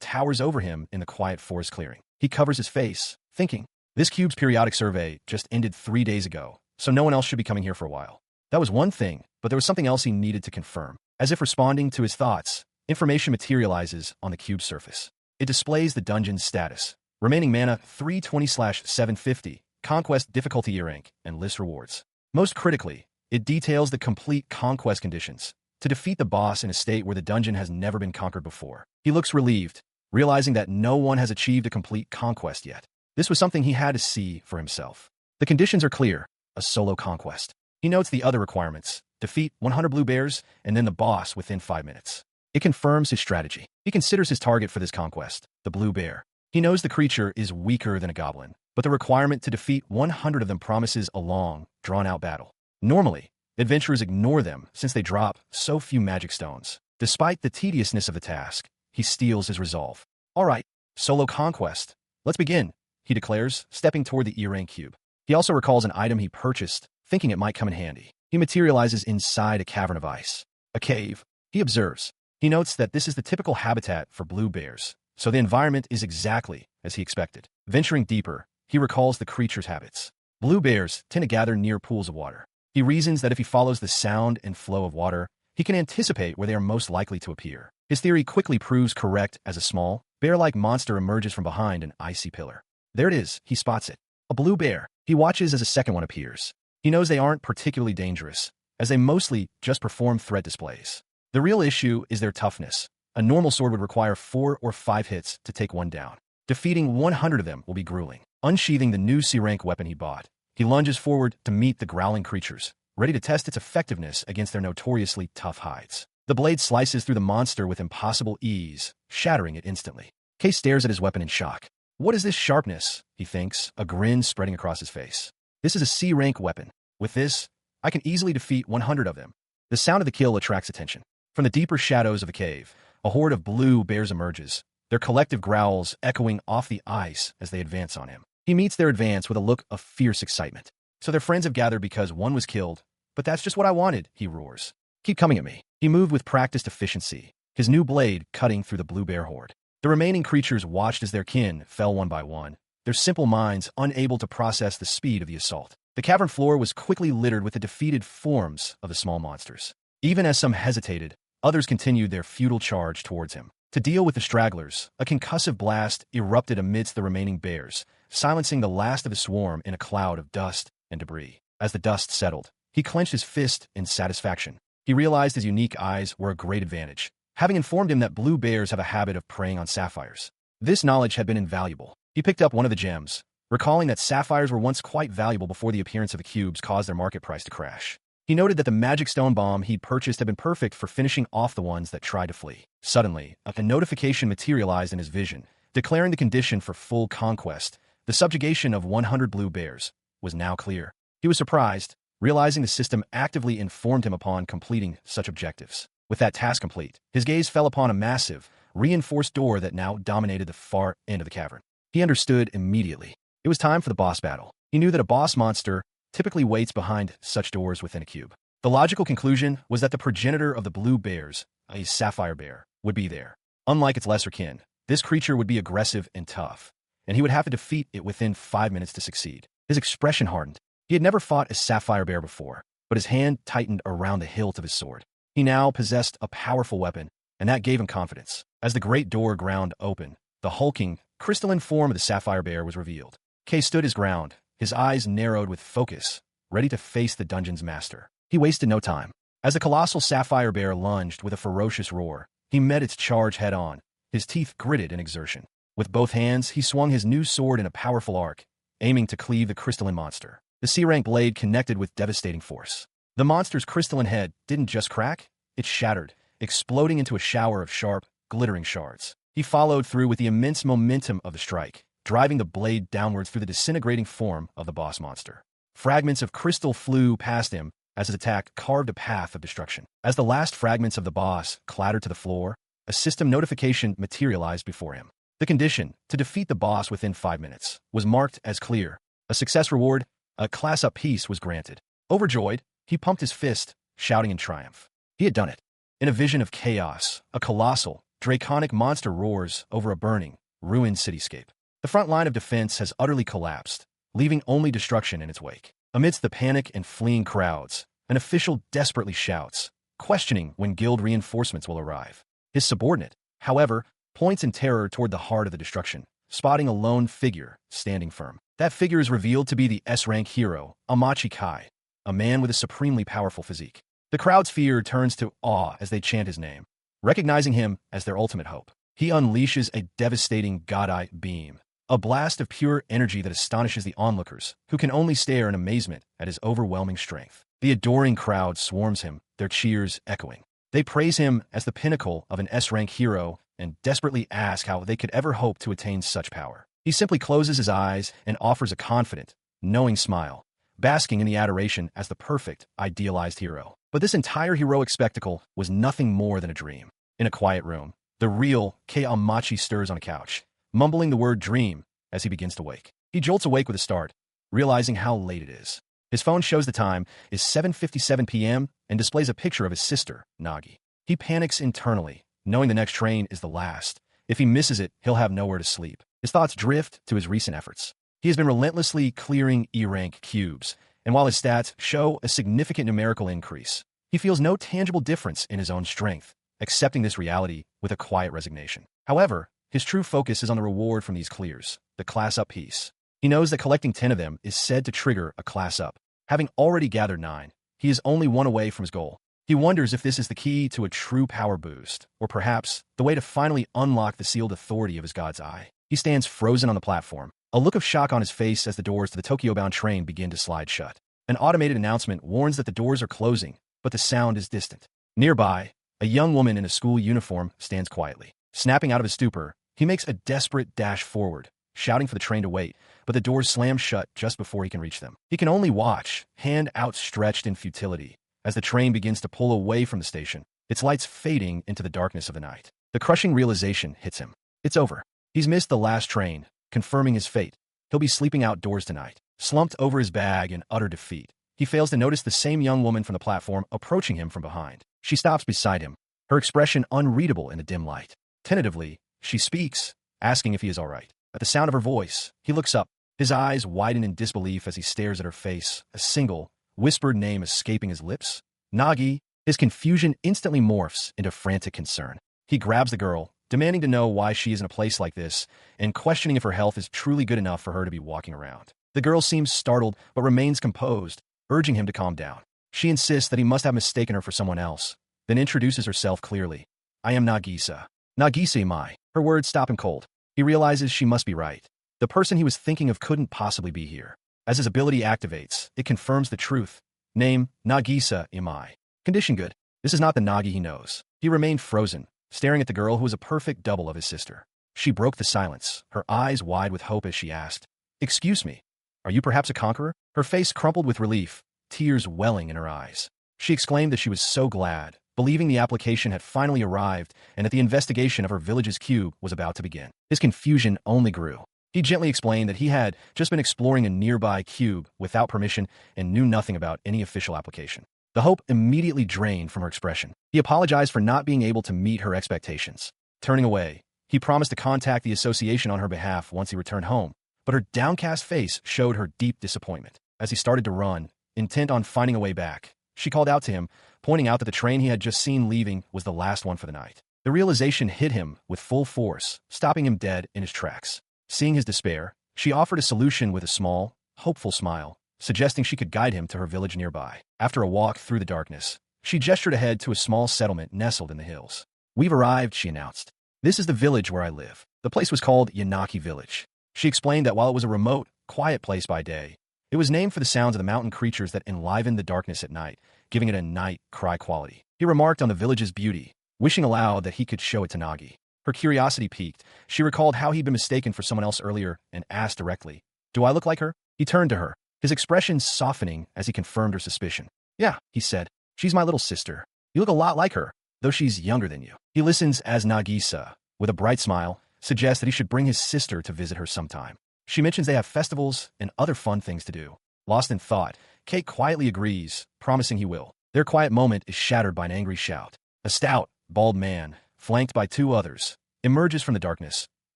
towers over him in the quiet forest clearing. He covers his face, thinking, this cube's periodic survey just ended 3 days ago, so no one else should be coming here for a while. That was one thing, but there was something else he needed to confirm. As if responding to his thoughts, information materializes on the cube's surface. It displays the dungeon's status. Remaining mana 320/750, conquest difficulty year rank, and list rewards. Most critically, it details the complete conquest conditions to defeat the boss in a state where the dungeon has never been conquered before. He looks relieved, realizing that no one has achieved a complete conquest yet. This was something he had to see for himself. The conditions are clear, a solo conquest. He notes the other requirements: defeat 100 blue bears and then the boss within 5 minutes. It confirms his strategy. He considers his target for this conquest, the blue bear. He knows the creature is weaker than a goblin, but the requirement to defeat 100 of them promises a long, drawn-out battle. Normally, adventurers ignore them since they drop so few magic stones. Despite the tediousness of the task, he steels his resolve. All right, solo conquest. Let's begin, he declares, stepping toward the E-rank cube. He also recalls an item he purchased, thinking it might come in handy. He materializes inside a cavern of ice. A cave. He observes. He notes that this is the typical habitat for blue bears, so the environment is exactly as he expected. Venturing deeper, he recalls the creature's habits. Blue bears tend to gather near pools of water. He reasons that if he follows the sound and flow of water, he can anticipate where they are most likely to appear. His theory quickly proves correct as a small, bear-like monster emerges from behind an icy pillar. There it is, he spots it. A blue bear. He watches as a second one appears. He knows they aren't particularly dangerous, as they mostly just perform threat displays. The real issue is their toughness. A normal sword would require 4 or 5 hits to take one down. Defeating 100 of them will be grueling. Unsheathing the new C-rank weapon he bought, he lunges forward to meet the growling creatures, ready to test its effectiveness against their notoriously tough hides. The blade slices through the monster with impossible ease, shattering it instantly. Case stares at his weapon in shock. What is this sharpness? He thinks, a grin spreading across his face. This is a C-rank weapon. With this, I can easily defeat 100 of them. The sound of the kill attracts attention. From the deeper shadows of the cave, a horde of blue bears emerges, their collective growls echoing off the ice as they advance on him. He meets their advance with a look of fierce excitement. So their friends have gathered because one was killed, but that's just what I wanted, he roars. Keep coming at me. He moved with practiced efficiency, his new blade cutting through the blue bear horde. The remaining creatures watched as their kin fell one by one, their simple minds unable to process the speed of the assault. The cavern floor was quickly littered with the defeated forms of the small monsters. Even as some hesitated, others continued their futile charge towards him. To deal with the stragglers, a concussive blast erupted amidst the remaining bears, silencing the last of the swarm in a cloud of dust and debris. As the dust settled, he clenched his fist in satisfaction. He realized his unique eyes were a great advantage, having informed him that blue bears have a habit of preying on sapphires. This knowledge had been invaluable. He picked up one of the gems, recalling that sapphires were once quite valuable before the appearance of the cubes caused their market price to crash. He noted that the magic stone bomb he'd purchased had been perfect for finishing off the ones that tried to flee. Suddenly, a notification materialized in his vision, declaring the condition for full conquest. The subjugation of 100 blue bears was now clear. He was surprised, realizing the system actively informed him upon completing such objectives. With that task complete, his gaze fell upon a massive, reinforced door that now dominated the far end of the cavern. He understood immediately. It was time for the boss battle. He knew that a boss monster typically waits behind such doors within a cube. The logical conclusion was that the progenitor of the blue bears, a sapphire bear, would be there. Unlike its lesser kin, this creature would be aggressive and tough, and he would have to defeat it within 5 minutes to succeed. His expression hardened. He had never fought a sapphire bear before, but his hand tightened around the hilt of his sword. He now possessed a powerful weapon, and that gave him confidence. As the great door ground open, the hulking, crystalline form of the sapphire bear was revealed. Kay stood his ground, his eyes narrowed with focus, ready to face the dungeon's master. He wasted no time. As the colossal sapphire bear lunged with a ferocious roar, he met its charge head-on, his teeth gritted in exertion. With both hands, he swung his new sword in a powerful arc, aiming to cleave the crystalline monster. The C-rank blade connected with devastating force. The monster's crystalline head didn't just crack, it shattered, exploding into a shower of sharp, glittering shards. He followed through with the immense momentum of the strike, driving the blade downwards through the disintegrating form of the boss monster. Fragments of crystal flew past him as his attack carved a path of destruction. As the last fragments of the boss clattered to the floor, a system notification materialized before him. The condition, to defeat the boss within 5 minutes, was marked as clear. A success reward, a class-up piece was granted. Overjoyed, he pumped his fist, shouting in triumph. He had done it. In a vision of chaos, a colossal, draconic monster roars over a burning, ruined cityscape. The front line of defense has utterly collapsed, leaving only destruction in its wake. Amidst the panic and fleeing crowds, an official desperately shouts, questioning when guild reinforcements will arrive. His subordinate, however, points in terror toward the heart of the destruction, spotting a lone figure standing firm. That figure is revealed to be the S-rank hero, Amachi Kai, a man with a supremely powerful physique. The crowd's fear turns to awe as they chant his name, recognizing him as their ultimate hope. He unleashes a devastating God-eye beam, a blast of pure energy that astonishes the onlookers, who can only stare in amazement at his overwhelming strength. The adoring crowd swarms him, their cheers echoing. They praise him as the pinnacle of an S-rank hero and desperately ask how they could ever hope to attain such power. He simply closes his eyes and offers a confident, knowing smile, basking in the adoration as the perfect, idealized hero. But this entire heroic spectacle was nothing more than a dream. In a quiet room, the real Kei Amachi stirs on a couch, mumbling the word dream as he begins to wake. He jolts awake with a start, realizing how late it is. His phone shows the time is 7:57 p.m. and displays a picture of his sister, Nagi. He panics internally, knowing the next train is the last. If he misses it, he'll have nowhere to sleep. His thoughts drift to his recent efforts. He has been relentlessly clearing E-rank cubes, and while his stats show a significant numerical increase, he feels no tangible difference in his own strength, accepting this reality with a quiet resignation. However, his true focus is on the reward from these clears, the class up piece. He knows that collecting 10 of them is said to trigger a class up. Having already gathered 9, he is only one away from his goal. He wonders if this is the key to a true power boost, or perhaps the way to finally unlock the sealed authority of his god's eye. He stands frozen on the platform, a look of shock on his face as the doors to the Tokyo-bound train begin to slide shut. An automated announcement warns that the doors are closing, but the sound is distant. Nearby, a young woman in a school uniform stands quietly. Snapping out of his stupor, he makes a desperate dash forward, shouting for the train to wait, but the doors slam shut just before he can reach them. He can only watch, hand outstretched in futility, as the train begins to pull away from the station, its lights fading into the darkness of the night. The crushing realization hits him. It's over. He's missed the last train, confirming his fate. He'll be sleeping outdoors tonight. Slumped over his bag in utter defeat, he fails to notice the same young woman from the platform approaching him from behind. She stops beside him, her expression unreadable in the dim light. Tentatively, she speaks, asking if he is all right. At the sound of her voice, he looks up, his eyes widen in disbelief as he stares at her face, a single, whispered name escaping his lips. Nagi. His confusion instantly morphs into frantic concern. He grabs the girl, demanding to know why she is in a place like this, and questioning if her health is truly good enough for her to be walking around. The girl seems startled, but remains composed, urging him to calm down. She insists that he must have mistaken her for someone else, then introduces herself clearly. I am Nagisa. Nagisa Mai. Her words stop him cold. He realizes she must be right. The person he was thinking of couldn't possibly be here. As his ability activates, it confirms the truth. Name, Nagisa Imai. Condition good. This is not the Nagi he knows. He remained frozen, staring at the girl who was a perfect double of his sister. She broke the silence, her eyes wide with hope as she asked, "Excuse me, are you perhaps a conqueror?" Her face crumpled with relief, tears welling in her eyes. She exclaimed that she was so glad, believing the application had finally arrived and that the investigation of her village's cube was about to begin. His confusion only grew. He gently explained that he had just been exploring a nearby cube without permission and knew nothing about any official application. The hope immediately drained from her expression. He apologized for not being able to meet her expectations. Turning away, he promised to contact the association on her behalf once he returned home, but her downcast face showed her deep disappointment. As he started to run, intent on finding a way back, she called out to him, pointing out that the train he had just seen leaving was the last one for the night. The realization hit him with full force, stopping him dead in his tracks. Seeing his despair, she offered a solution with a small, hopeful smile, suggesting she could guide him to her village nearby. After a walk through the darkness, she gestured ahead to a small settlement nestled in the hills. "We've arrived," she announced. "This is the village where I live." The place was called Yanaki Village. She explained that while it was a remote, quiet place by day, it was named for the sounds of the mountain creatures that enlivened the darkness at night, giving it a night cry quality. He remarked on the village's beauty, wishing aloud that he could show it to Nagi. Her curiosity piqued. She recalled how he'd been mistaken for someone else earlier and asked directly, "Do I look like her?" He turned to her, his expression softening as he confirmed her suspicion. "Yeah," he said. "She's my little sister. You look a lot like her, though she's younger than you." He listens as Nagisa, with a bright smile, suggests that he should bring his sister to visit her sometime. She mentions they have festivals and other fun things to do. Lost in thought, Kate quietly agrees, promising he will. Their quiet moment is shattered by an angry shout. A stout, bald man, flanked by 2 others, emerges from the darkness,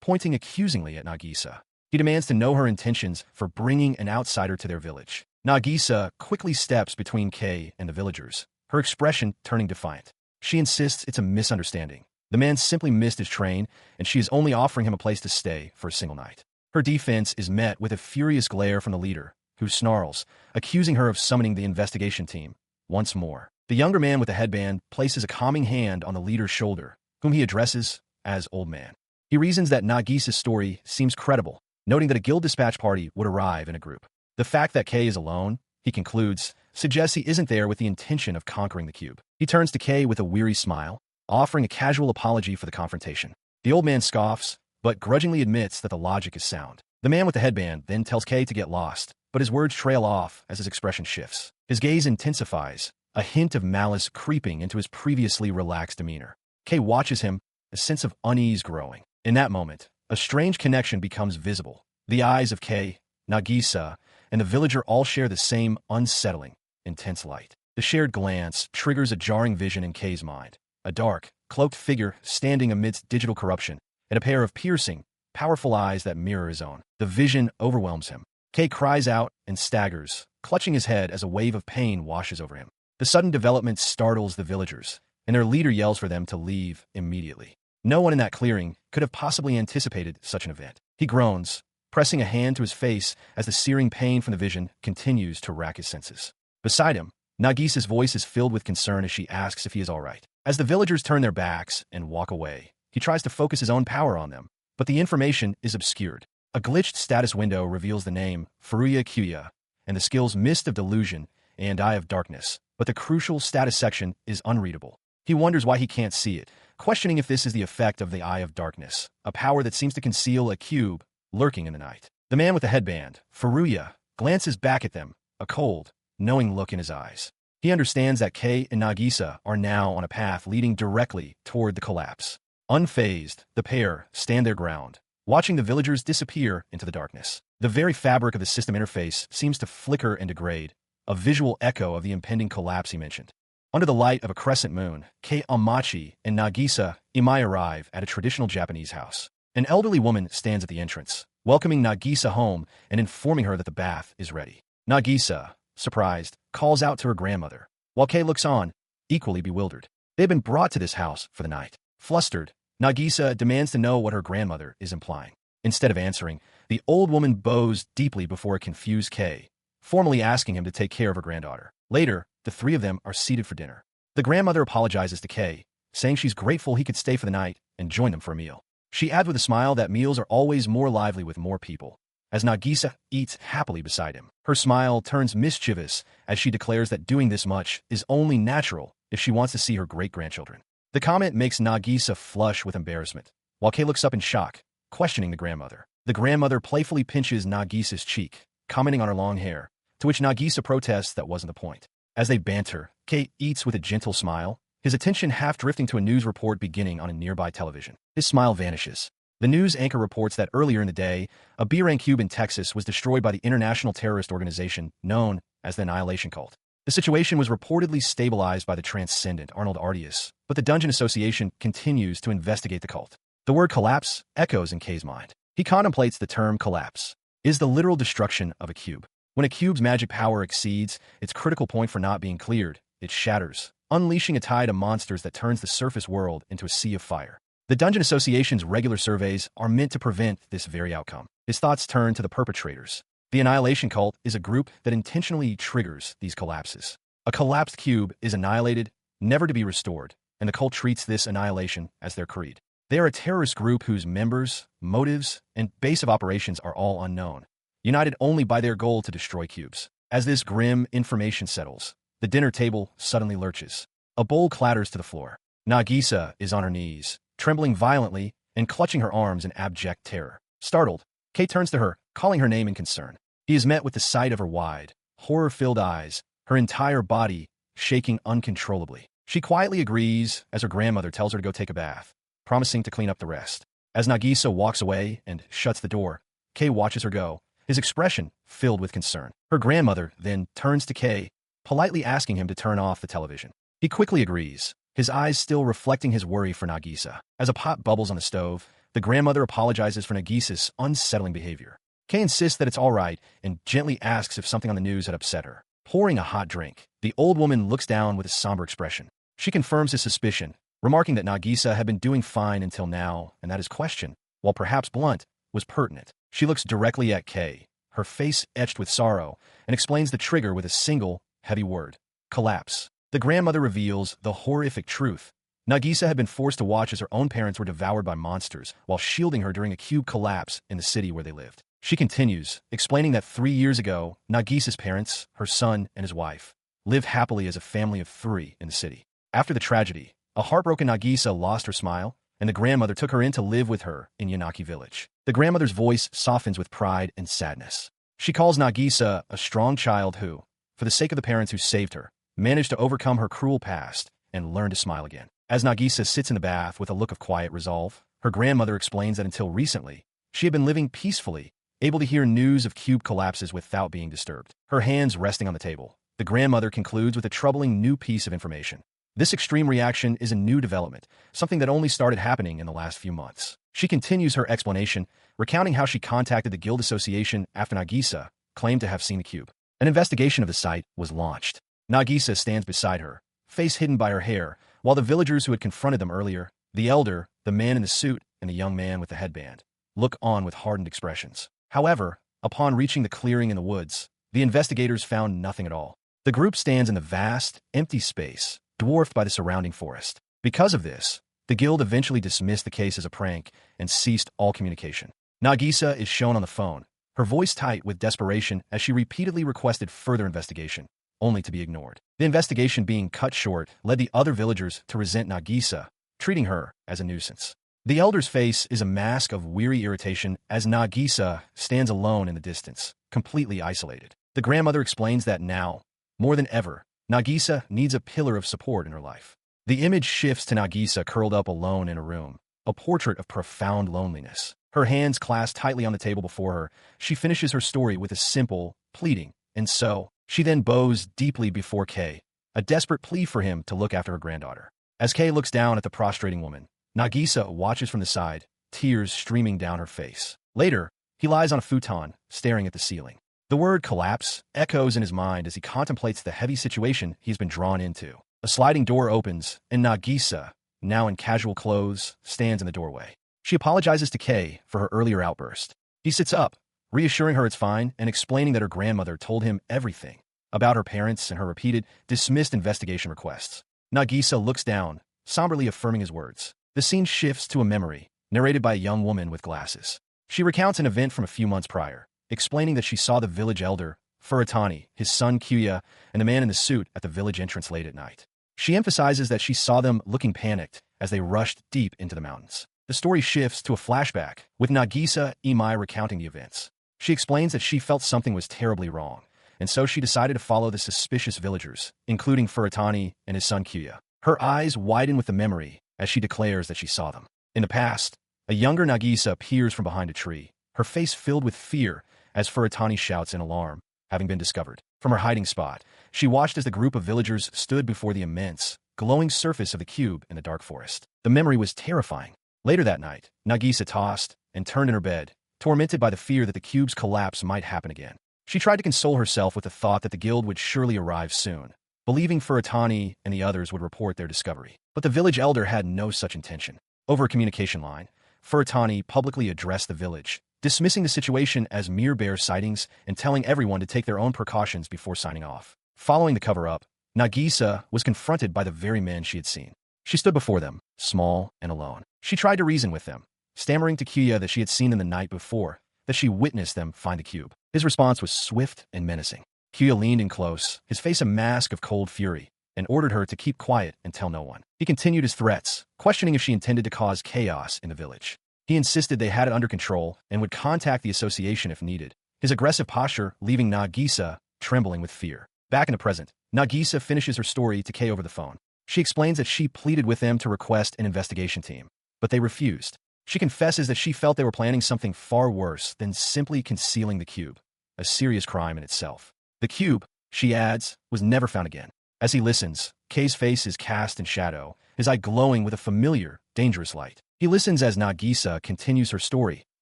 pointing accusingly at Nagisa. He demands to know her intentions for bringing an outsider to their village. Nagisa quickly steps between Kei and the villagers, her expression turning defiant. She insists it's a misunderstanding. The man simply missed his train, and she is only offering him a place to stay for a single night. Her defense is met with a furious glare from the leader, who snarls, accusing her of summoning the investigation team. Once more, the younger man with the headband places a calming hand on the leader's shoulder, whom he addresses as Old Man. He reasons that Nagisa's story seems credible, noting that a guild dispatch party would arrive in a group. The fact that Kei is alone, he concludes, suggests he isn't there with the intention of conquering the cube. He turns to Kei with a weary smile, offering a casual apology for the confrontation. The old man scoffs, but grudgingly admits that the logic is sound. The man with the headband then tells Kei to get lost, but his words trail off as his expression shifts. His gaze intensifies, a hint of malice creeping into his previously relaxed demeanor. Kei watches him, a sense of unease growing. In that moment, a strange connection becomes visible. The eyes of Kei, Nagisa, and the villager all share the same unsettling, intense light. The shared glance triggers a jarring vision in Kei's mind. a dark, cloaked figure standing amidst digital corruption, and a pair of piercing, powerful eyes that mirror his own. The vision overwhelms him. Kay cries out and staggers, clutching his head as a wave of pain washes over him. The sudden development startles the villagers, and their leader yells for them to leave immediately. No one in that clearing could have possibly anticipated such an event. He groans, pressing a hand to his face as the searing pain from the vision continues to rack his senses. Beside him, Nagisa's voice is filled with concern as she asks if he is all right. As the villagers turn their backs and walk away, he tries to focus his own power on them, but the information is obscured. A glitched status window reveals the name Furuya Kyuya and the skills Mist of Delusion and Eye of Darkness, but the crucial status section is unreadable. He wonders why he can't see it, questioning if this is the effect of the Eye of Darkness, a power that seems to conceal a cube lurking in the night. The man with the headband, Furuya, glances back at them, a cold, knowing look in his eyes. He understands that Kei and Nagisa are now on a path leading directly toward the collapse. Unfazed, the pair stand their ground, watching the villagers disappear into the darkness. The very fabric of the system interface seems to flicker and degrade, a visual echo of the impending collapse he mentioned. Under the light of a crescent moon, Kei Amachi and Nagisa Imai arrive at a traditional Japanese house. An elderly woman stands at the entrance, welcoming Nagisa home and informing her that the bath is ready. Nagisa, surprised, calls out to her grandmother, while Kei looks on, equally bewildered. They have been brought to this house for the night. Flustered, Nagisa demands to know what her grandmother is implying. Instead of answering, the old woman bows deeply before a confused Kei, formally asking him to take care of her granddaughter. Later, the three of them are seated for dinner. The grandmother apologizes to Kei, saying she's grateful he could stay for the night and join them for a meal. She adds with a smile that meals are always more lively with more people, as Nagisa eats happily beside him. Her smile turns mischievous as she declares that doing this much is only natural if she wants to see her great-grandchildren. The comment makes Nagisa flush with embarrassment, while Kei looks up in shock, questioning the grandmother. The grandmother playfully pinches Nagisa's cheek, commenting on her long hair, to which Nagisa protests that wasn't the point. As they banter, Kei eats with a gentle smile, his attention half drifting to a news report beginning on a nearby television. His smile vanishes. The news anchor reports that earlier in the day, a B-rank cube in Texas was destroyed by the international terrorist organization known as the Annihilation Cult. The situation was reportedly stabilized by the transcendent Arnold Artius, but the Dungeon Association continues to investigate the cult. The word collapse echoes in Kei's mind. He contemplates the term collapse is the literal destruction of a cube. When a cube's magic power exceeds its critical point for not being cleared, it shatters, unleashing a tide of monsters that turns the surface world into a sea of fire. The Dungeon Association's regular surveys are meant to prevent this very outcome. His thoughts turn to the perpetrators. The Annihilation Cult is a group that intentionally triggers these collapses. A collapsed cube is annihilated, never to be restored, and the cult treats this annihilation as their creed. They are a terrorist group whose members, motives, and base of operations are all unknown, united only by their goal to destroy cubes. As this grim information settles, the dinner table suddenly lurches. A bowl clatters to the floor. Nagisa is on her knees, trembling violently and clutching her arms in abject terror. Startled, Kei turns to her, calling her name in concern. He is met with the sight of her wide, horror-filled eyes, her entire body shaking uncontrollably. She quietly agrees as her grandmother tells her to go take a bath, promising to clean up the rest. As Nagisa walks away and shuts the door, Kei watches her go, his expression filled with concern. Her grandmother then turns to Kei, politely asking him to turn off the television. He quickly agrees, his eyes still reflecting his worry for Nagisa. As a pot bubbles on the stove, the grandmother apologizes for Nagisa's unsettling behavior. Kei insists that it's all right and gently asks if something on the news had upset her. Pouring a hot drink, the old woman looks down with a somber expression. She confirms his suspicion, remarking that Nagisa had been doing fine until now, and that his question, while perhaps blunt, was pertinent. She looks directly at Kei, her face etched with sorrow, and explains the trigger with a single, heavy word: collapse. The grandmother reveals the horrific truth. Nagisa had been forced to watch as her own parents were devoured by monsters while shielding her during a cube collapse in the city where they lived. She continues, explaining that 3 years ago, Nagisa's parents, her son, and his wife, lived happily as a family of 3 in the city. After the tragedy, a heartbroken Nagisa lost her smile, and the grandmother took her in to live with her in Yanaki village. The grandmother's voice softens with pride and sadness. She calls Nagisa a strong child who, for the sake of the parents who saved her, managed to overcome her cruel past and learn to smile again. As Nagisa sits in the bath with a look of quiet resolve, her grandmother explains that until recently, she had been living peacefully, able to hear news of cube collapses without being disturbed. Her hands resting on the table, the grandmother concludes with a troubling new piece of information. This extreme reaction is a new development, something that only started happening in the last few months. She continues her explanation, recounting how she contacted the Guild Association after Nagisa claimed to have seen the cube. An investigation of the site was launched. Nagisa stands beside her, face hidden by her hair, while the villagers who had confronted them earlier, the elder, the man in the suit, and the young man with the headband, look on with hardened expressions. However, upon reaching the clearing in the woods, the investigators found nothing at all. The group stands in the vast, empty space, dwarfed by the surrounding forest. Because of this, the guild eventually dismissed the case as a prank and ceased all communication. Nagisa is shown on the phone, her voice tight with desperation as she repeatedly requested further investigation, only to be ignored. The investigation being cut short led the other villagers to resent Nagisa, treating her as a nuisance. The elder's face is a mask of weary irritation as Nagisa stands alone in the distance, completely isolated. The grandmother explains that now, more than ever, Nagisa needs a pillar of support in her life. The image shifts to Nagisa curled up alone in a room, a portrait of profound loneliness. Her hands clasped tightly on the table before her, she finishes her story with a simple, pleading, and so, she then bows deeply before Kei, a desperate plea for him to look after her granddaughter. As Kei looks down at the prostrating woman, Nagisa watches from the side, tears streaming down her face. Later, he lies on a futon, staring at the ceiling. The word collapse echoes in his mind as he contemplates the heavy situation he's been drawn into. A sliding door opens, and Nagisa, now in casual clothes, stands in the doorway. She apologizes to Kei for her earlier outburst. He sits up, reassuring her it's fine and explaining that her grandmother told him everything about her parents and her repeated, dismissed investigation requests. Nagisa looks down, somberly affirming his words. The scene shifts to a memory, narrated by a young woman with glasses. She recounts an event from a few months prior, explaining that she saw the village elder, Furatani, his son Kyuya, and the man in the suit at the village entrance late at night. She emphasizes that she saw them looking panicked as they rushed deep into the mountains. The story shifts to a flashback, with Nagisa Imai recounting the events. She explains that she felt something was terribly wrong, and so she decided to follow the suspicious villagers, including Furatani and his son Kyuya. Her eyes widen with the memory as she declares that she saw them. In the past, a younger Nagisa appears from behind a tree, her face filled with fear as Furatani shouts in alarm, having been discovered. From her hiding spot, she watched as the group of villagers stood before the immense, glowing surface of the cube in the dark forest. The memory was terrifying. Later that night, Nagisa tossed and turned in her bed, tormented by the fear that the cube's collapse might happen again. She tried to console herself with the thought that the guild would surely arrive soon, believing Furatani and the others would report their discovery. But the village elder had no such intention. Over a communication line, Furatani publicly addressed the village, dismissing the situation as mere bare sightings and telling everyone to take their own precautions before signing off. Following the cover-up, Nagisa was confronted by the very men she had seen. She stood before them, small and alone. She tried to reason with them, stammering to Kyuya that she had seen them the night before, that she witnessed them find the cube. His response was swift and menacing. Kyuya leaned in close, his face a mask of cold fury, and ordered her to keep quiet and tell no one. He continued his threats, questioning if she intended to cause chaos in the village. He insisted they had it under control and would contact the association if needed, his aggressive posture leaving Nagisa trembling with fear. Back in the present, Nagisa finishes her story to Kei over the phone. She explains that she pleaded with them to request an investigation team, but they refused. She confesses that she felt they were planning something far worse than simply concealing the cube, a serious crime in itself. The cube, she adds, was never found again. As he listens, Kei's face is cast in shadow, his eye glowing with a familiar, dangerous light. He listens as Nagisa continues her story,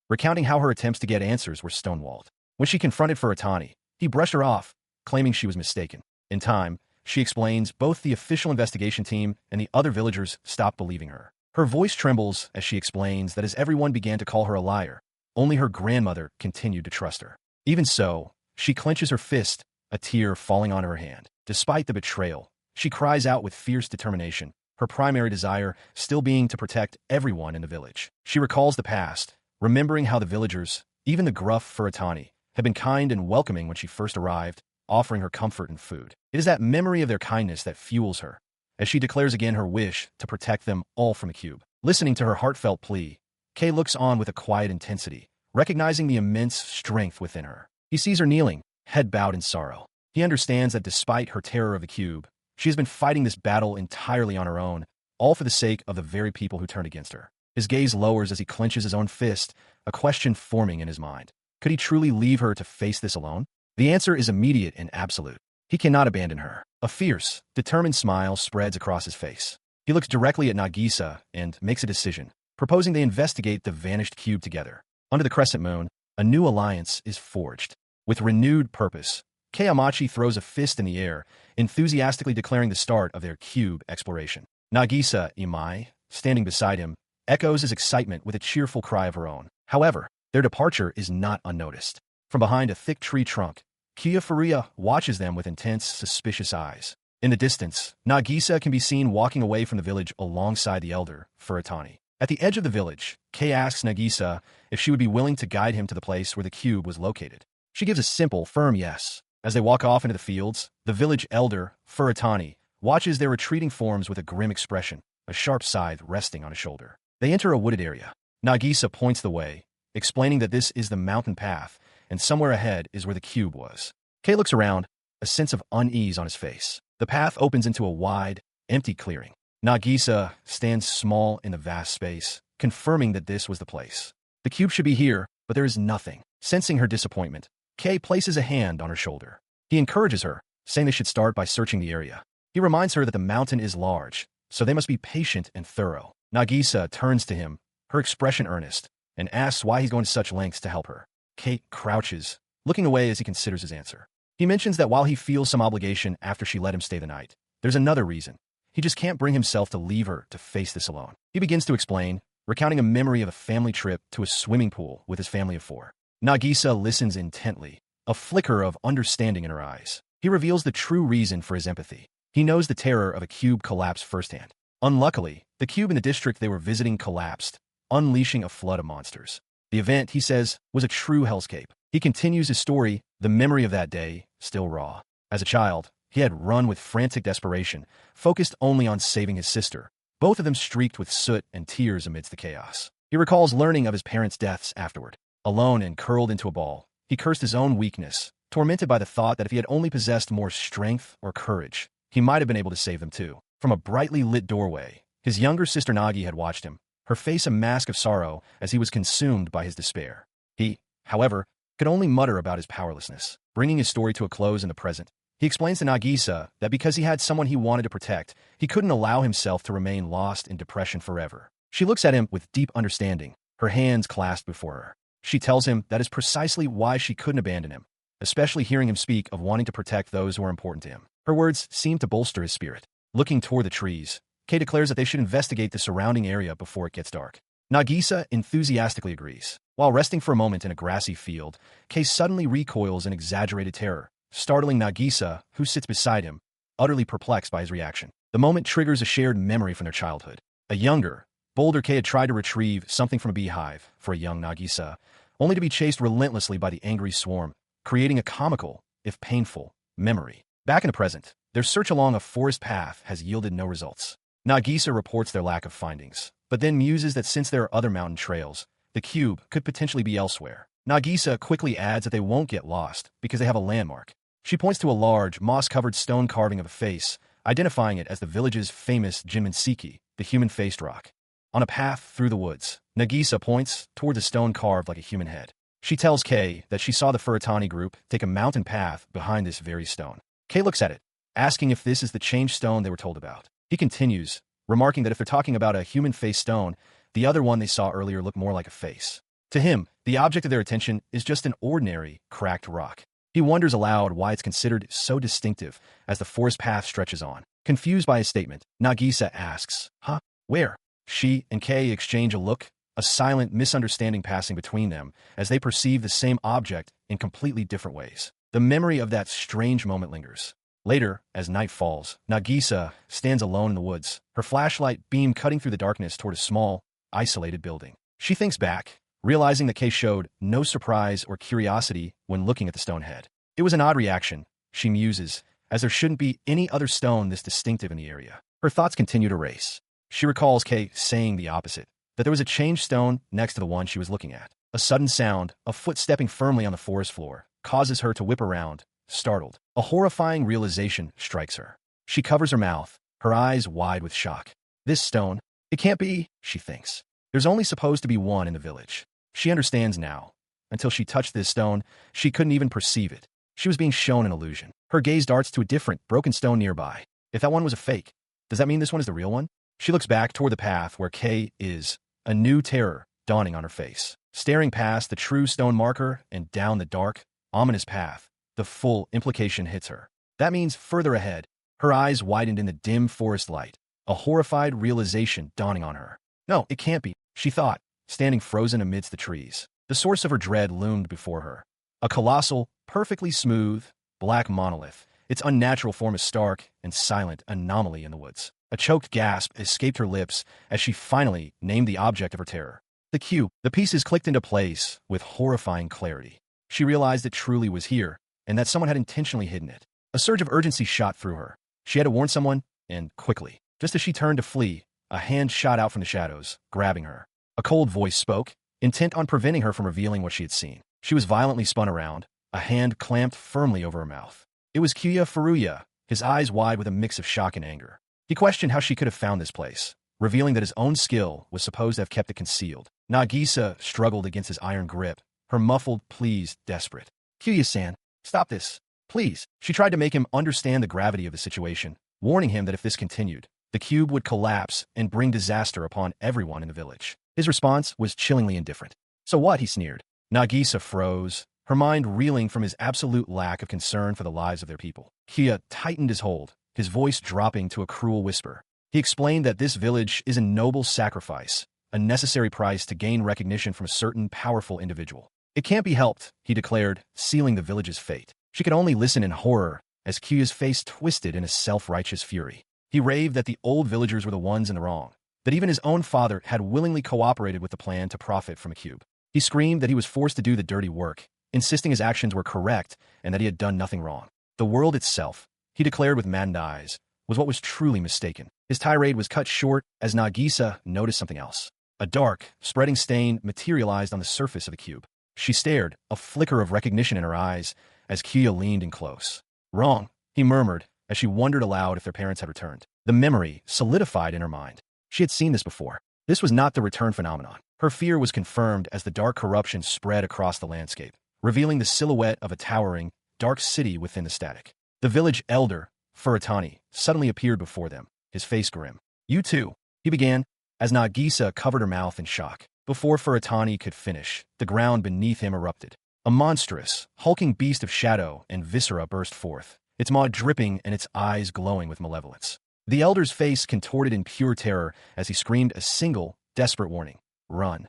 recounting how her attempts to get answers were stonewalled. When she confronted Furatani, he brushed her off, claiming she was mistaken. In time, she explains, both the official investigation team and the other villagers stopped believing her. Her voice trembles as she explains that as everyone began to call her a liar, only her grandmother continued to trust her. Even so, she clenches her fist, a tear falling on her hand. Despite the betrayal, she cries out with fierce determination, her primary desire still being to protect everyone in the village. She recalls the past, remembering how the villagers, even the gruff Furatani, had been kind and welcoming when she first arrived, offering her comfort and food. It is that memory of their kindness that fuels her, as she declares again her wish to protect them all from the cube. Listening to her heartfelt plea, Kei looks on with a quiet intensity, recognizing the immense strength within her. He sees her kneeling, head bowed in sorrow. He understands that despite her terror of the cube, she has been fighting this battle entirely on her own, all for the sake of the very people who turned against her. His gaze lowers as he clenches his own fist, a question forming in his mind. Could he truly leave her to face this alone? The answer is immediate and absolute. He cannot abandon her. A fierce, determined smile spreads across his face. He looks directly at Nagisa and makes a decision, proposing they investigate the vanished cube together. Under the crescent moon, a new alliance is forged. With renewed purpose, Kei throws a fist in the air, enthusiastically declaring the start of their cube exploration. Nagisa Imai, standing beside him, echoes his excitement with a cheerful cry of her own. However, their departure is not unnoticed. From behind a thick tree trunk, Kia Furia watches them with intense, suspicious eyes. In the distance, Nagisa can be seen walking away from the village alongside the elder, Furatani. At the edge of the village, Kei asks Nagisa if she would be willing to guide him to the place where the cube was located. She gives a simple, firm yes. As they walk off into the fields, the village elder, Furatani, watches their retreating forms with a grim expression, a sharp scythe resting on his shoulder. They enter a wooded area. Nagisa points the way, explaining that this is the mountain path, and somewhere ahead is where the cube was. Kei looks around, a sense of unease on his face. The path opens into a wide, empty clearing. Nagisa stands small in the vast space, confirming that this was the place. The cube should be here, but there is nothing. Sensing her disappointment, Kei places a hand on her shoulder. He encourages her, saying they should start by searching the area. He reminds her that the mountain is large, so they must be patient and thorough. Nagisa turns to him, her expression earnest, and asks why he's going to such lengths to help her. Kei crouches, looking away as he considers his answer. He mentions that while he feels some obligation after she let him stay the night, there's another reason. He just can't bring himself to leave her to face this alone. He begins to explain, recounting a memory of a family trip to a swimming pool with his family of 4. Nagisa listens intently, a flicker of understanding in her eyes. He reveals the true reason for his empathy. He knows the terror of a cube collapse firsthand. Unluckily, the cube in the district they were visiting collapsed, unleashing a flood of monsters. The event, he says, was a true hellscape. He continues his story, the memory of that day, still raw. As a child, he had run with frantic desperation, focused only on saving his sister, both of them streaked with soot and tears amidst the chaos. He recalls learning of his parents' deaths afterward. Alone and curled into a ball, he cursed his own weakness, tormented by the thought that if he had only possessed more strength or courage, he might have been able to save them too. From a brightly lit doorway, his younger sister Nagi had watched him, her face a mask of sorrow as he was consumed by his despair. He, however, could only mutter about his powerlessness. Bringing his story to a close in the present, he explains to Nagisa that because he had someone he wanted to protect, he couldn't allow himself to remain lost in depression forever. She looks at him with deep understanding, her hands clasped before her. She tells him that is precisely why she couldn't abandon him, especially hearing him speak of wanting to protect those who are important to him. Her words seem to bolster his spirit. Looking toward the trees, Kei declares that they should investigate the surrounding area before it gets dark. Nagisa enthusiastically agrees. While resting for a moment in a grassy field, Kei suddenly recoils in exaggerated terror, startling Nagisa, who sits beside him, utterly perplexed by his reaction. The moment triggers a shared memory from their childhood. A younger, bolder Kei had tried to retrieve something from a beehive for a young Nagisa, only to be chased relentlessly by the angry swarm, creating a comical, if painful, memory. Back in the present, their search along a forest path has yielded no results. Nagisa reports their lack of findings, but then muses that since there are other mountain trails, the cube could potentially be elsewhere. Nagisa quickly adds that they won't get lost because they have a landmark. She points to a large, moss-covered stone carving of a face, identifying it as the village's famous Jinmansiki, the human-faced rock. On a path through the woods, Nagisa points towards a stone carved like a human head. She tells Kei that she saw the Furatani group take a mountain path behind this very stone. Kei looks at it, asking if this is the changed stone they were told about. He continues, remarking that if they're talking about a human-faced stone, the other one they saw earlier looked more like a face. To him, the object of their attention is just an ordinary, cracked rock. He wonders aloud why it's considered so distinctive as the forest path stretches on. Confused by his statement, Nagisa asks, "Huh? Where?" She and Kei exchange a look, a silent misunderstanding passing between them as they perceive the same object in completely different ways. The memory of that strange moment lingers. Later, as night falls, Nagisa stands alone in the woods, her flashlight beam cutting through the darkness toward a small, isolated building. She thinks back, realizing that Kei showed no surprise or curiosity when looking at the stone head. It was an odd reaction, she muses, as there shouldn't be any other stone this distinctive in the area. Her thoughts continue to race. She recalls Kei saying the opposite, that there was a changed stone next to the one she was looking at. A sudden sound, a foot stepping firmly on the forest floor, causes her to whip around, startled. A horrifying realization strikes her. She covers her mouth, her eyes wide with shock. This stone, it can't be, she thinks. There's only supposed to be one in the village. She understands now. Until she touched this stone, she couldn't even perceive it. She was being shown an illusion. Her gaze darts to a different, broken stone nearby. If that one was a fake, does that mean this one is the real one? She looks back toward the path where Kay is, a new terror dawning on her face. Staring past the true stone marker and down the dark, ominous path, the full implication hits her. That means further ahead, her eyes widened in the dim forest light, a horrified realization dawning on her. No, it can't be, she thought, standing frozen amidst the trees. The source of her dread loomed before her. A colossal, perfectly smooth, black monolith, its unnatural form a stark and silent anomaly in the woods. A choked gasp escaped her lips as she finally named the object of her terror. The cube. The pieces clicked into place with horrifying clarity. She realized it truly was here, and that someone had intentionally hidden it. A surge of urgency shot through her. She had to warn someone, and quickly. Just as she turned to flee, a hand shot out from the shadows, grabbing her. A cold voice spoke, intent on preventing her from revealing what she had seen. She was violently spun around, a hand clamped firmly over her mouth. It was Kyuya Furuya, his eyes wide with a mix of shock and anger. He questioned how she could have found this place, revealing that his own skill was supposed to have kept it concealed. Nagisa struggled against his iron grip, her muffled pleas desperate. Kyuya-san, stop this, please. She tried to make him understand the gravity of the situation, warning him that if this continued, the cube would collapse and bring disaster upon everyone in the village. His response was chillingly indifferent. So what, he sneered. Nagisa froze, her mind reeling from his absolute lack of concern for the lives of their people. Kyuya tightened his hold, his voice dropping to a cruel whisper. He explained that this village is a noble sacrifice, a necessary price to gain recognition from a certain powerful individual. It can't be helped, he declared, sealing the village's fate. She could only listen in horror as Kyuya's face twisted in a self-righteous fury. He raved that the old villagers were the ones in the wrong, that even his own father had willingly cooperated with the plan to profit from a cube. He screamed that he was forced to do the dirty work, insisting his actions were correct and that he had done nothing wrong. The world itself, he declared with maddened eyes, was what was truly mistaken. His tirade was cut short as Nagisa noticed something else. A dark, spreading stain materialized on the surface of the cube. She stared, a flicker of recognition in her eyes, as Kyuya leaned in close. Wrong, he murmured, as she wondered aloud if their parents had returned. The memory solidified in her mind. She had seen this before. This was not the return phenomenon. Her fear was confirmed as the dark corruption spread across the landscape, revealing the silhouette of a towering, dark city within the static. The village elder, Furatani, suddenly appeared before them, his face grim. You too, he began, as Nagisa covered her mouth in shock. Before Furatani could finish, the ground beneath him erupted. A monstrous, hulking beast of shadow and viscera burst forth, its maw dripping and its eyes glowing with malevolence. The elder's face contorted in pure terror as he screamed a single, desperate warning. Run.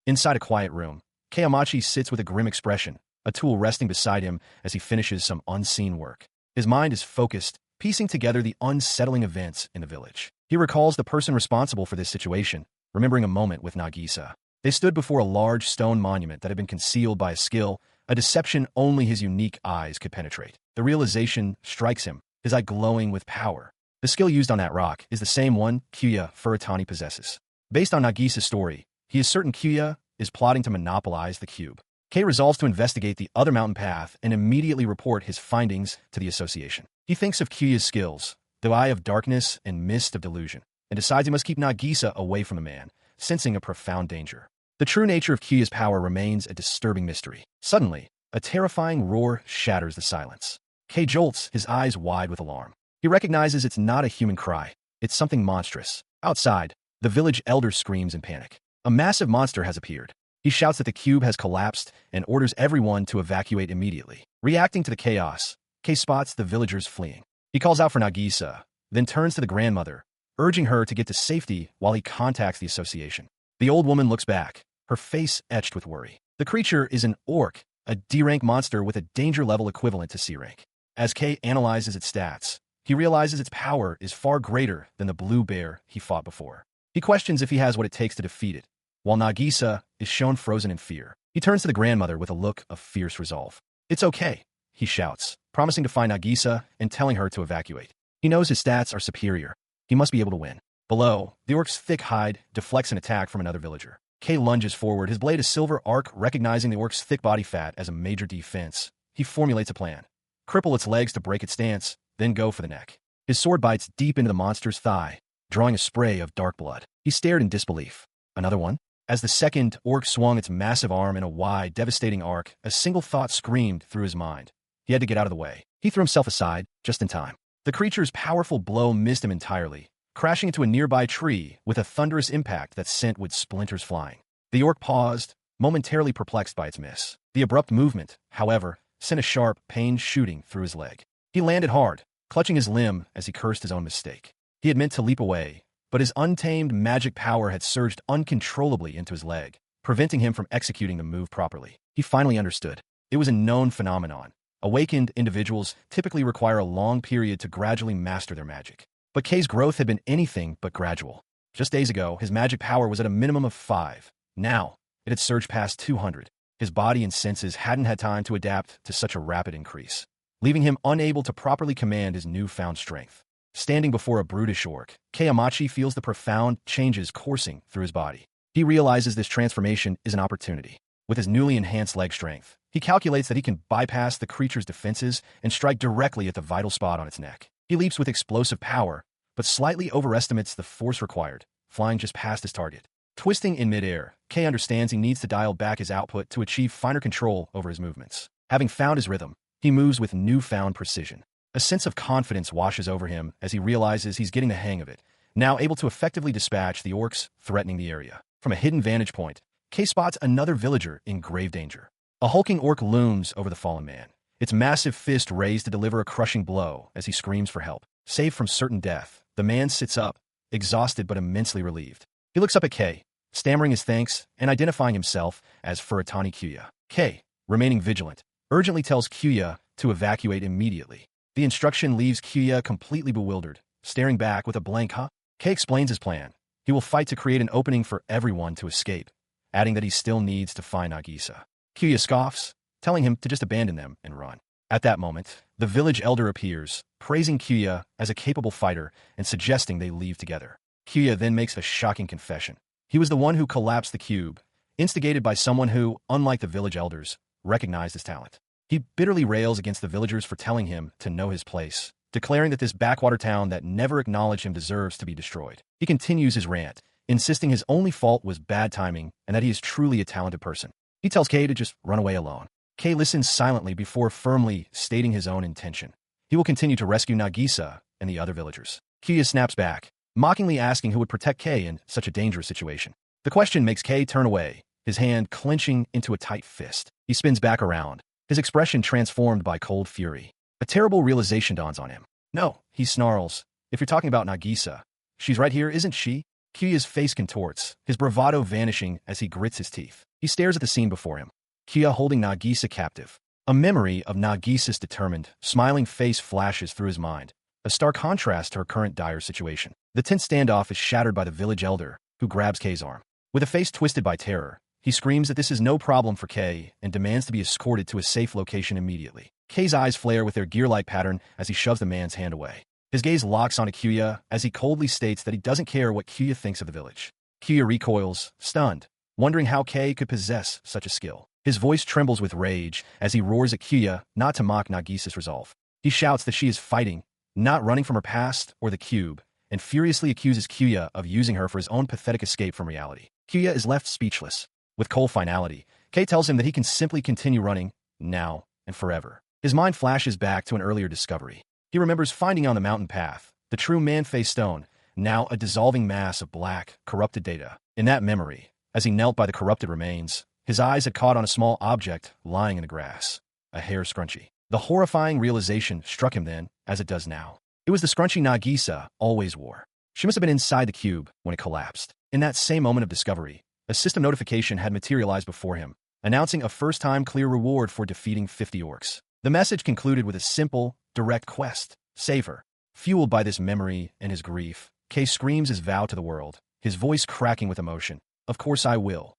Inside a quiet room, Kayamachi sits with a grim expression, a tool resting beside him as he finishes some unseen work. His mind is focused, piecing together the unsettling events in the village. He recalls the person responsible for this situation, remembering a moment with Nagisa. They stood before a large stone monument that had been concealed by a skill, a deception only his unique eyes could penetrate. The realization strikes him, his eye glowing with power. The skill used on that rock is the same one Kyuya Furatani possesses. Based on Nagisa's story, he is certain Kyuya is plotting to monopolize the cube. Kay resolves to investigate the other mountain path and immediately report his findings to the association. He thinks of Kyuya's skills, the eye of darkness and mist of delusion, and decides he must keep Nagisa away from the man, sensing a profound danger. The true nature of Kyuya's power remains a disturbing mystery. Suddenly, a terrifying roar shatters the silence. Kay jolts, his eyes wide with alarm. He recognizes it's not a human cry. It's something monstrous. Outside, the village elder screams in panic. A massive monster has appeared. He shouts that the cube has collapsed and orders everyone to evacuate immediately. Reacting to the chaos, Kay spots the villagers fleeing. He calls out for Nagisa, then turns to the grandmother, urging her to get to safety while he contacts the association. The old woman looks back, her face etched with worry. The creature is an orc, a D-rank monster with a danger level equivalent to C-rank. As Kay analyzes its stats, he realizes its power is far greater than the blue bear he fought before. He questions if he has what it takes to defeat it, while Nagisa is shown frozen in fear. He turns to the grandmother with a look of fierce resolve. It's okay, he shouts, promising to find Nagisa and telling her to evacuate. He knows his stats are superior. He must be able to win. Below, the orc's thick hide deflects an attack from another villager. Kay lunges forward, his blade a silver arc, recognizing the orc's thick body fat as a major defense. He formulates a plan. Cripple its legs to break its stance, then go for the neck. His sword bites deep into the monster's thigh, drawing a spray of dark blood. He stared in disbelief. Another one? As the second orc swung its massive arm in a wide, devastating arc, a single thought screamed through his mind. He He had to get out of the way. He threw himself aside, just in time. The creature's powerful blow missed him entirely, crashing into a nearby tree with a thunderous impact that sent with splinters flying. The orc paused, momentarily perplexed by its miss. The abrupt movement, however, sent a sharp, pained shooting through his leg. He landed hard, clutching his limb as he cursed his own mistake. He had meant to leap away, but his untamed magic power had surged uncontrollably into his leg, preventing him from executing the move properly. He finally understood. It was a known phenomenon. Awakened individuals typically require a long period to gradually master their magic. But K's growth had been anything but gradual. Just days ago, his magic power was at a minimum of 5. Now, it had surged past 200. His body and senses hadn't had time to adapt to such a rapid increase, leaving him unable to properly command his newfound strength. Standing before a brutish orc, Amachi feels the profound changes coursing through his body. He realizes this transformation is an opportunity. With his newly enhanced leg strength, he calculates that he can bypass the creature's defenses and strike directly at the vital spot on its neck. He leaps with explosive power, but slightly overestimates the force required, flying just past his target. Twisting in midair, K understands he needs to dial back his output to achieve finer control over his movements. Having found his rhythm, he moves with newfound precision. A sense of confidence washes over him as he realizes he's getting the hang of it, now able to effectively dispatch the orcs threatening the area. From a hidden vantage point, K spots another villager in grave danger. A hulking orc looms over the fallen man, its massive fist raised to deliver a crushing blow as he screams for help. Saved from certain death, the man sits up, exhausted but immensely relieved. He looks up at K, stammering his thanks and identifying himself as Furatani Kuya. K, remaining vigilant, urgently tells Kuya to evacuate immediately. The instruction leaves Kuya completely bewildered, staring back with a blank huh. K explains his plan. He will fight to create an opening for everyone to escape, adding that he still needs to find Nagisa. Kuya scoffs, telling him to just abandon them and run. At that moment, the village elder appears, praising Kuya as a capable fighter and suggesting they leave together. Kuya then makes a shocking confession. He was the one who collapsed the cube, instigated by someone who, unlike the village elders, recognized his talent. He bitterly rails against the villagers for telling him to know his place, declaring that this backwater town that never acknowledged him deserves to be destroyed. He continues his rant, insisting his only fault was bad timing and that he is truly a talented person. He tells K to just run away alone. K listens silently before firmly stating his own intention. He will continue to rescue Nagisa and the other villagers. Kuya snaps back, mockingly asking who would protect K in such a dangerous situation. The question makes K turn away, his hand clenching into a tight fist. He spins back around, his expression transformed by cold fury. A terrible realization dawns on him. No, he snarls. If you're talking about Nagisa, she's right here, isn't she? Kuya's face contorts, his bravado vanishing as he grits his teeth. He stares at the scene before him. Kuya holding Nagisa captive. A memory of Nagisa's determined, smiling face flashes through his mind, a stark contrast to her current dire situation. The tense standoff is shattered by the village elder, who grabs K's arm. With a face twisted by terror, he screams that this is no problem for K and demands to be escorted to a safe location immediately. K's eyes flare with their gear-like pattern as he shoves the man's hand away. His gaze locks onto Kuya as he coldly states that he doesn't care what Kuya thinks of the village. Kuya recoils, stunned, wondering how K could possess such a skill. His voice trembles with rage as he roars at Kuya not to mock Nagisa's resolve. He shouts that she is fighting, not running from her past or the cube, and furiously accuses Kuya of using her for his own pathetic escape from reality. Kuya is left speechless. With cold finality, K tells him that he can simply continue running, now and forever. His mind flashes back to an earlier discovery. He remembers finding on the mountain path the true man-faced stone, now a dissolving mass of black, corrupted data. In that memory, as he knelt by the corrupted remains, his eyes had caught on a small object lying in the grass, a hair scrunchie. The horrifying realization struck him then, as it does now. It was the scrunchie Nagisa always wore. She must have been inside the cube when it collapsed. In that same moment of discovery, a system notification had materialized before him, announcing a first-time clear reward for defeating 50 orcs. The message concluded with a simple, direct quest: save her. Fueled by this memory and his grief, K screams his vow to the world, his voice cracking with emotion. Of course I will.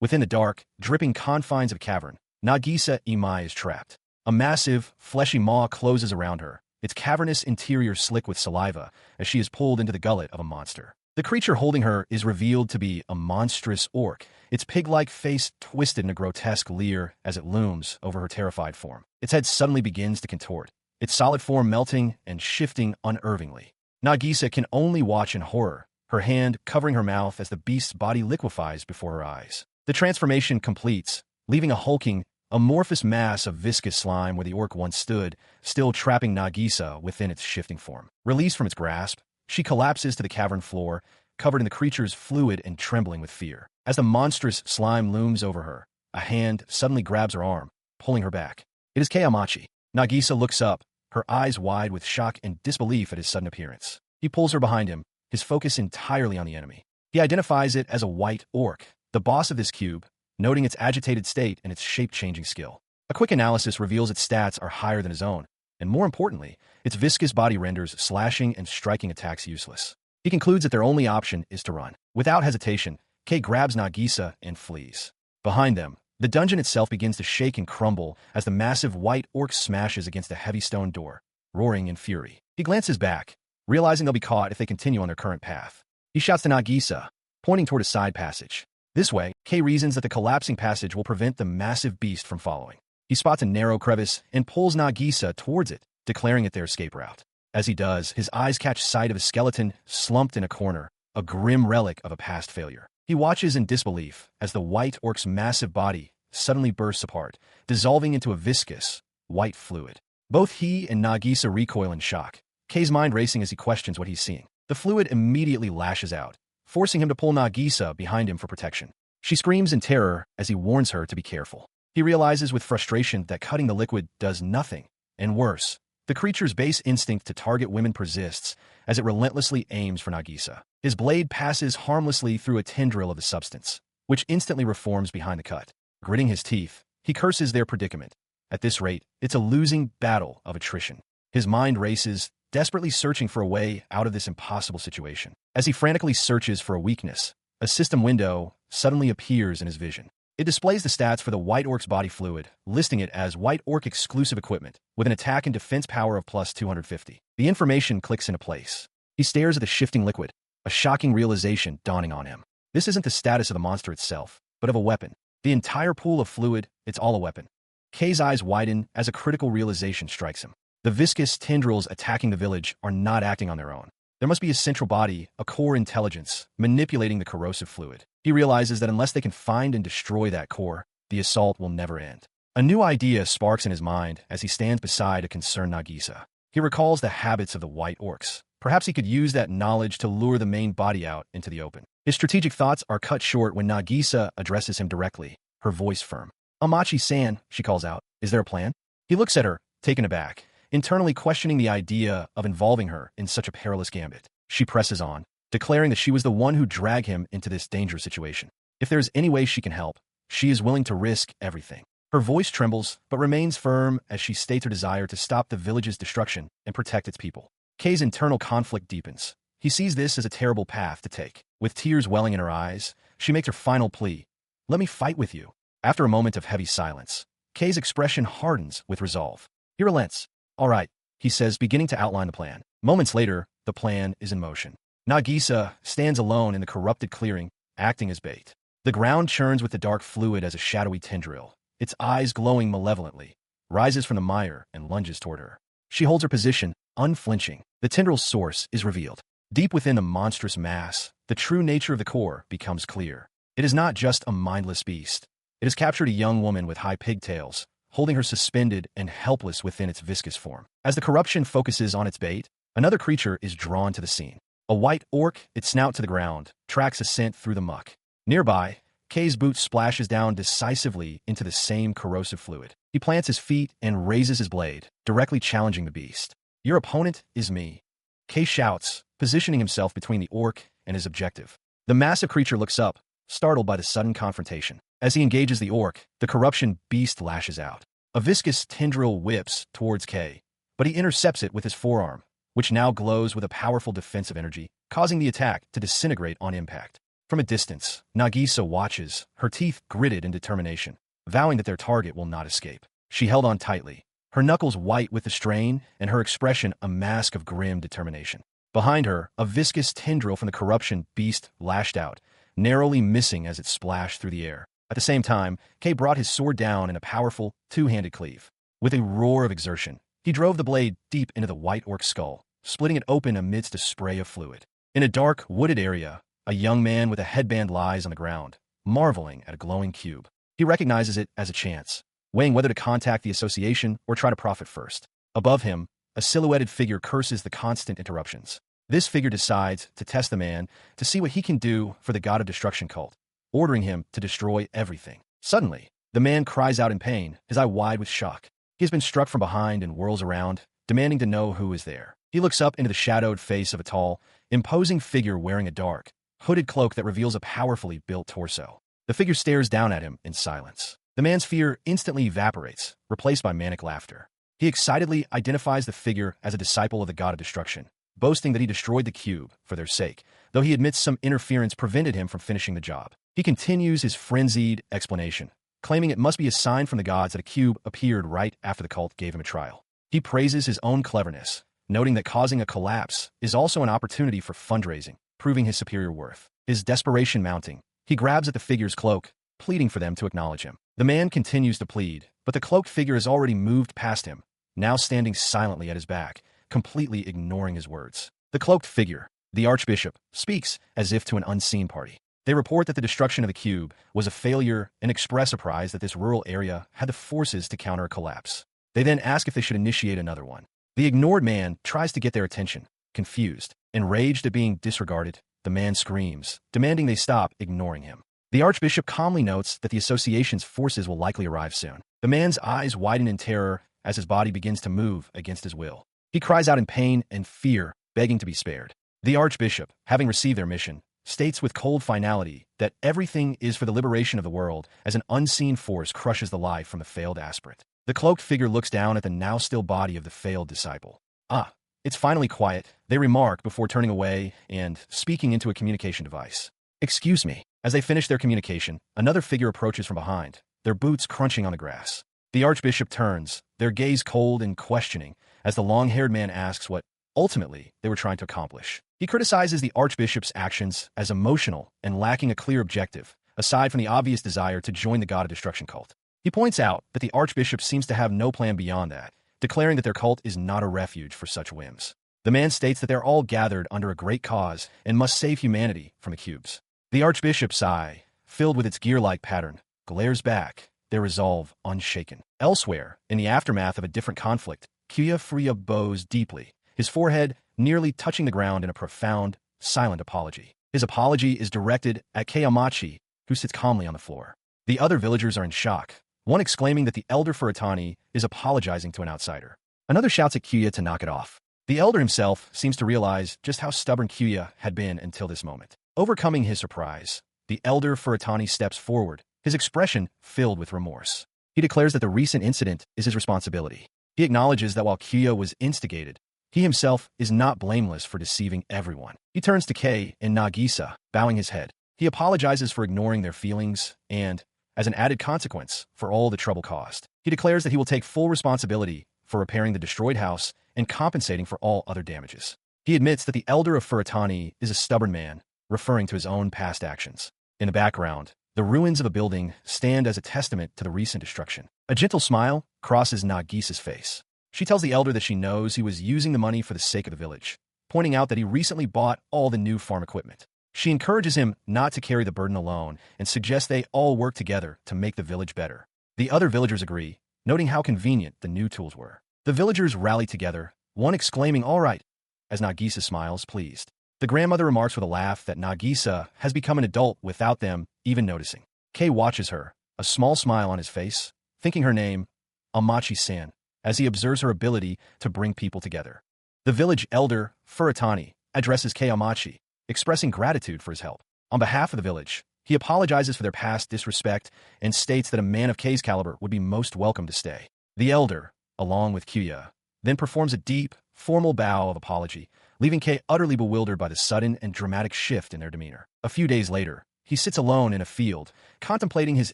Within the dark, dripping confines of cavern, Nagisa Imai is trapped. A massive, fleshy maw closes around her, its cavernous interior slick with saliva as she is pulled into the gullet of a monster. The creature holding her is revealed to be a monstrous orc, its pig-like face twisted in a grotesque leer as it looms over her terrified form. Its head suddenly begins to contort, its solid form melting and shifting unervingly. Nagisa can only watch in horror, her hand covering her mouth as the beast's body liquefies before her eyes. The transformation completes, leaving a hulking, amorphous mass of viscous slime where the orc once stood, still trapping Nagisa within its shifting form. Released from its grasp, she collapses to the cavern floor, covered in the creature's fluid and trembling with fear. As the monstrous slime looms over her, a hand suddenly grabs her arm, pulling her back. It is Kayamachi. Nagisa looks up, her eyes wide with shock and disbelief at his sudden appearance. He pulls her behind him, his focus entirely on the enemy. He identifies it as a white orc, the boss of this cube, noting its agitated state and its shape-changing skill. A quick analysis reveals its stats are higher than his own, and more importantly, its viscous body renders slashing and striking attacks useless. He concludes that their only option is to run. Without hesitation, Kei grabs Nagisa and flees. Behind them, the dungeon itself begins to shake and crumble as the massive white orc smashes against a heavy stone door, roaring in fury. He glances back, realizing they'll be caught if they continue on their current path. He shouts to Nagisa, pointing toward a side passage. This way, Kei reasons that the collapsing passage will prevent the massive beast from following. He spots a narrow crevice and pulls Nagisa towards it, declaring it their escape route. As he does, his eyes catch sight of a skeleton slumped in a corner, a grim relic of a past failure. He watches in disbelief as the white orc's massive body suddenly bursts apart, dissolving into a viscous, white fluid. Both he and Nagisa recoil in shock, Kei's mind racing as he questions what he's seeing. The fluid immediately lashes out, forcing him to pull Nagisa behind him for protection. She screams in terror as he warns her to be careful. He realizes with frustration that cutting the liquid does nothing, and worse, the creature's base instinct to target women persists as it relentlessly aims for Nagisa. His blade passes harmlessly through a tendril of the substance, which instantly reforms behind the cut. Gritting his teeth, he curses their predicament. At this rate, it's a losing battle of attrition. His mind races, desperately searching for a way out of this impossible situation. As he frantically searches for a weakness, a system window suddenly appears in his vision. It displays the stats for the White Orc's body fluid, listing it as White Orc exclusive equipment, with an attack and defense power of plus 250. The information clicks into place. He stares at the shifting liquid, a shocking realization dawning on him. This isn't the status of the monster itself, but of a weapon. The entire pool of fluid, it's all a weapon. Kei's eyes widen as a critical realization strikes him. The viscous tendrils attacking the village are not acting on their own. There must be a central body, a core intelligence, manipulating the corrosive fluid. He realizes that unless they can find and destroy that core, the assault will never end. A new idea sparks in his mind as he stands beside a concerned Nagisa. He recalls the habits of the White Orcs. Perhaps he could use that knowledge to lure the main body out into the open. His strategic thoughts are cut short when Nagisa addresses him directly, her voice firm. "Amachi-san," she calls out. "Is there a plan?" He looks at her, taken aback, internally questioning the idea of involving her in such a perilous gambit. She presses on, declaring that she was the one who dragged him into this dangerous situation. If there is any way she can help, she is willing to risk everything. Her voice trembles, but remains firm as she states her desire to stop the village's destruction and protect its people. Kei's internal conflict deepens. He sees this as a terrible path to take. With tears welling in her eyes, she makes her final plea. "Let me fight with you." After a moment of heavy silence, Kei's expression hardens with resolve. He relents. "All right," he says, beginning to outline the plan. Moments later, the plan is in motion. Nagisa stands alone in the corrupted clearing, acting as bait. The ground churns with the dark fluid as a shadowy tendril, its eyes glowing malevolently, rises from the mire and lunges toward her. She holds her position, unflinching. The tendril's source is revealed. Deep within the monstrous mass, the true nature of the core becomes clear. It is not just a mindless beast. It has captured a young woman with high pigtails, holding her suspended and helpless within its viscous form. As the corruption focuses on its bait, another creature is drawn to the scene. A white orc, its snout to the ground, tracks a scent through the muck. Nearby, Kei's boot splashes down decisively into the same corrosive fluid. He plants his feet and raises his blade, directly challenging the beast. "Your opponent is me," Kei shouts, positioning himself between the orc and his objective. The massive creature looks up, startled by the sudden confrontation. As he engages the orc, the corruption beast lashes out. A viscous tendril whips towards Kei, but he intercepts it with his forearm, which now glows with a powerful defensive energy, causing the attack to disintegrate on impact. From a distance, Nagisa watches, her teeth gritted in determination, vowing that their target will not escape. She held on tightly, her knuckles white with the strain and her expression a mask of grim determination. Behind her, a viscous tendril from the corruption beast lashed out, narrowly missing as it splashed through the air. At the same time, Kei brought his sword down in a powerful, two-handed cleave. With a roar of exertion, he drove the blade deep into the white orc's skull, splitting it open amidst a spray of fluid. In a dark, wooded area, a young man with a headband lies on the ground, marveling at a glowing cube. He recognizes it as a chance. weighing whether to contact the association or try to profit first. Above him, a silhouetted figure curses the constant interruptions. This figure decides to test the man to see what he can do for the god of destruction cult, ordering him to destroy everything. Suddenly, the man cries out in pain, his eye wide with shock. He has been struck from behind and whirls around, demanding to know who is there. He looks up into the shadowed face of a tall, imposing figure wearing a dark, hooded cloak that reveals a powerfully built torso. The figure stares down at him in silence. The man's fear instantly evaporates, replaced by manic laughter. He excitedly identifies the figure as a disciple of the god of destruction, boasting that he destroyed the cube for their sake, though he admits some interference prevented him from finishing the job. He continues his frenzied explanation, claiming it must be a sign from the gods that a cube appeared right after the cult gave him a trial. He praises his own cleverness, noting that causing a collapse is also an opportunity for fundraising, proving his superior worth. His desperation mounting, he grabs at the figure's cloak, pleading for them to acknowledge him. The man continues to plead, but the cloaked figure has already moved past him, now standing silently at his back, completely ignoring his words. The cloaked figure, the archbishop, speaks as if to an unseen party. They report that the destruction of the cube was a failure and express surprise that this rural area had the forces to counter a collapse. They then ask if they should initiate another one. The ignored man tries to get their attention. Confused, enraged at being disregarded, the man screams, demanding they stop ignoring him. The archbishop calmly notes that the association's forces will likely arrive soon. The man's eyes widen in terror as his body begins to move against his will. He cries out in pain and fear, begging to be spared. The archbishop, having received their mission, states with cold finality that everything is for the liberation of the world as an unseen force crushes the life from the failed aspirant. The cloaked figure looks down at the now still body of the failed disciple. "Ah, it's finally quiet," they remark before turning away and speaking into a communication device. "Excuse me." As they finish their communication, another figure approaches from behind, their boots crunching on the grass. The archbishop turns, their gaze cold and questioning, as the long-haired man asks what, ultimately, they were trying to accomplish. He criticizes the archbishop's actions as emotional and lacking a clear objective, aside from the obvious desire to join the god of destruction cult. He points out that the archbishop seems to have no plan beyond that, declaring that their cult is not a refuge for such whims. The man states that they're all gathered under a great cause and must save humanity from the cubes. The archbishop's eye, filled with its gear-like pattern, glares back, their resolve unshaken. Elsewhere, in the aftermath of a different conflict, Quirce bows deeply, his forehead nearly touching the ground in a profound, silent apology. His apology is directed at Kayamachi, who sits calmly on the floor. The other villagers are in shock, one exclaiming that the elder Furatani is apologizing to an outsider. Another shouts at Kyuya to knock it off. The elder himself seems to realize just how stubborn Kyuya had been until this moment. Overcoming his surprise, the elder Furatani steps forward, his expression filled with remorse. He declares that the recent incident is his responsibility. He acknowledges that while Kyuya was instigated, he himself is not blameless for deceiving everyone. He turns to Kei and Nagisa, bowing his head. He apologizes for ignoring their feelings and, as an added consequence, for all the trouble caused. He declares that he will take full responsibility for repairing the destroyed house and compensating for all other damages. He admits that the elder of Furatani is a stubborn man, referring to his own past actions. In the background, the ruins of a building stand as a testament to the recent destruction. A gentle smile crosses Nagisa's face. She tells the elder that she knows he was using the money for the sake of the village, pointing out that he recently bought all the new farm equipment. She encourages him not to carry the burden alone and suggests they all work together to make the village better. The other villagers agree, noting how convenient the new tools were. The villagers rally together, one exclaiming, "All right," as Nagisa smiles, pleased. The grandmother remarks with a laugh that Nagisa has become an adult without them even noticing. Kei watches her, a small smile on his face, thinking her name, Amachi-san, as he observes her ability to bring people together. The village elder, Furatani, addresses Kei Amachi, expressing gratitude for his help. On behalf of the village, he apologizes for their past disrespect and states that a man of Kei's caliber would be most welcome to stay. The elder, along with Kyuya, then performs a deep, formal bow of apology, leaving Kei utterly bewildered by the sudden and dramatic shift in their demeanor. A few days later, he sits alone in a field, contemplating his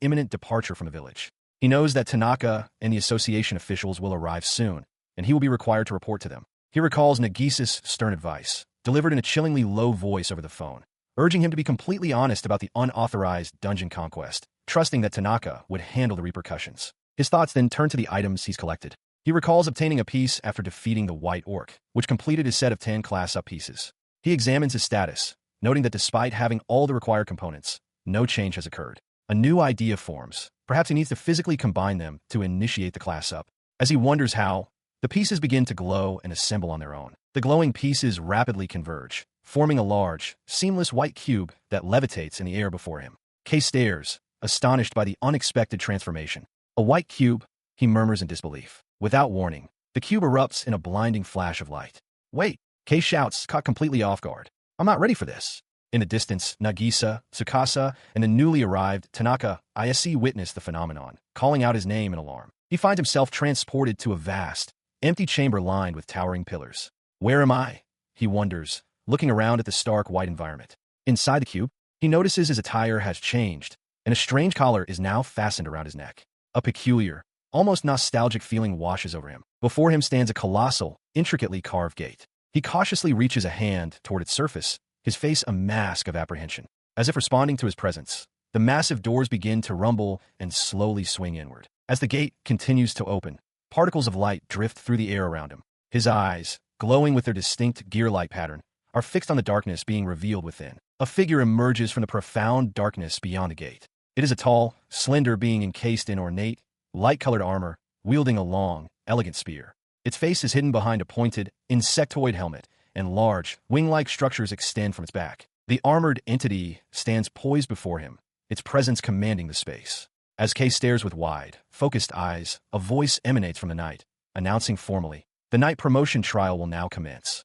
imminent departure from the village. He knows that Tanaka and the association officials will arrive soon, and he will be required to report to them. He recalls Nagisa's stern advice, delivered in a chillingly low voice over the phone, urging him to be completely honest about the unauthorized dungeon conquest, trusting that Tanaka would handle the repercussions. His thoughts then turn to the items he's collected. He recalls obtaining a piece after defeating the White Orc, which completed his set of 10 class-up pieces. He examines his status, noting that despite having all the required components, no change has occurred. A new idea forms, Perhaps he needs to physically combine them to initiate the class up. As he wonders how, the pieces begin to glow and assemble on their own. The glowing pieces rapidly converge, forming a large, seamless white cube that levitates in the air before him. Kay stares, astonished by the unexpected transformation. A white cube, he murmurs in disbelief. Without warning, the cube erupts in a blinding flash of light. Wait, Kay shouts, caught completely off guard. I'm not ready for this. In the distance, Nagisa, Tsukasa, and the newly arrived Tanaka ISC witness the phenomenon, calling out his name in alarm. He finds himself transported to a vast, empty chamber lined with towering pillars. Where am I? He wonders, looking around at the stark white environment. Inside the cube, he notices his attire has changed, and a strange collar is now fastened around his neck. A peculiar, almost nostalgic feeling washes over him. Before him stands a colossal, intricately carved gate. He cautiously reaches a hand toward its surface, his face a mask of apprehension. As if responding to his presence, the massive doors begin to rumble and slowly swing inward. As the gate continues to open, particles of light drift through the air around him. His eyes, glowing with their distinct gear-like pattern, are fixed on the darkness being revealed within. A figure emerges from the profound darkness beyond the gate. It is a tall, slender being encased in ornate, light-colored armor, wielding a long, elegant spear. Its face is hidden behind a pointed, insectoid helmet, and large, wing-like structures extend from its back. The armored entity stands poised before him, its presence commanding the space. As Kay stares with wide, focused eyes, a voice emanates from the night, announcing formally, the night promotion trial will now commence.